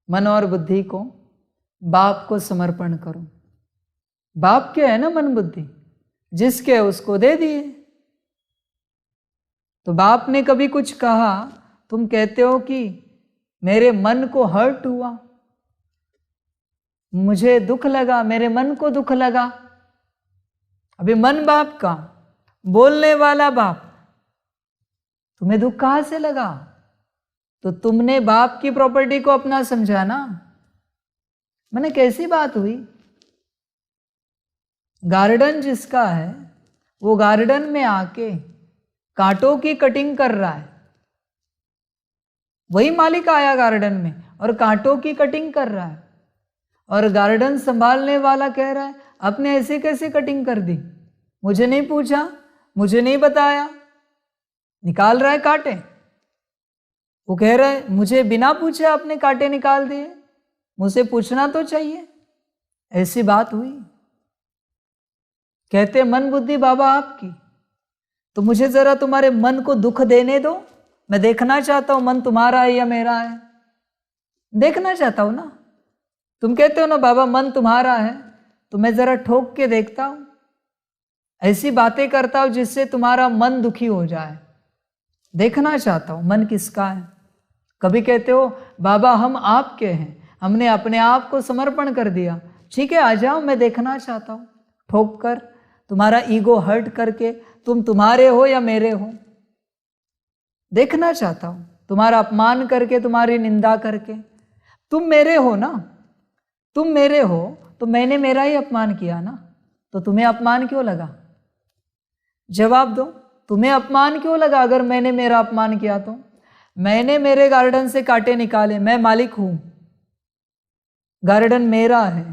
मन और बुद्धि को बाप को समर्पण करो। बाप के है ना मन बुद्धि, जिसके उसको दे दिए। तो बाप ने कभी कुछ कहा, तुम कहते हो कि मेरे मन को हर्ट हुआ, मुझे दुख लगा, मेरे मन को दुख लगा। अभी मन बाप का, बोलने वाला बाप, तुम्हें दुख कहां से लगा? तो तुमने बाप की प्रॉपर्टी को अपना समझा ना। मैंने कैसी बात हुई? गार्डन जिसका है वो गार्डन में आके कांटों की कटिंग कर रहा है, वही मालिक आया गार्डन में और कांटों की कटिंग कर रहा है, और गार्डन संभालने वाला कह रहा है आपने ऐसे कैसे कटिंग कर दी, मुझे नहीं पूछा, मुझे नहीं बताया, निकाल रहा है कांटे। वो कह रहा है मुझे बिना पूछे आपने कांटे निकाल दिए, मुझसे पूछना तो चाहिए। ऐसी बात हुई। कहते मन बुद्धि बाबा आपकी, तो मुझे जरा तुम्हारे मन को दुख देने दो, मैं देखना चाहता हूं मन तुम्हारा है या मेरा है, देखना चाहता हूं ना। तुम कहते हो ना बाबा मन तुम्हारा है, तो मैं जरा ठोक के देखता हूं, ऐसी बातें करता हूं जिससे तुम्हारा मन दुखी हो जाए, देखना चाहता हूं मन किसका है। कभी कहते हो बाबा हम आपके हैं, हमने अपने आप को समर्पण कर दिया, ठीक है आ जाओ, मैं देखना चाहता हूं, ठोक कर, तुम्हारा ईगो हर्ट करके, तुम तुम्हारे हो या मेरे हो, देखना चाहता हूं, तुम्हारा अपमान करके, तुम्हारी निंदा करके। तुम मेरे हो ना, तुम मेरे हो तो मैंने मेरा ही अपमान किया ना, तो तुम्हें अपमान क्यों लगा? जवाब दो, तुम्हें अपमान क्यों लगा? अगर मैंने मेरा अपमान किया तो मैंने मेरे गार्डन से कांटे निकाले, मैं मालिक हूं, गार्डन मेरा है,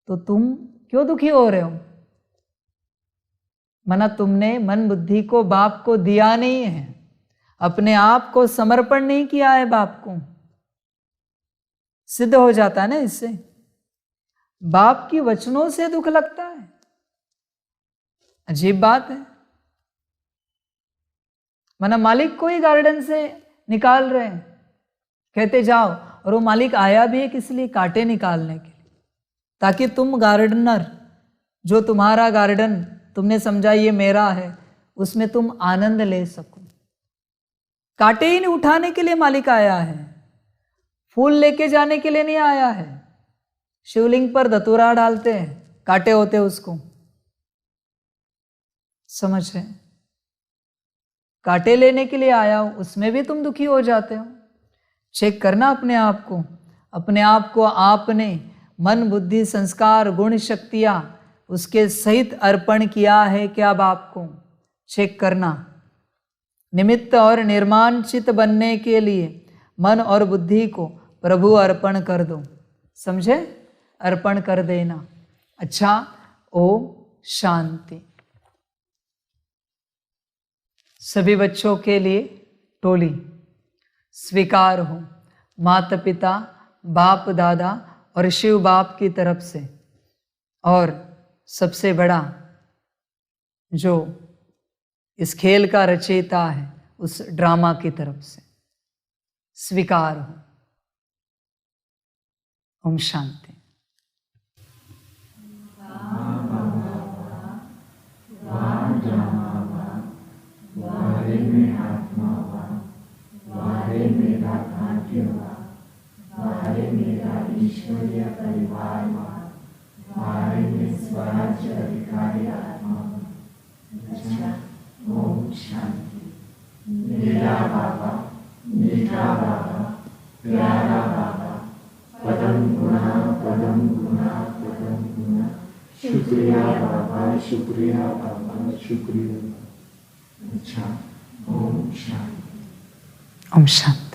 तो तुम क्यों दुखी हो रहे हो? मना तुमने मन बुद्धि को बाप को दिया नहीं है, अपने आप को समर्पण नहीं किया है बाप को। सिद्ध हो जाता है ना इससे। बाप की वचनों से दुख लगता है, अजीब बात है। मना मालिक को ही गार्डन से निकाल रहे हैं, कहते जाओ, और वो मालिक आया भी है किस लिए? कांटे निकालने के लिए, ताकि तुम गार्डनर, जो तुम्हारा गार्डन तुमने समझा ये मेरा है, उसमें तुम आनंद ले सको। कांटे ही नहीं उठाने के लिए मालिक आया है, फूल लेके जाने के लिए नहीं आया है। शिवलिंग पर धतूरा डालते हैं, कांटे होते उसको, समझ है? कांटे लेने के लिए आया हो, उसमें भी तुम दुखी हो जाते हो। चेक करना अपने आप को, अपने आप को आपने मन बुद्धि संस्कार गुण शक्तियां उसके सहित अर्पण किया है क्या बाप को? चेक करना। निमित्त और निर्माण चित्त बनने के लिए मन और बुद्धि को प्रभु अर्पण कर दो, समझे? अर्पण कर देना। अच्छा, ओम शांति। सभी बच्चों के लिए टोली स्वीकार हो माता पिता, बाप दादा और शिव बाप की तरफ से, और सबसे बड़ा जो इस खेल का रचयिता है उस ड्रामा की तरफ से स्वीकार हो। ओम शांति। वारे में आत्मा वा, वारे मेरा भाग्य वा, वारे मेरा ईश्वरीय परिवार वा, वारे में स्वराज्य अधिकारी आत्मा वा। अच्छा, ओम शांति। मेरा बाबा, मीठा बाबा, प्यारा बाबा, पदम गुना पदम गुना पदम गुना, शुक्रिया बाबा, शुक्रिया बाबा, शुक्रिया। अच्छा, ओम शांति। ओम शांति।